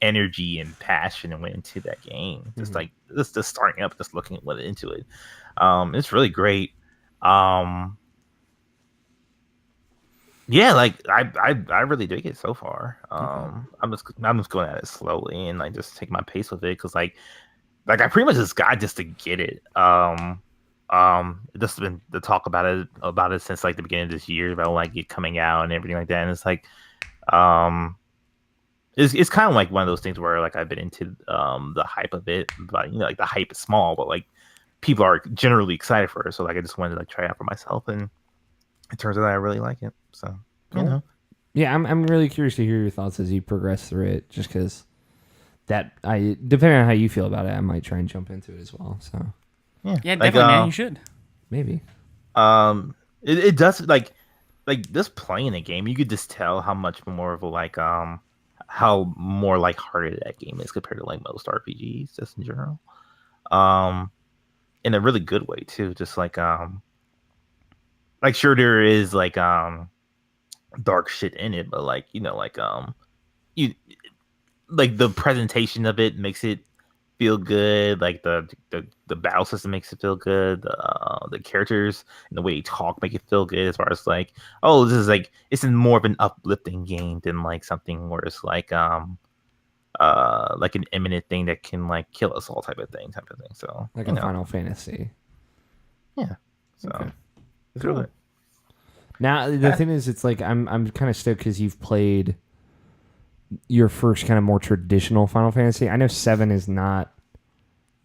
energy and passion went into that game. Just like just starting up, just looking at what into it. It's really great. Yeah, like I really dig it so far. I'm just going at it slowly and like just take my pace with it because like I pretty much just got just to get it. Just been the talk about it since like the beginning of this year about like it coming out and everything like that. And it's like it's kind of like one of those things where like I've been into the hype of it, but like the hype is small, but like people are generally excited for it. So like I just wanted to like try it out for myself, and it turns out I really like it. So cool. Yeah, I'm really curious to hear your thoughts as you progress through it. Just because depending on how you feel about it, I might try and jump into it as well. So yeah, definitely, man. You should. Maybe. It does like just playing the game, you could just tell how much more of a like how more lighthearted that game is compared to like most RPGs just in general. In a really good way too. Just like sure there is like dark shit in it, but like you you like the presentation of it makes it feel good. Like the battle system makes it feel good. The characters and the way they talk make it feel good. As far as like, oh, this is like it's more of an uplifting game than like something where it's like an imminent thing that can like kill us all type of thing. So like a Final Fantasy. Yeah. So okay. It's cool. really. Now the thing is, it's like I'm kind of stoked because you've played your first kind of more traditional Final Fantasy. I know 7 is not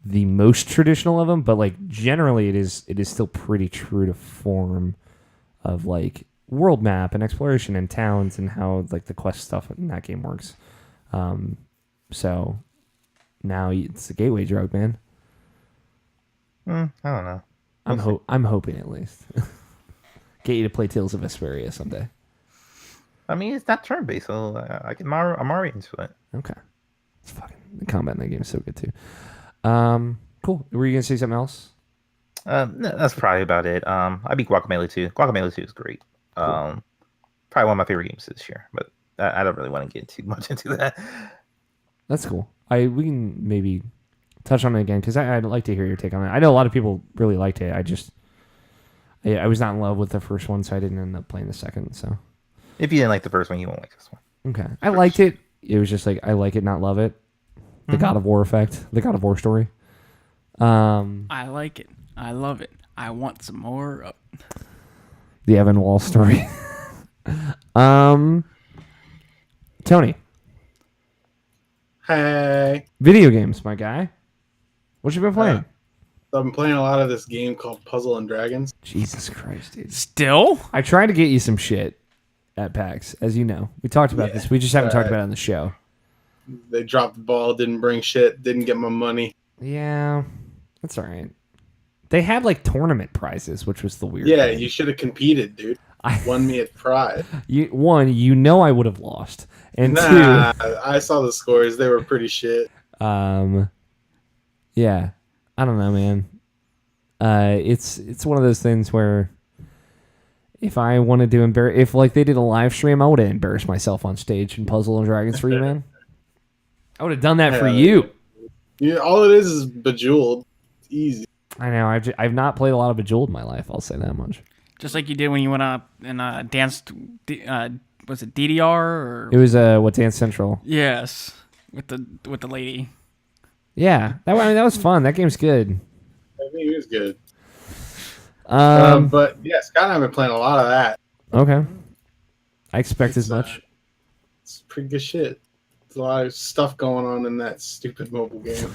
the most traditional of them, but like generally it is still pretty true to form of like world map and exploration and towns and how like the quest stuff in that game works. So now it's the gateway drug, man. I don't know. I'm hoping at least get you to play Tales of Vesperia someday. I mean, it's not turn-based, so I'm already into it. Okay. It's fucking the combat in that game is so good too. Cool. Were you gonna say something else? No, that's probably about it. I beat Guacamelee 2. Guacamelee 2 is great. Cool. Probably one of my favorite games this year, but I don't really want to get too much into that. That's cool. We can maybe touch on it again because I'd like to hear your take on it. I know a lot of people really liked it. I was not in love with the first one, so I didn't end up playing the second. So if you didn't like the first one, you won't like this one. Okay, I liked it. It was just like I like it, not love it. The God of War effect, the God of War story. I like it. I love it. I want some more. The Evan Wall story. Tony, Hey. video games, my guy. What you been playing? I've been playing a lot of this game called Puzzle and Dragons. Jesus Christ, dude. Still? I tried to get you some shit at PAX, as you know. We talked about this. We just haven't talked about it on the show. They dropped the ball, didn't bring shit, didn't get my money. Yeah, that's all right. They had like tournament prizes, which was the weird Yeah, thing. you should have competed, dude. Won me at Pride. One, I would have lost. And Nah, I saw the scores. They were pretty shit. two, yeah, I don't know, man. It's one of those things where if I wanted to if like they did a live stream, I would have embarrassed myself on stage in Puzzle and Dragons for you, man. I would have done that for you. Yeah, all it is Bejeweled. It's easy. I know. I've not played a lot of Bejeweled in my life. I'll say that much. Just like you did when you went up and danced. Was it DDR or? It was what Dance Central. Yes, with the lady. Yeah, that was fun. That game's good. I think it was good. But yeah, Scott and I have been playing a lot of that. okay. I expect as much. It's pretty good shit. There's a lot of stuff going on in that stupid mobile game.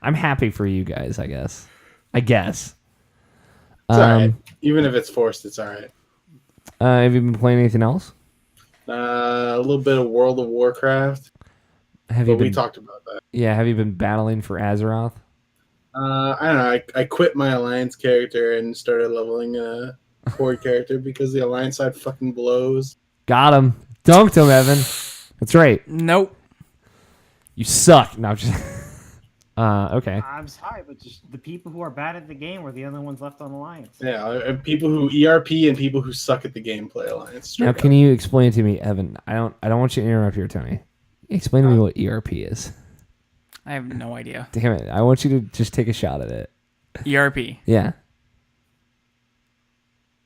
I'm happy for you guys, I guess. It's all right. Even if it's forced, it's all right. Have you been playing anything else? A little bit of World of Warcraft. We talked about that. Yeah, have you been battling for Azeroth? I don't know. I quit my Alliance character and started leveling a Horde character because the Alliance side fucking blows. Got him. Dunked him, Evan. That's right. Nope. You suck. No, just... okay. I'm sorry, but just the people who are bad at the game were the only ones left on Alliance. Yeah, people who ERP and people who suck at the game play Alliance. Now, can you explain to me, Evan? I don't want you to interrupt here, Tony. Explain to me what ERP is. I have no idea. Damn it! I want you to just take a shot at it. ERP. Yeah.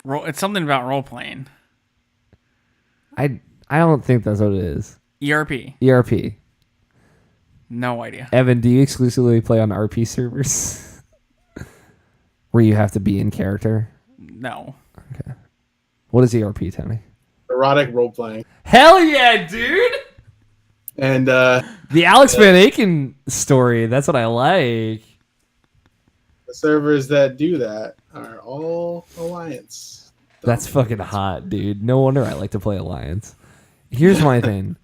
It's something about role playing. I don't think that's what it is. ERP. ERP. No idea. Evan, do you exclusively play on RP servers? Where you have to be in character? No. Okay. What is ERP, Tony? Erotic role playing. Hell yeah, dude! And the Alex Van Aken story, that's what I like. The servers that do that are all Alliance. That's fucking hot, dude. No wonder I like to play Alliance. Here's my thing.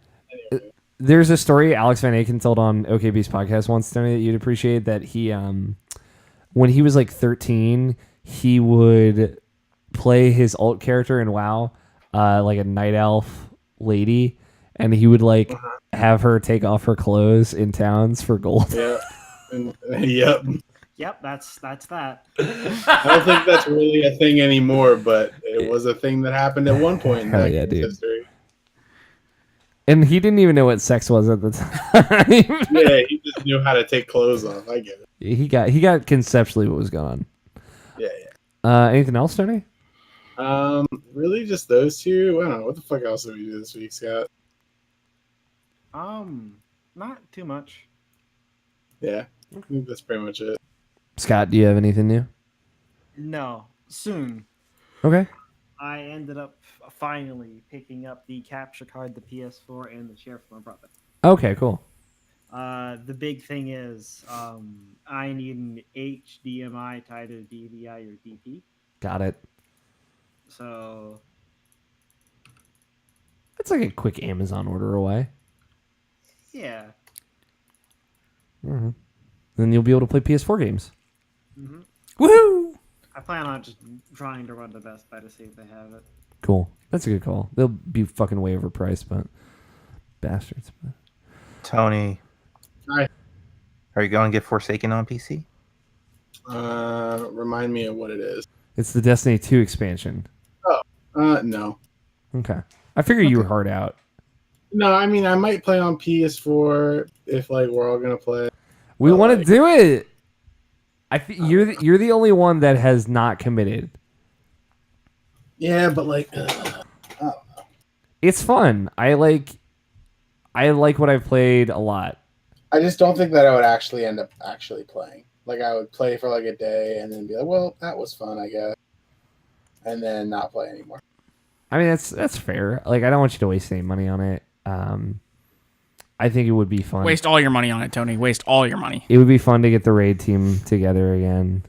There's a story Alex Van Aken told on OKB's podcast once, Tony, that you'd appreciate, that he, when he was like 13, he would play his alt character in WoW, like a night elf lady, and he would like have her take off her clothes in towns for gold. Yeah. Yep. Yep, that's that. I don't think that's really a thing anymore, but it was a thing that happened at one point in Hell that yeah, game's dude. history. And he didn't even know what sex was at the time. Yeah, he just knew how to take clothes off. I get it. He got conceptually what was going on. Yeah. Anything else, Tony? Really just those two? I don't know. What the fuck else did we do this week, Scott? Not too much. Yeah. I think that's pretty much it. Scott, do you have anything new? No, soon. Okay. I ended up finally picking up the capture card, the PS4, and the chair for my brother. Okay, cool. The big thing is I need an HDMI tied to DVI or DP. Got it. So It's like a quick Amazon order away. yeah. Mm-hmm. Then you'll be able to play PS4 games. Mm-hmm. Woohoo! I plan on just trying to run the Best Buy to see if they have it. Cool. That's a good call. They'll be fucking way overpriced, but bastards. Tony. Hi. Are you going to get Forsaken on PC? Remind me of what it is. It's the Destiny 2 expansion. No. Okay. I figure you were hard out. No, I mean, I might play on PS4 if, like, we're all going to play. We Well, want to like- do it. You're the only one that has not committed. Yeah, but, like, It's fun. I like what I've played a lot. I just don't think that I would actually end up actually playing. Like, I would play for, like, a day and then be like, well, that was fun, I guess. And then not play anymore. I mean, that's fair. Like, I don't want you to waste any money on it. I think it would be fun. Waste all your money on it, Tony. Waste all your money. It would be fun to get the raid team together again.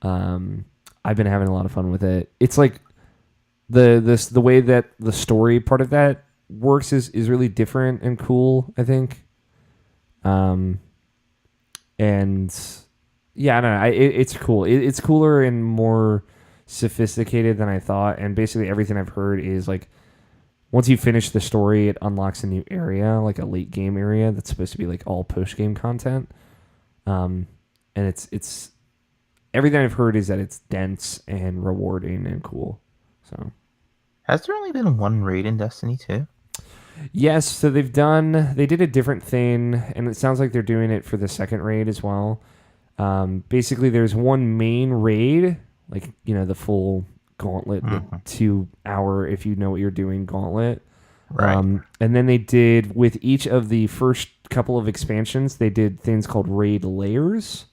I've been having a lot of fun with it. It's like the way that the story part of that works is really different and cool, I think. And yeah, I don't know. It's cool. It's cooler and more sophisticated than I thought. And basically everything I've heard is like, once you finish the story, it unlocks a new area, like a late game area that's supposed to be like all post game content. And it's everything I've heard is that it's dense and rewarding and cool. So, has there only been one raid in Destiny 2? Yes, so they did a different thing, and it sounds like they're doing it for the second raid as well. Basically, there's one main raid, like, the full gauntlet, the 2 hour, if you know what you're doing, gauntlet. Right. And then they did, with each of the first couple of expansions, they did things called raid layers.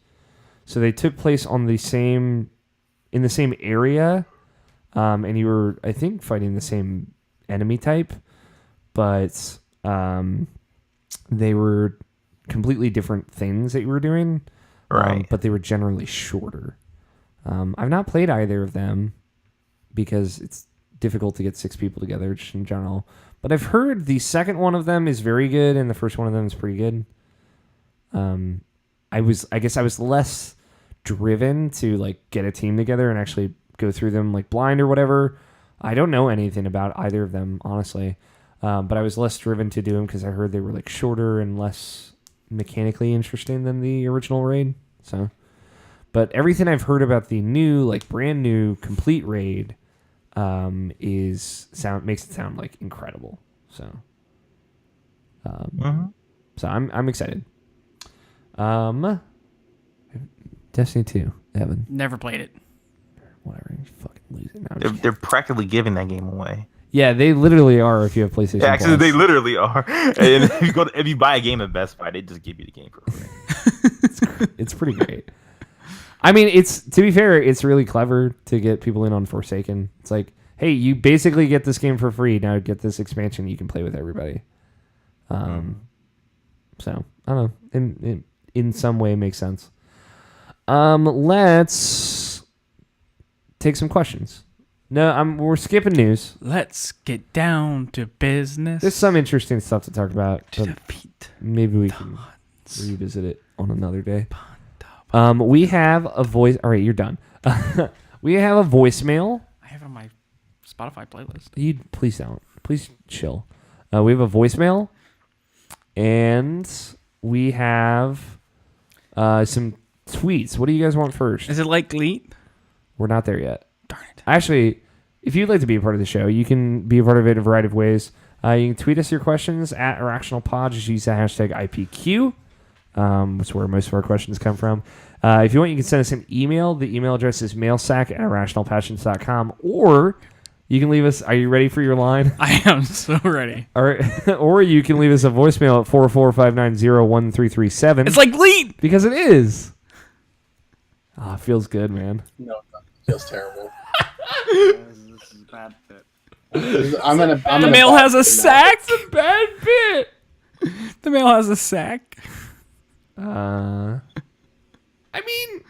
So they took place in the same area, and you were, I think, fighting the same enemy type, but they were completely different things that you were doing, right? But they were generally shorter. I've not played either of them because it's difficult to get 6 people together just in general. But I've heard the second one of them is very good, and the first one of them is pretty good. I guess I was less driven to like get a team together and actually go through them like blind or whatever. I don't know anything about either of them, honestly. But I was less driven to do them because I heard they were like shorter and less mechanically interesting than the original raid. So, but everything I've heard about the new, like brand new, complete raid, makes it sound like incredible. So, so I'm excited. Destiny 2, Evan. Never played it. Whatever, you fucking losing. They're practically giving that game away. Yeah, they literally are if you have PlayStation. Yeah, actually, Plus. they literally are. And if you buy a game at Best Buy, they just give you the game for free. It's pretty great. I mean, to be fair, it's really clever to get people in on Forsaken. It's like, hey, you basically get this game for free. Now get this expansion you can play with everybody. So, I don't know. In some way, it makes sense. Let's take some questions. No, we're skipping news. Let's get down to business. There's some interesting stuff to talk about. To defeat maybe we can revisit it on another day. We have a voice. All right, you're done. We have a voicemail. I have it on my Spotify playlist. Please don't. Please chill. We have a voicemail, and we have some tweets. What do you guys want first? Is it like Gleet? We're not there yet. Darn it. Actually, if you'd like to be a part of the show, you can be a part of it in a variety of ways. You can tweet us your questions at IrrationalPod. Just use the hashtag IPQ. That's where most of our questions come from. If you want, you can send us an email. The email address is mailsack@irrationalpassions.com. Or you can leave us... Are you ready for your line? I am so ready. Or you can leave us a voicemail at 445901337. It's like Gleet! Because it is. It feels good, man. No, it feels terrible. This is a bad fit. The mail has a sack. It's a bad bit. The mail has a sack. I mean,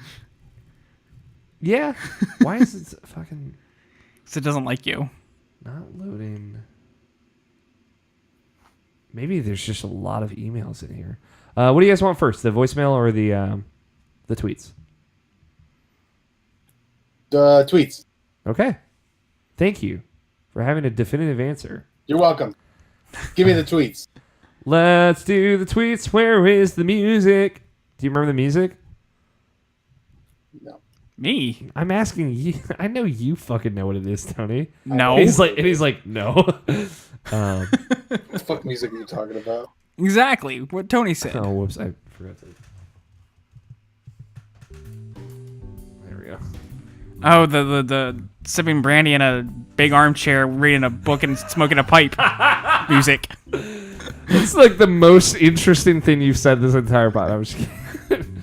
yeah. Why is it fucking So it doesn't like you. not loading? Maybe there's just a lot of emails in here. What do you guys want first, the voicemail or the tweets? Tweets. Okay. Thank you for having a definitive answer. You're welcome. Give me the tweets. Let's do the tweets. Where is the music? Do you remember the music? No. Me? I'm asking you. I know you fucking know what it is, Tony. No. He's like, no. What the fuck music are you talking about? Exactly what Tony said. Oh, whoops. I forgot to. There we go. Oh, the sipping brandy in a big armchair, reading a book and smoking a pipe music. It's like the most interesting thing you've said this entire pod. I'm just kidding.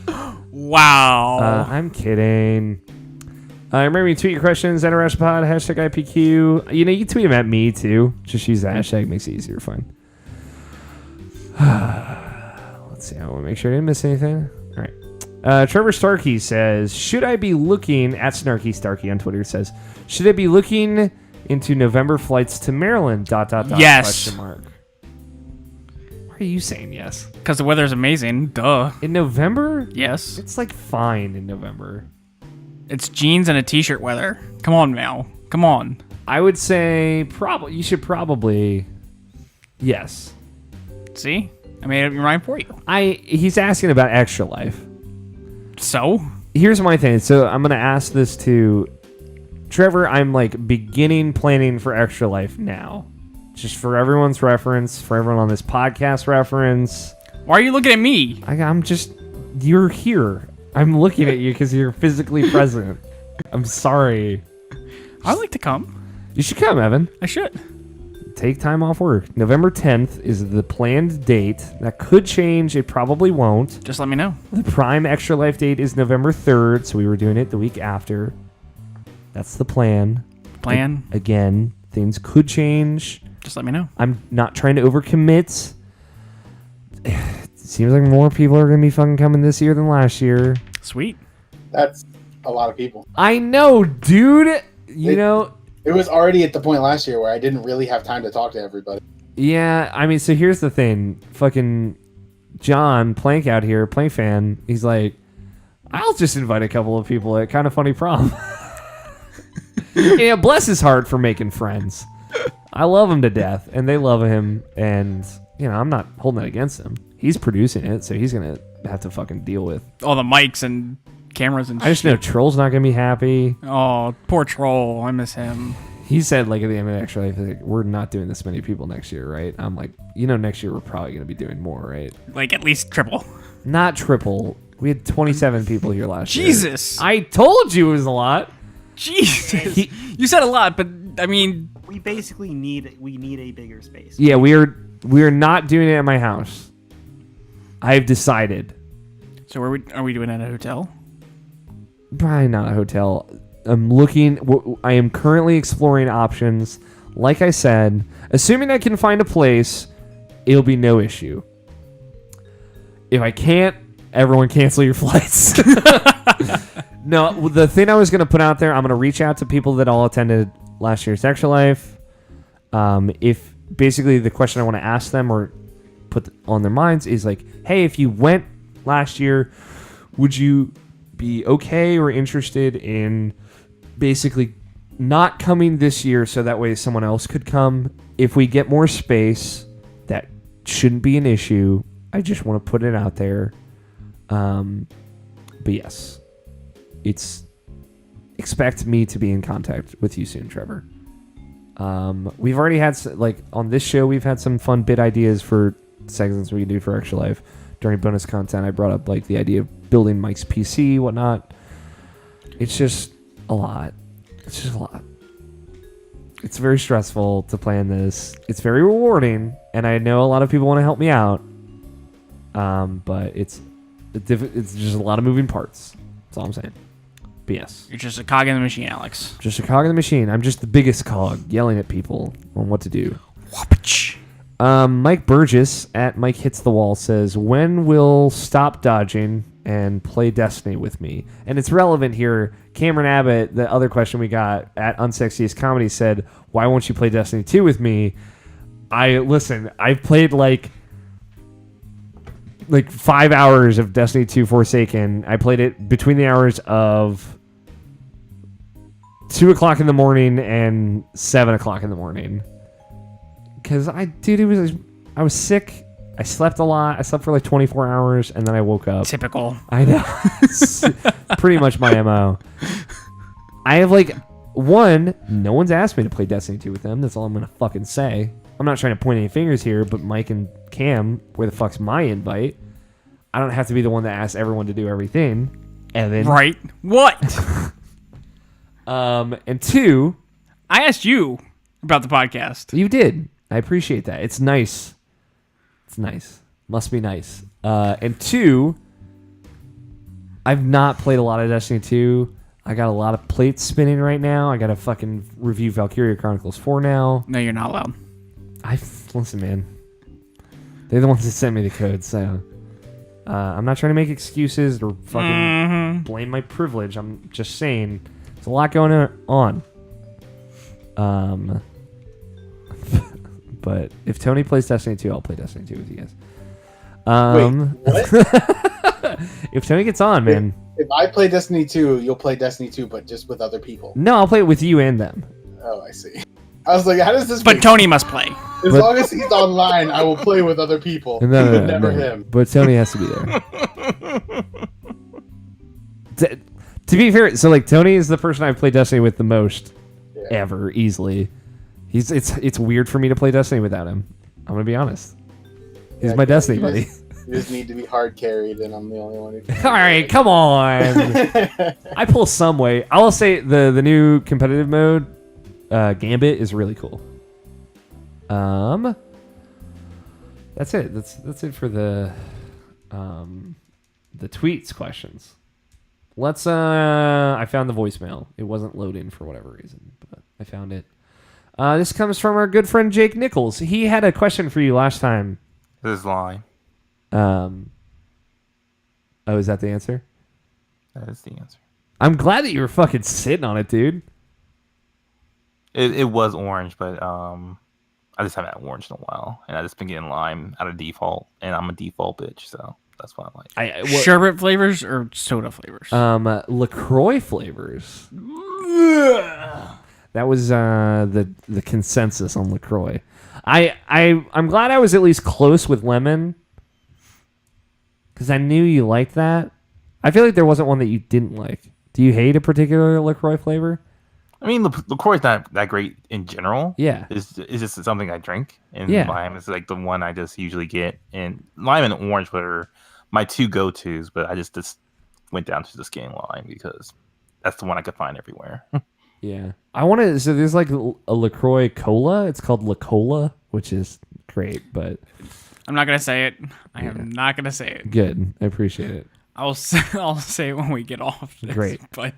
Wow. I'm kidding. Remember, you tweet your questions at IrrationalPod, hashtag IPQ. You can tweet them at me, too. Just use the hashtag. Makes it easier to find. Let's see. I want to make sure I didn't miss anything. All right. Trevor Starkey says, should I be looking, at Snarky Starkey on Twitter says, should I be looking into November flights to Maryland, ... Yes. Question mark. Why are you saying yes? Because the weather's amazing. Duh. In November? Yes. It's like fine in November. It's jeans and a t-shirt weather. Come on, Mal. Come on. I would say you should probably yes. See? I made up your mind for you. He's asking about Extra Life. So? Here's my thing. So I'm going to ask this to Trevor. I'm like beginning planning for Extra Life now. Just for everyone's reference, for everyone on this podcast reference. Why are you looking at me? You're here. I'm looking at you because you're physically present. I'm sorry. I'd like to come. You should come, Evan. I should. Take time off work. November 10th is the planned date. That could change. It probably won't. Just let me know. The prime Extra Life date is November 3rd, so we were doing it the week after. That's the plan. Again, things could change. Just let me know. I'm not trying to overcommit. It seems like more people are going to be fucking coming this year than last year. Sweet. That's a lot of people. I know, dude. It was already at the point last year where I didn't really have time to talk to everybody. Yeah, I mean, so here's the thing. Fucking John Plank out here, Plank fan, he's like, I'll just invite a couple of people at Kind of Funny Prom. Yeah, bless his heart for making friends. I love him to death, and they love him, and, I'm not holding it against him. He's producing it, so he's going to have to fucking deal with all the mics and cameras and I just know Troll's not going to be happy. Oh, poor Troll. I miss him. He said, like, at the end of Extra Life, like, we're not doing this many people next year, right? I'm like, next year we're probably going to be doing more, right? Like, at least triple. Not triple. We had 27 people here last year. Jesus. I told you it was a lot. Jesus. You said a lot, but, I mean... We basically need a bigger space. Yeah, we are not doing it at my house. I've decided. So are we doing it at a hotel? Probably not a hotel. I am currently exploring options. Like I said, assuming I can find a place, it'll be no issue. If I can't, everyone cancel your flights. No, the thing I was going to put out there, I'm going to reach out to people that all attended last year's Extra Life. If basically the question I want to ask them or put on their minds is like, hey, if you went last year, would you be okay or interested in basically not coming this year so that way someone else could come? If we get more space, that shouldn't be an issue. I just want to put it out there. But yes, expect me to be in contact with you soon, Trevor. We've already had, on this show, we've had some fun bit ideas for segments we can do for Extra Life. During bonus content, I brought up, the idea of building Mike's PC, whatnot. It's just a lot. It's very stressful to plan this. It's very rewarding, and I know a lot of people want to help me out. But it's just a lot of moving parts. That's all I'm saying. But yes. You're just a cog in the machine, Alex. Just a cog in the machine. I'm just the biggest cog, yelling at people on what to do. Whoopich. Mike Burgess at Mike Hits the Wall says, when will Stop Dodging and play Destiny with me? And it's relevant here. Cameron Abbott, the other question we got at Unsexiest Comedy, said, why won't you play Destiny 2 with me? I've played like 5 hours of Destiny 2 Forsaken. I played it between the hours of 2 o'clock in the morning and 7 o'clock in the morning. Because I was sick. I slept a lot. I slept for 24 hours, and then I woke up. Typical. I know. It's pretty much my MO. I have no one's asked me to play Destiny 2 with them. That's all I'm going to fucking say. I'm not trying to point any fingers here, but Mike and Cam, where the fuck's my invite? I don't have to be the one that asks everyone to do everything. Evan. Right. What? And 2. I asked you about the podcast. You did. I appreciate that. It's nice. Must be nice. And 2, I've not played a lot of Destiny 2. I got a lot of plates spinning right now. I got to fucking review Valkyria Chronicles 4 now. No, you're not allowed. Listen, man. They're the ones that sent me the code, so I'm not trying to make excuses or fucking blame my privilege. I'm just saying there's a lot going on. But if Tony plays Destiny 2, I'll play Destiny 2 with you guys. Wait, what? If Tony gets on, man. If I play Destiny 2, you'll play Destiny 2, but just with other people. No, I'll play it with you and them. Oh, I see. I was like, how does this? But Tony must play. As long as he's online, I will play with other people. No, never him. But Tony has to be there. To be fair, so like Tony is the person I've played Destiny with the most ever, easily. It's weird for me to play Destiny without him. I'm gonna be honest. He's my Destiny buddy. You just need to be hard carried, and I'm the only one who can. All right, come on. I pull some weight. I will say the new competitive mode, Gambit, is really cool. That's it. That's it for the tweets questions. Let's I found the voicemail. It wasn't loading for whatever reason, but I found it. This comes from our good friend Jake Nichols. He had a question for you last time. This line. Oh, is that the answer? That is the answer. I'm glad that you were fucking sitting on it, dude. It was orange, but I just haven't had orange in a while, and I just been getting lime out of default, and I'm a default bitch, so that's why I like. Sherbet flavors or soda flavors? LaCroix flavors. That was the consensus on LaCroix. I'm glad I was at least close with lemon, because I knew you liked that. I feel like there wasn't one that you didn't like. Do you hate a particular LaCroix flavor? I mean, LaCroix is not that great in general. Yeah. It's just something I drink. And Yeah. lime is like the one I just usually get. And lime and orange were my two go-tos, but I just went down to just getting lime because that's the one I could find everywhere. Yeah. I want to... So there's like a LaCroix Cola. It's called La Cola, which is great, but... I'm not going to say it. I am not going to say it. Good. I appreciate it. I'll say it when we get off this. Great. But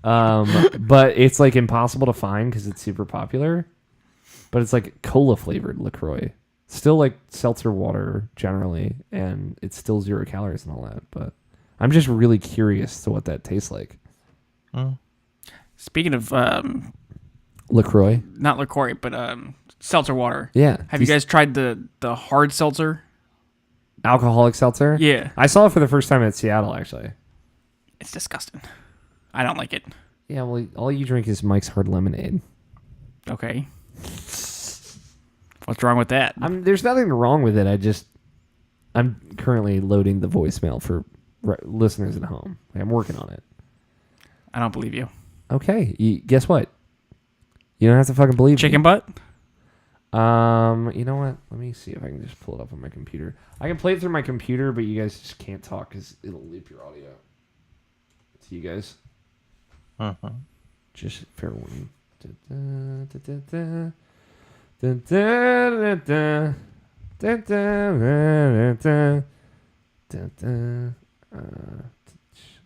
but it's like impossible to find because it's super popular. But it's like cola flavored LaCroix. Still like seltzer water generally, and it's still 0 calories and all that. But I'm just really curious to what that tastes like. Speaking of LaCroix? not LaCroix, but seltzer water. Yeah. Have you guys tried the hard seltzer? Alcoholic seltzer? Yeah. I saw it for the first time at Seattle, actually. It's disgusting. I don't like it. Yeah, well, all you drink is Mike's Hard Lemonade. Okay. What's wrong with that? There's nothing wrong with it. I'm currently loading the voicemail for listeners at home. I'm working on it. I don't believe you. Okay. Guess what? You don't have to fucking believe Chicken me. butt? You know what? Let me see if I can just pull it up on my computer. I can play it through my computer, but you guys just can't talk because it'll loop your audio to you guys. Just fair warning. All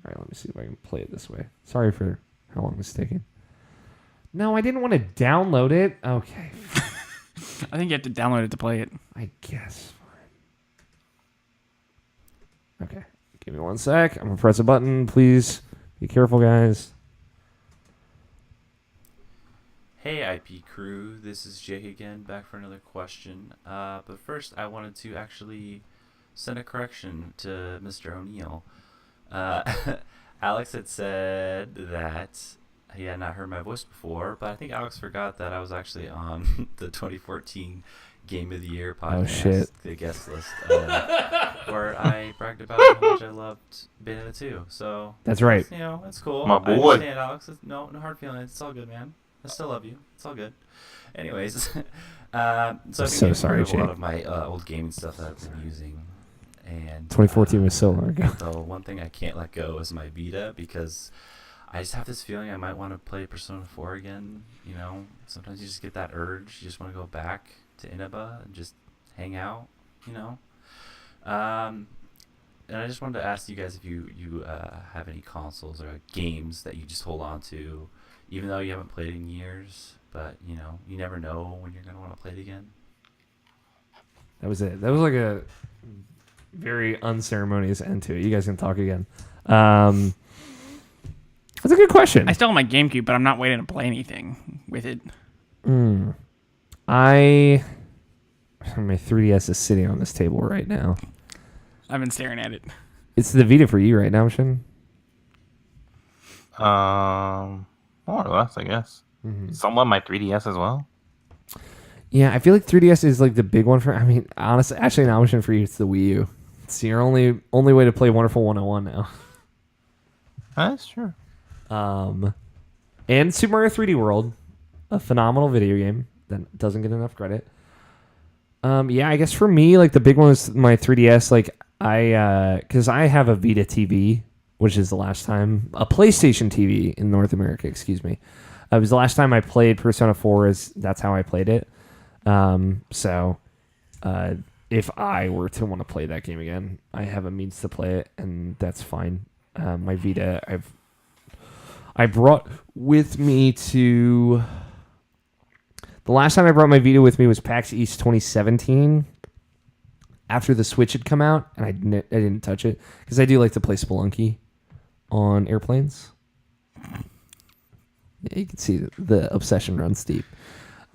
right, let me see if I can play it this way. Sorry for how long it's taking. No, I didn't want to download it. Okay. I think you have to download it to play it. I guess. Fine. Okay. Give me 1 sec. I'm going to press a button. Please be careful, guys. Hey, IP crew. This is Jake again, back for another question. But first, I wanted to actually send a correction to Mr. O'Neill. Alex had said that he had not heard my voice before, but I think Alex forgot that I was actually on the 2014 Game of the Year podcast, the guest list, where I bragged about how much I loved Bayonetta 2. So that's right. You know, it's cool. My boy. I understand, Alex. No hard feelings. It's all good, man. I still love you. It's all good. Anyways, so I'm so sorry, a Jake. lot of my old gaming stuff that I've been using. And 2014 was so long ago. So one thing I can't let go is my Vita, because I just have this feeling I might want to play Persona 4 again. You know, sometimes you just get that urge. You just want to go back to Inaba and just hang out, you know. And I just wanted to ask you guys if you have any consoles or games that you just hold on to, even though you haven't played in years. But you never know when you're gonna want to play it again. That was it. That was like a very unceremonious end to it. You guys can talk again. That's a good question. I still have my GameCube, but I'm not waiting to play anything with it. My 3DS is sitting on this table right now. I've been staring at it. It's the Vita for you right now, Shin? More or less, I guess. Somewhat my 3DS as well. Yeah, I feel like 3DS is like the big one for. I mean, honestly, actually, an option for you. It's the Wii U. It's your only way to play Wonderful 101 now. That's true. And Super Mario 3D World, a phenomenal video game that doesn't get enough credit. Yeah, I guess for me, like the big one was my 3DS. Like because I have a Vita TV, which is the last time a PlayStation TV in North America. Excuse me. It was the last time I played Persona 4. That's how I played it. So if I were to want to play that game again, I have a means to play it, and that's fine. My Vita, I brought with me to. The last time I brought my Vita with me was PAX East 2017. After the Switch had come out, and I didn't touch it because I do like to play Spelunky on airplanes. Yeah, you can see the obsession runs deep.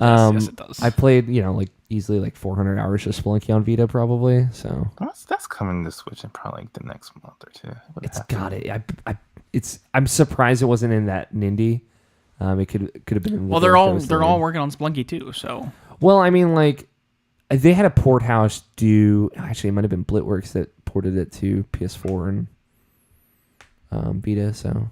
Yes, it does. I played, like easily like 400 hours of Spelunky on Vita, probably. So That's coming to Switch in probably like the next month or two. it's got it. I'm surprised it wasn't in that Nindy. It could have been. In the Well, they're all working on Splunky too. So Well, I mean, like they had a port house do. Actually, it might have been Blitworks that ported it to PS4 and Vita. So.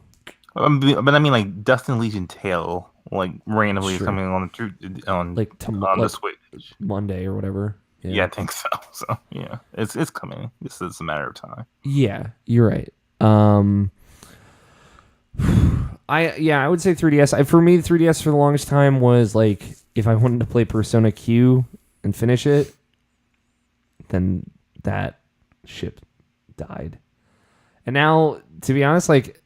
But I mean, like Dustin Legion Tale, like randomly is coming on the Switch Monday or whatever. Yeah, I think so. So yeah, it's coming. This is a matter of time. Yeah, you're right. I would say 3DS. For me, 3DS for the longest time was like if I wanted to play Persona Q and finish it, then that ship died. And now, to be honest, like.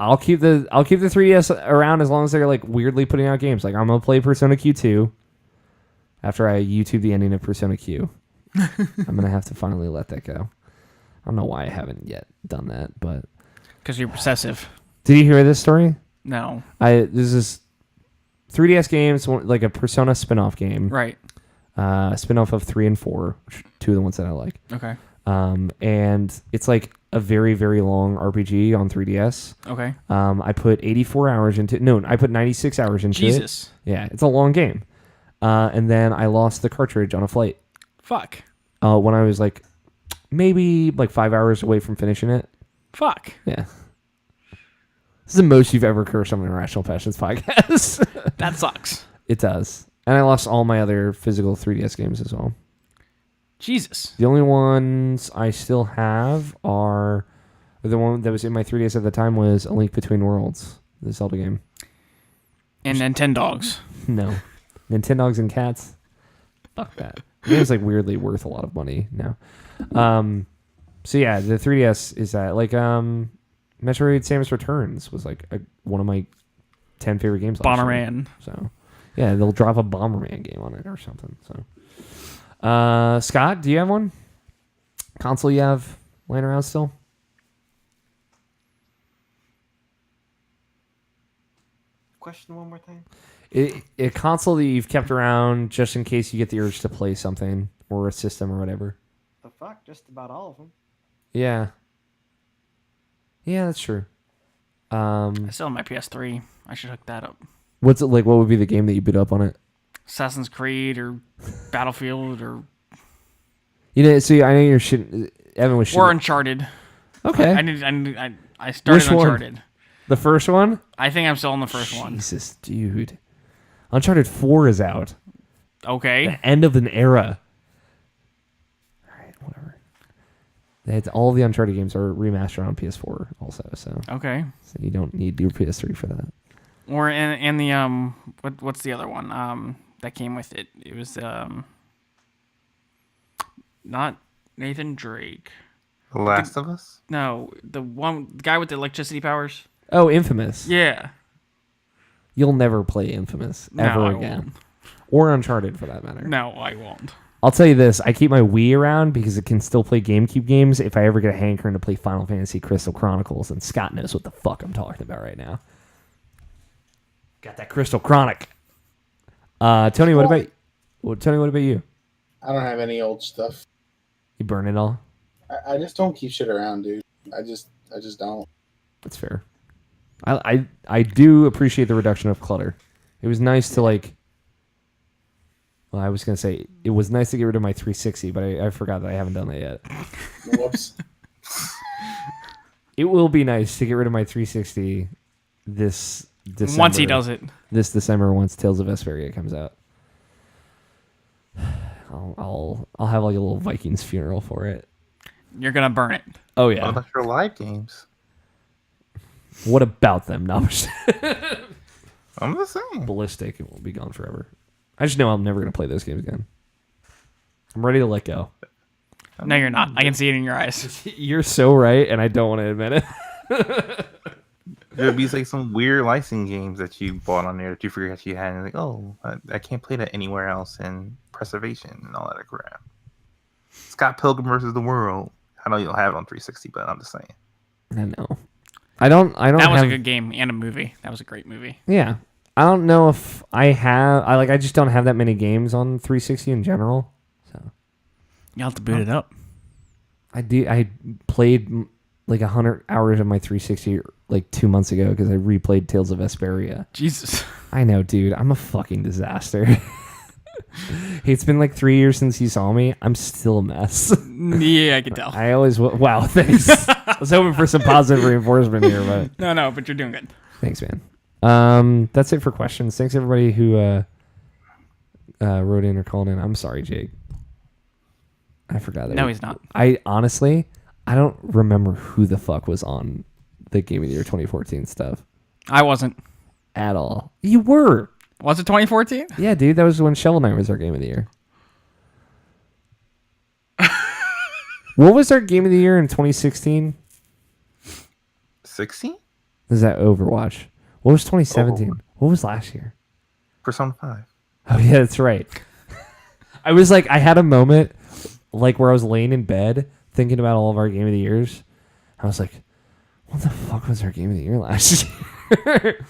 I'll keep the 3DS around as long as they're like weirdly putting out games. Like I'm gonna play Persona Q2 after I YouTube the ending of Persona Q. I'm gonna have to finally let that go. I don't know why I haven't yet done that, but because you're possessive. Did you hear this story? No. This is 3DS games, like a Persona spin-off game, Right. Spin-off of 3 and 4, which are two of the ones that I like. Okay. And it's like a very, very long RPG on 3DS. Okay. I put 84 hours into it. No, I put 96 hours into it. Jesus. Yeah, it's a long game. And then I lost the cartridge on a flight. Fuck. When I was like maybe like 5 hours away from finishing it. Fuck. Yeah. This is the most you've ever cursed on an Irrational Passions podcast. That sucks. It does. And I lost all my other physical 3DS games as well. Jesus. The only ones I still have are the one that was in my 3DS at the time was A Link Between Worlds, the Zelda game. And Nintendogs. No. Nintendogs and cats? Fuck that. The game's like weirdly worth a lot of money now. So yeah, the 3DS is that like Metroid Samus Returns was like one of my 10 favorite games last year. Bomberman. So yeah, they'll drop a Bomberman game on it or something. So Scott, do you have one? Console you have laying around still? Question one more time. A console that you've kept around just in case you get the urge to play something or a system or whatever. The fuck? Just about all of them. Yeah. Yeah, that's true. I still have my PS3. I should hook that up. What's it like? What would be the game that you boot up on it? Assassin's Creed or Battlefield or See, I know you're shit. Evan was shit. or Uncharted. Okay. I started Which one? Uncharted. The first one? I think I'm still in the first one. Jesus, dude. Uncharted 4 is out. Okay. The end of an era. All right, whatever. All the Uncharted games are remastered on PS4 also, so Okay. you don't need your PS3 for that. Or and the what's the other one that came with it? It was not Nathan Drake. The Last of Us? No, the guy with the electricity powers. Oh, Infamous. Yeah. You'll never play Infamous ever I again. won't. Or Uncharted, for that matter. No, I won't. I'll tell you this. I keep my Wii around because it can still play GameCube games if I ever get a hankering to play Final Fantasy Crystal Chronicles, and Scott knows what the fuck I'm talking about right now. Got that Crystal Chronic. Tony, what about you? I don't have any old stuff. You burn it all? I just don't keep shit around, dude. I just don't. That's fair. I do appreciate the reduction of clutter. It was nice to like. Well, I was gonna say it was nice to get rid of my 360, but I forgot that I haven't done that yet. Whoops. It will be nice to get rid of my 360 this December. Once he does it. This December, once Tales of Vesperia comes out. I'll have like a little Vikings funeral for it. You're gonna burn it. Oh yeah. What about your live games? What about them? No, I'm just saying. Ballistic. It won't be gone forever. I just know I'm never gonna play those games again. I'm ready to let go. No, you're not. I can see it in your eyes. You're so right, and I don't want to admit it. There'd be like some weird licensing games that you bought on there that you forgot you had, and like, oh, I can't play that anywhere else in Preservation and all that crap. Scott Pilgrim versus the World. I know you don't have it on 360, but I'm just saying. I know. I don't. That was a good game and a movie. That was a great movie. Yeah. I don't know if I have. I just don't have that many games on 360 in general. So You'll have to boot it up. I do. I played like 100 hours of my 360 like 2 months ago because I replayed Tales of Vesperia. Jesus. I know, dude. I'm a fucking disaster. It's been like 3 years since you saw me. I'm still a mess. Yeah, I can tell. I always. Wow, thanks. I was hoping for some positive reinforcement here, but No, but you're doing good. thanks, man. That's it for questions. Thanks everybody who wrote in or called in. I'm sorry, Jake. I forgot that. No, he's not. I honestly, I don't remember who the fuck was on the Game of the Year 2014 stuff I wasn't. at all. You were. Was it 2014? Yeah, dude. That was when Shovel Knight was our Game of the Year. What was our Game of the Year in 2016? 16? Is that Overwatch? What was 2017? What was last year? Persona 5. Oh yeah, that's right. I was like, I had a moment like where I was laying in bed thinking about all of our Game of the Years. I was like, what the fuck was our Game of the Year last year?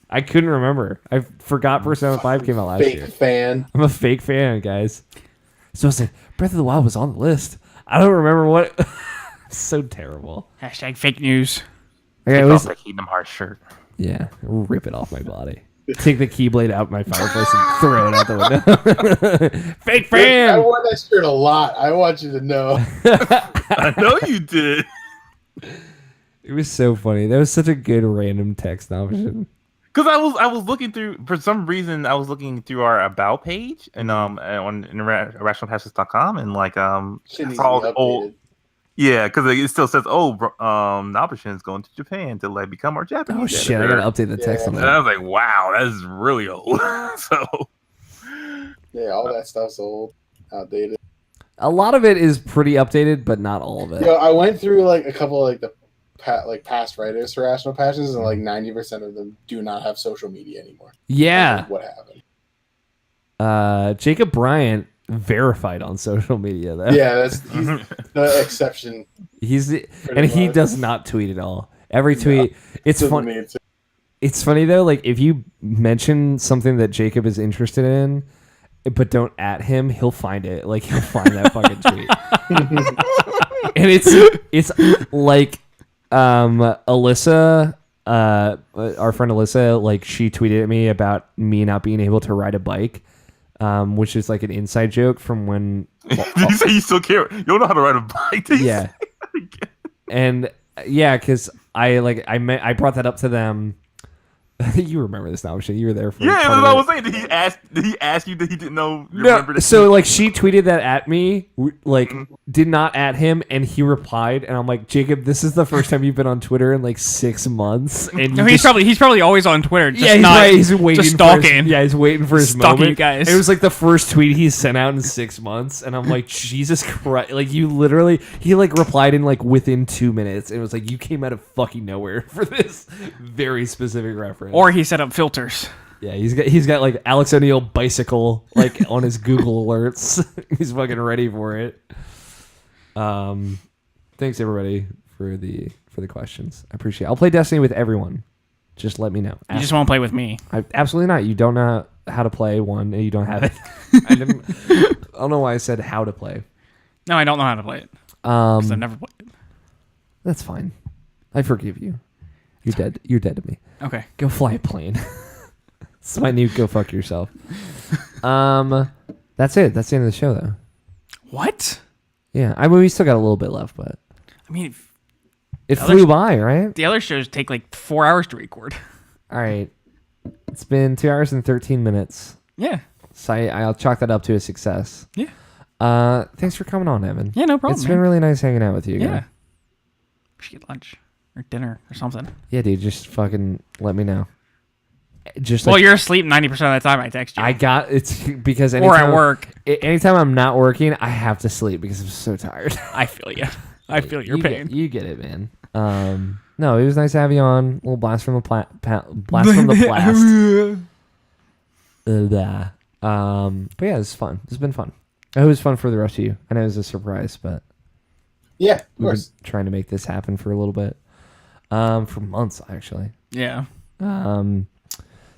I couldn't remember. I forgot Persona 5 came out last year. Fake fan. I'm a fake fan, guys. So I was like, Breath of the Wild was on the list. I don't remember what. So terrible. Hashtag fake news. Okay, Take at off least, that Kingdom Hearts shirt. yeah, rip it off my body. Take the Keyblade out my fireplace and throw it out the window. Fake I fan. wore that shirt a lot. I want you to know. I know you did. It was so funny. That was such a good random text option. Because I was looking through, for some reason I was looking through our about page and on IrrationalPasses.com and like Shit needs saw all to the be old. updated. Yeah, because it still says, Nabashin is going to Japan to like become our Japanese. Oh shit! I gotta update the text on And that. I was like, wow, that is really old. So Yeah, all that stuff's old, outdated. A lot of it is pretty updated, but not all of it. Yo, I went through like a couple of like the past writers for Rational Passions, and like 90% of them do not have social media anymore. Yeah. Like, what happened? Jacob Bryant verified on social media though. Yeah, he's the exception. And he does not tweet at all. Every tweet, it's Doesn't funny. need to. It's funny though. Like if you mention something that Jacob is interested in, but don't at him, he'll find it. Like he'll find that fucking tweet. And it's like Alyssa, our friend Alyssa, like she tweeted at me about me not being able to ride a bike. Which is like an inside joke from when. Did you say you still care? You don't know how to ride a bike? Did you Yeah, say? and yeah, because I brought that up to them You remember this now, you were there for. Yeah, part that's of what I it. was saying. Did he ask you that he didn't know? No, so like she tweeted that at me, like did not at him, and he replied, and I'm like, Jacob, this is the first time you've been on Twitter in like 6 months, and No, he's probably always on Twitter. Just he's not, right. He's waiting, just for his, stalking. he's waiting for his Stalking moment. you guys. And it was like the first tweet he's sent out in 6 months, and I'm like, Jesus Christ! Like he like replied in like within 2 minutes, and it was like you came out of fucking nowhere for this very specific reference. Or he set up filters. Yeah, he's got like Alex O'Neill bicycle like on his Google alerts. He's fucking ready for it. Thanks everybody for the questions. I appreciate it. I'll play Destiny with everyone. Just let me know. You just won't play with me. Absolutely not. You don't know how to play one, and you don't have it. I don't know why I said how to play. No, I don't know how to play it. Because I've never played it. That's fine. I forgive you. You're dead. You're dead to me. Okay. Go fly a plane. It's my new go fuck yourself. That's it. That's the end of the show, though. What? Yeah, I mean, we still got a little bit left, but I mean, it flew by, right? the other shows take like 4 hours to record. All right. It's been 2 hours and 13 minutes. Yeah. So I'll chalk that up to a success. Yeah. Thanks for coming on, Evan. Yeah, no problem. It's been really nice hanging out with you again. Yeah. We should get lunch or dinner or something. Yeah, dude, just fucking let me know. Just Well, like, you're asleep 90% of the time I text you. it's because or at work. Anytime I'm not working, I have to sleep because I'm so tired. I feel you. I feel your pain. You get it, man. No, it was nice to have you on. A little blast from the blast from the blast. But yeah, it's fun. It's been fun. I hope it was fun for the rest of you. I know it was a surprise, but Yeah, of we've been course. trying to make this happen for a little bit. For months actually. Yeah.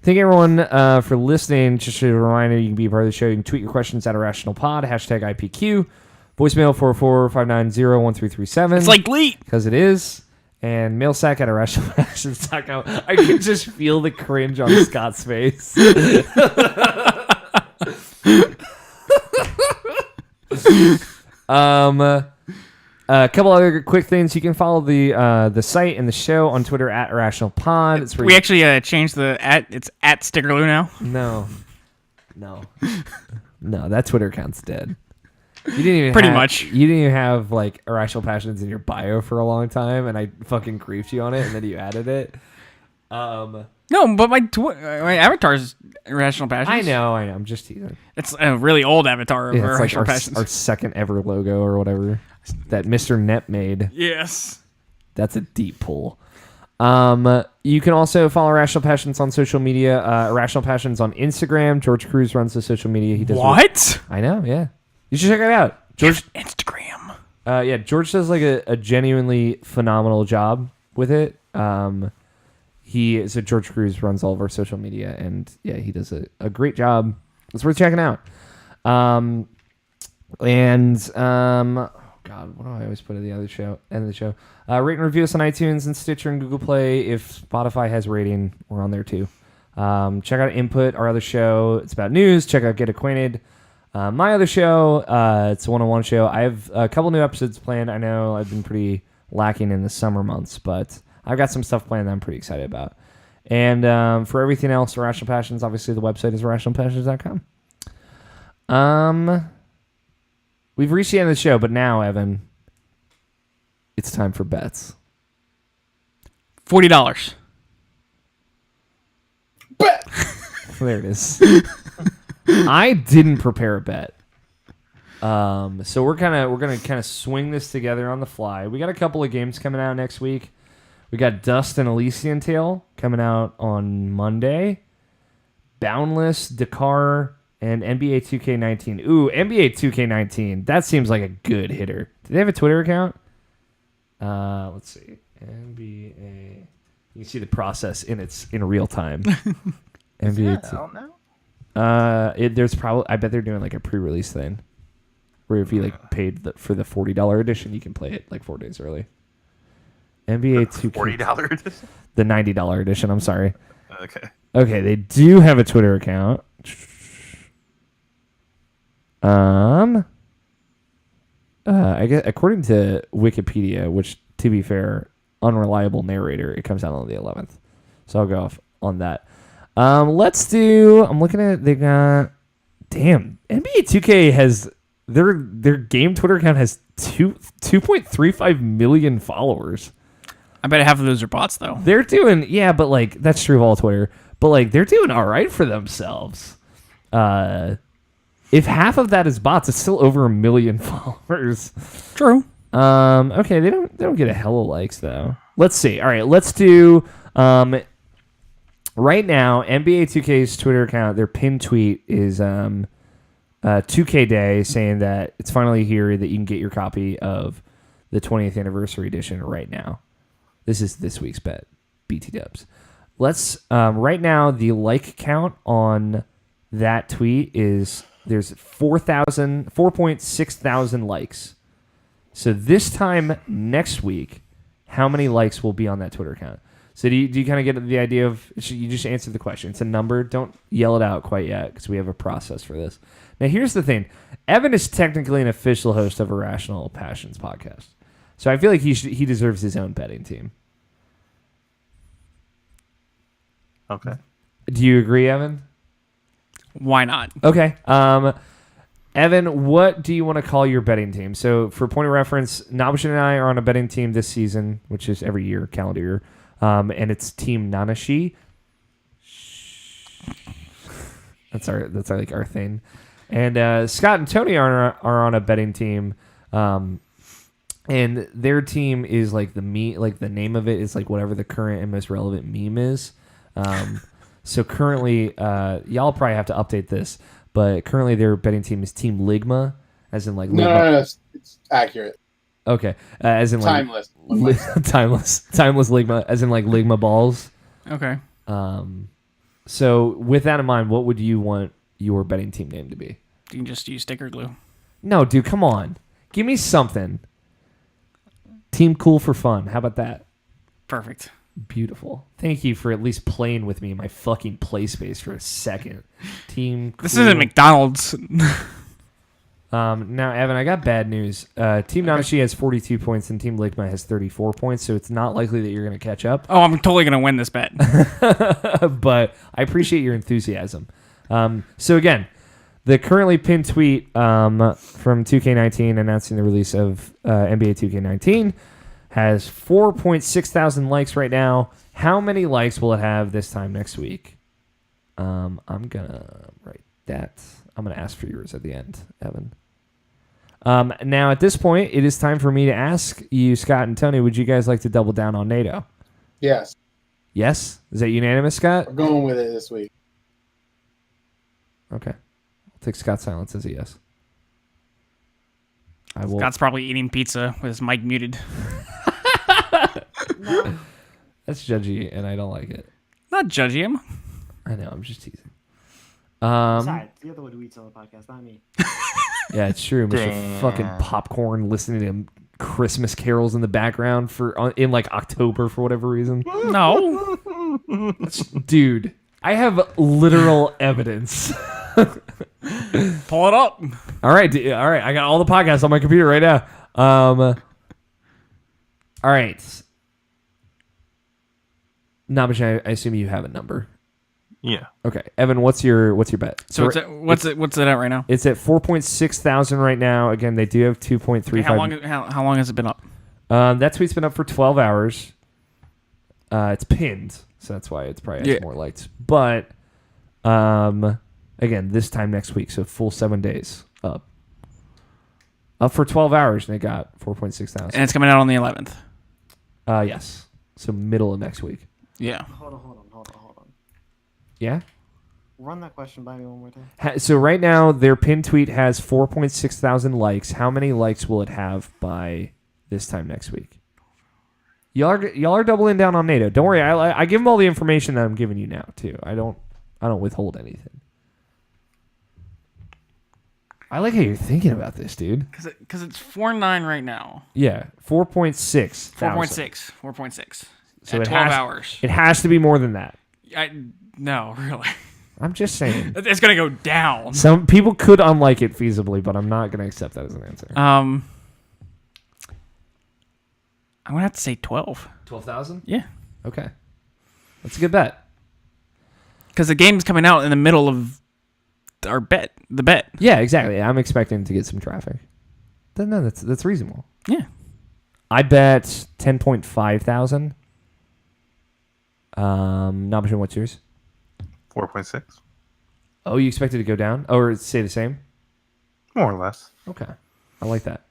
Thank you everyone for listening. Just a reminder, you can be a part of the show. You can tweet your questions at IrrationalPod, #IPQ, voicemail 445901337. It's like Glee. Because it is. And mailsack at irrationalpassions.com. I can just feel the cringe on Scott's face. A couple other quick things. You can follow the site and the show on Twitter at IrrationalPod. It's where We actually changed the @ it's @ Stickerloo now. No, that Twitter account's dead. You didn't even Pretty much. You didn't even have like Irrational Passions in your bio for a long time, and I fucking griefed you on it, and then you added it. No, but my avatar's Irrational Passions. I know. I'm just teasing. It's a really old avatar of Yeah, it's like Irrational Passions. our second ever logo or whatever that Mr. Net made. Yes. That's a deep pull. You can also follow Irrational Passions on social media. Irrational Passions on Instagram. George Cruz runs the social media. He does What? I know. Yeah, you should check it out. George. Instagram. Yeah, George does like a genuinely phenomenal job with it. George Cruz runs all of our social media, and yeah, he does a great job. It's worth checking out. God, what do I always put at the end of the show? Rate and review us on iTunes and Stitcher and Google Play. If Spotify has rating, we're on there too. Check out Input, our other show. It's about news. Check out Get Acquainted. My other show, it's a one-on-one show. I have a couple new episodes planned. I know I've been pretty lacking in the summer months, but I've got some stuff planned that I'm pretty excited about. And for everything else, Irrational Passions, obviously the website is irrationalpassions.com. We've reached the end of the show, but now, Evan, it's time for bets. $40. Bet! There it is. I didn't prepare a bet. So we're gonna swing this together on the fly. We got a couple of games coming out next week. We got Dust and Elysian Tale coming out on Monday. Boundless, Dakar, and NBA 2K19. Ooh, NBA 2K19. That seems like a good hitter. Do they have a Twitter account? Let's see. NBA. You can see the process in real time. NBA. I don't know. There's probably. I bet they're doing like a pre-release thing, where if you like paid for the $40 edition, you can play it like 4 days early. NBA 2K. $40 edition? The $90 edition. I'm sorry. Okay. Okay, they do have a Twitter account. I guess according to Wikipedia, which to be fair, unreliable narrator, it comes out on the 11th. So I'll go on that. Let's do. I'm looking at. They got. Damn, NBA 2K has their game Twitter account has 2.35 million followers. I bet half of those are bots though. They're doing but like that's true of all Twitter. But like they're doing all right for themselves. If half of that is bots, it's still over 1 million followers. True. Okay, they don't get a hell of likes though. Let's see. All right, let's do. Right now, NBA 2K's Twitter account, their pinned tweet is 2K Day, saying that it's finally here that you can get your copy of the 20th anniversary edition right now. This is this week's bet, BT Dubs. Let's right now the like count on that tweet is there's 4.6 thousand likes. So this time next week, how many likes will be on that Twitter account? So do you kind of get the idea of, you just answered the question. It's a number. Don't yell it out quite yet because we have a process for this. Now, here's the thing. Evan is technically an official host of Irrational Passions podcast. So I feel like he deserves his own betting team. Okay. Do you agree, Evan? Why not? Okay. Evan, what do you want to call your betting team? So for point of reference, Nabishin and I are on a betting team this season, which is every year, calendar year. And it's Team Nanashi. That's our thing. And Scott and Tony are on a betting team. And their team is like the name of it is like whatever the current and most relevant meme is. So currently, y'all probably have to update this, but currently their betting team is Team Ligma, as in like Ligma. No, it's accurate. Okay, as in like Timeless. timeless Ligma, as in like Ligma balls. Okay. So with that in mind, what would you want your betting team name to be? You can just use sticker glue. No, dude, come on, give me something. Team Cool for Fun. How about that? Perfect. Beautiful. Thank you for at least playing with me in my fucking play space for a second. Team Cool. This isn't McDonald's. Now, Evan, I got bad news. Team Nanashi has 42 points and Team Ligma has 34 points, so it's not likely that you're going to catch up. Oh, I'm totally going to win this bet. But I appreciate your enthusiasm. So again, the currently pinned tweet from 2K19 announcing the release of NBA 2K19 has 4.6 thousand likes right now. How many likes will it have this time next week? I'm going to write that. I'm going to ask for yours at the end, Evan. Now, at this point, it is time for me to ask you, Scott and Tony, would you guys like to double down on NATO? Yes. Yes? Is that unanimous, Scott? We're going with it this week. Okay. I'll take Scott's silence as a yes. I will. Scott's probably eating pizza with his mic muted. That's judgy, and I don't like it. Not judging him. I know, I'm just teasing. Besides, you're the one who eats on the podcast, not me. Yeah, it's true. Mr. Damn. Fucking Popcorn listening to Christmas carols in the background in like October for whatever reason. No. Dude, I have literal evidence. Pull it up. All right. I got all the podcasts on my computer right now. All right. Namish, I assume you have a number. Yeah. Okay, Evan, what's your bet? So what's it at right now? It's at 4.6 thousand right now. Again, they do have 2.35. How long has it been up? That tweet's been up for 12 hours. It's pinned, so that's why it's probably has more likes. But again, this time next week, so full 7 days up for 12 hours, and it got 4.6 thousand. And it's coming out on the 11th. Yes, so middle of next week. Yeah. Hold on. Yeah. Run that question by me one more time. So right now, their pinned tweet has 4.6 thousand likes. How many likes will it have by this time next week? Y'all are doubling down on NATO. Don't worry, I give them all the information that I'm giving you now too. I don't withhold anything. I like how you're thinking about this, dude. Because it's 4.9 right now. Yeah, 4.6. 4.6. So at 12 hours. It has to be more than that. No, really. I'm just saying. It's going to go down. Some people could unlike it feasibly, but I'm not going to accept that as an answer. I'm going to have to say 12. 12,000? Yeah. Okay. That's a good bet. because the game's coming out in the middle of our bet. The bet. Yeah, exactly. I'm expecting to get some traffic. No, that's reasonable. Yeah. I bet 10.5 thousand. Nabishan, what's yours? 4.6. Oh, you expect it to go down? Or stay the same? More or less. Okay. I like that.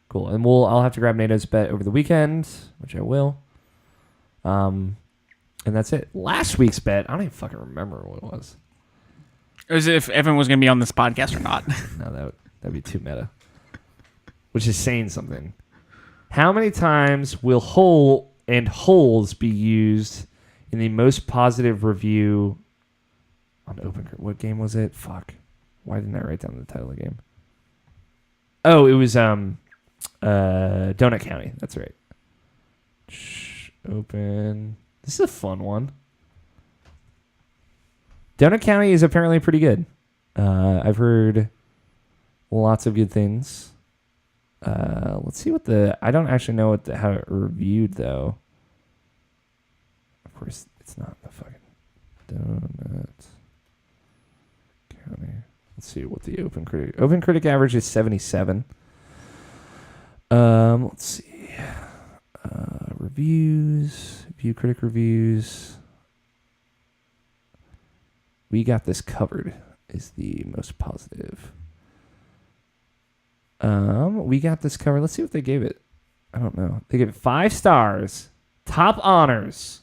Cool. And I'll have to grab NATO's bet over the weekend, which I will. And that's it. Last week's bet, I don't even fucking remember what it was. It was if Evan was going to be on this podcast or not. No, that'd be too meta. Which is saying something. How many times will hole and holes be used in the most positive review on Open? What game was it? Fuck. Why didn't I write down the title of the game? Oh, it was Donut County. That's right. Open. This is a fun one. Donut County is apparently pretty good. I've heard lots of good things. Let's see what I don't actually know how it reviewed though. Of course, it's not the fucking Donut County. Let's see what the Open Critic average is 77. Let's see. Reviews, View Critic reviews. We got this covered is the most positive. We got this covered. Let's see what they gave it. I don't know. They gave it 5 stars. Top honors.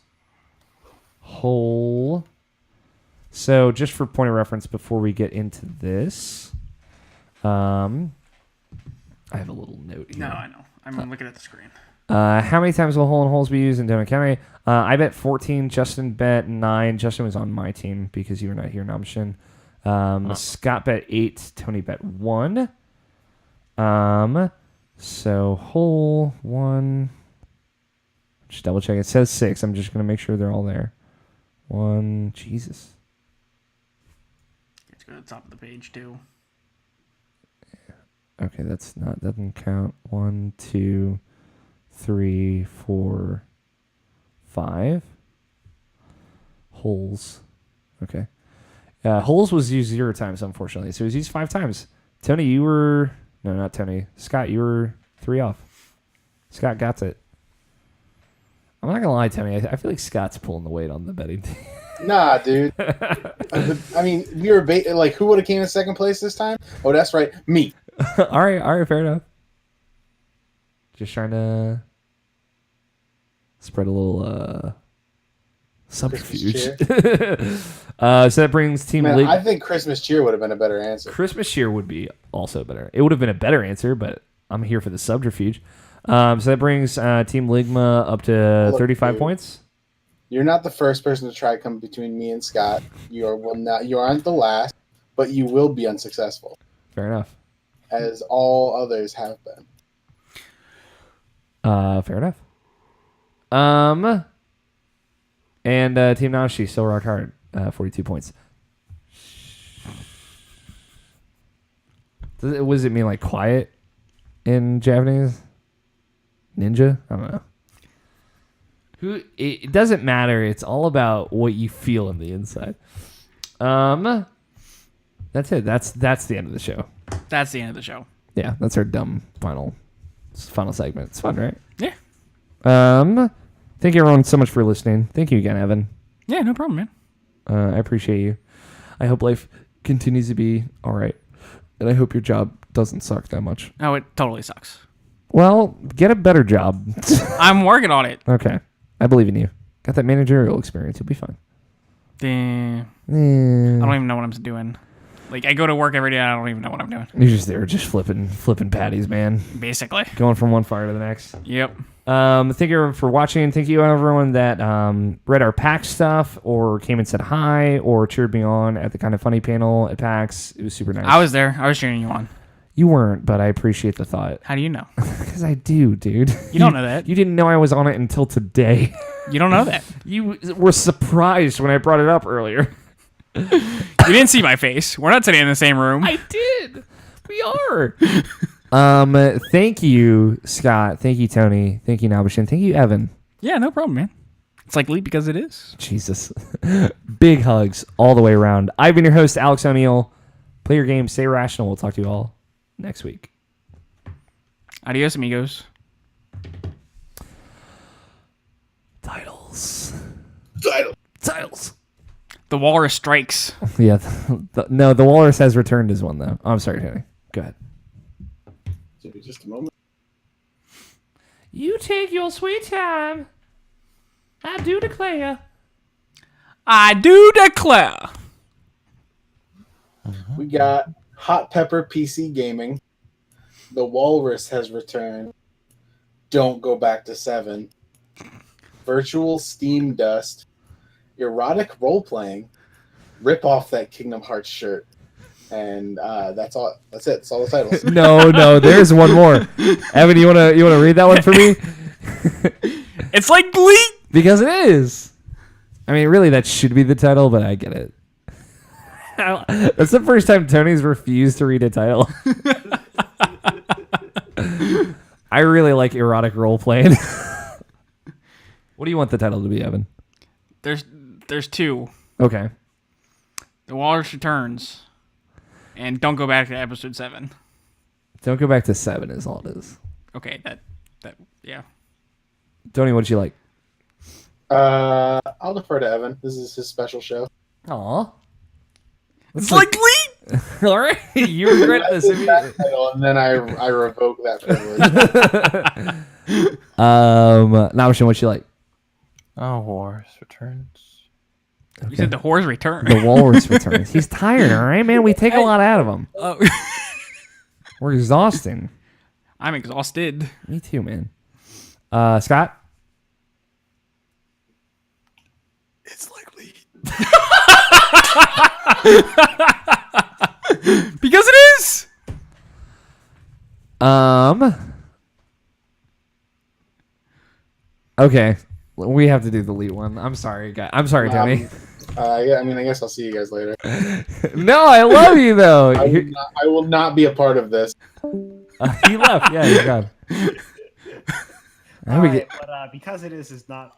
Whole. So just for point of reference, before we get into this, I have a little note here. No, I know. I'm looking at the screen. How many times will hole and holes be used in Donut County? I bet 14. Justin bet 9. Justin was on my team because you were not here, Namshin. Scott bet 8. Tony bet 1. So hole 1. Just double check. It says 6. I'm just gonna make sure they're all there. 1. Jesus. Let's go to the top of the page too. Okay, doesn't count. 1, 2, 3, 4, 5 holes. Okay. Holes was used 0 times, unfortunately. So it was used 5 times. Tony, you were... No, not Tony. Scott, you were 3 off. Scott got it. I'm not going to lie, Tony. I feel like Scott's pulling the weight on the betting team. Nah, dude. I mean, we were like, who would have came in second place this time? Oh, that's right. Me. All right, fair enough. Just trying to spread a little subterfuge. So that brings Team Man, League. I think Christmas cheer would have been a better answer. Christmas cheer would be also better. It would have been a better answer, but I'm here for the subterfuge. So that brings Team Ligma up to 35 points. You're not the first person to try to come between me and Scott. You aren't the last, but you will be unsuccessful. Fair enough. As all others have been. Fair enough. And Team Nashi still rock hard. 42 points. What does it mean, like quiet in Japanese? Ninja? I don't know. It doesn't matter. It's all about what you feel on the inside. That's it. That's the end of the show. That's the end of the show. Yeah, that's our dumb final segment. It's fun, right? Yeah. Thank you everyone so much for listening. Thank you again, Evan. Yeah, no problem, man. I appreciate you. I hope life continues to be all right. And I hope your job doesn't suck that much. Oh, it totally sucks. Well, get a better job. I'm working on it. Okay. I believe in you. Got that managerial experience. You'll be fine. I don't even know what I'm doing. Like, I go to work every day, I don't even know what I'm doing. You're just there, just flipping patties, man. Basically. Going from one fire to the next. Yep. Thank you everyone for watching. Thank you everyone that read our PAX stuff or came and said hi or cheered me on at the Kind of Funny panel at PAX. It was super nice. I was there. I was cheering you on. You weren't, but I appreciate the thought. How do you know? Because I do, dude. You don't know that. You didn't know I was on it until today. You don't know that. You were surprised when I brought it up earlier. You didn't see my face. We're not sitting in the same room. I did. We are. Thank you, Scott. Thank you, Tony. Thank you, Nabishin. Thank you, Evan. Yeah, no problem, man. It's like Leap because it is. Jesus. Big hugs all the way around. I've been your host, Alex O'Neill. Play your game, stay rational. We'll talk to you all next week. Adios, amigos. Titles. The Walrus strikes. Yeah. No, the Walrus has returned as one, though. Oh, I'm sorry, Tony. Go ahead. Give me just a moment. You take your sweet time. I do declare. We got Hot Pepper PC Gaming. The Walrus has returned. Don't go back to 7. Virtual Steam Dust. Erotic role playing. Rip off that Kingdom Hearts shirt. And that's all. That's it. That's all the titles. No, there's one more. Evan, you wanna read that one for me? It's like Leap. Because it is. I mean, really, that should be the title, but I get it. That's the first time Tony's refused to read a title. I really like erotic role playing. What do you want the title to be, Evan? There's 2. Okay. The Walrus returns, and don't go back to episode 7. Don't go back to 7 is all it is. Okay, that yeah. Tony, what'd you like? I'll defer to Evan. This is his special show. Aw. It's like Leap. All right. You regret this That immediately. title, and then I revoke that privilege. Nabishin, what you like? Oh, Horse returns. You said the horse return. The Walrus returns. He's tired, all right, man? We take a lot out of him. Oh. We're exhausting. I'm exhausted. Me too, man. Scott? It's like Leap. Because it is. Okay. We have to do the lead one. I'm sorry, guys. I'm sorry, Tony. Yeah, I mean, I guess I'll see you guys later. No, I love you though. I will not be a part of this. He left. Yeah, he's gone. All right, but because it is not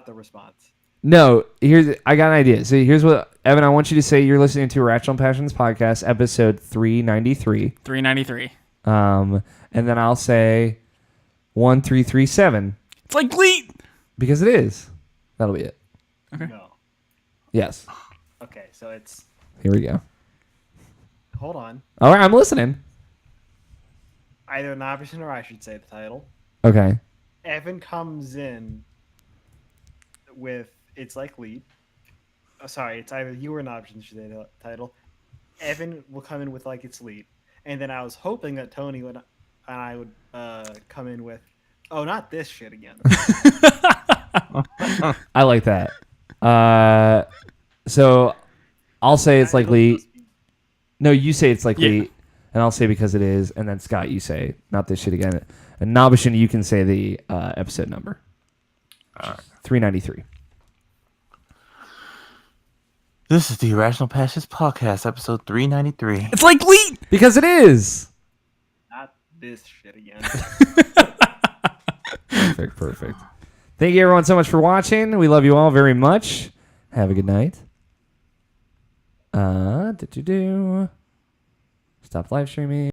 the response. No, I got an idea. So here's what, Evan, I want you to say you're listening to Irrational Passions Podcast, episode 393. 393. And then I'll say 1337. It's like Leap. Because it is. That'll be it. Okay. No. Yes. Okay, so it's. Here we go. Hold on. All right, I'm listening. Either Nabishin or I should say the title. Okay. Evan comes in with It's Like Leap. Oh, sorry, it's either you or Nabishin should say the title. Evan will come in with Like It's Leap. And then I was hoping that Tony and I would come in with, oh, not this shit again. I like that. So I'll say It's Like Leap. No, you say It's Like Leap. And I'll say Because It Is. And then Scott, you say Not This Shit Again. And Nabishin, you can say the episode number. 393. This is the Irrational Passions Podcast, episode 393. It's like Leap. Because it is. Not this shit again. Perfect. Thank you everyone so much for watching. We love you all very much. Have a good night. Stop live streaming.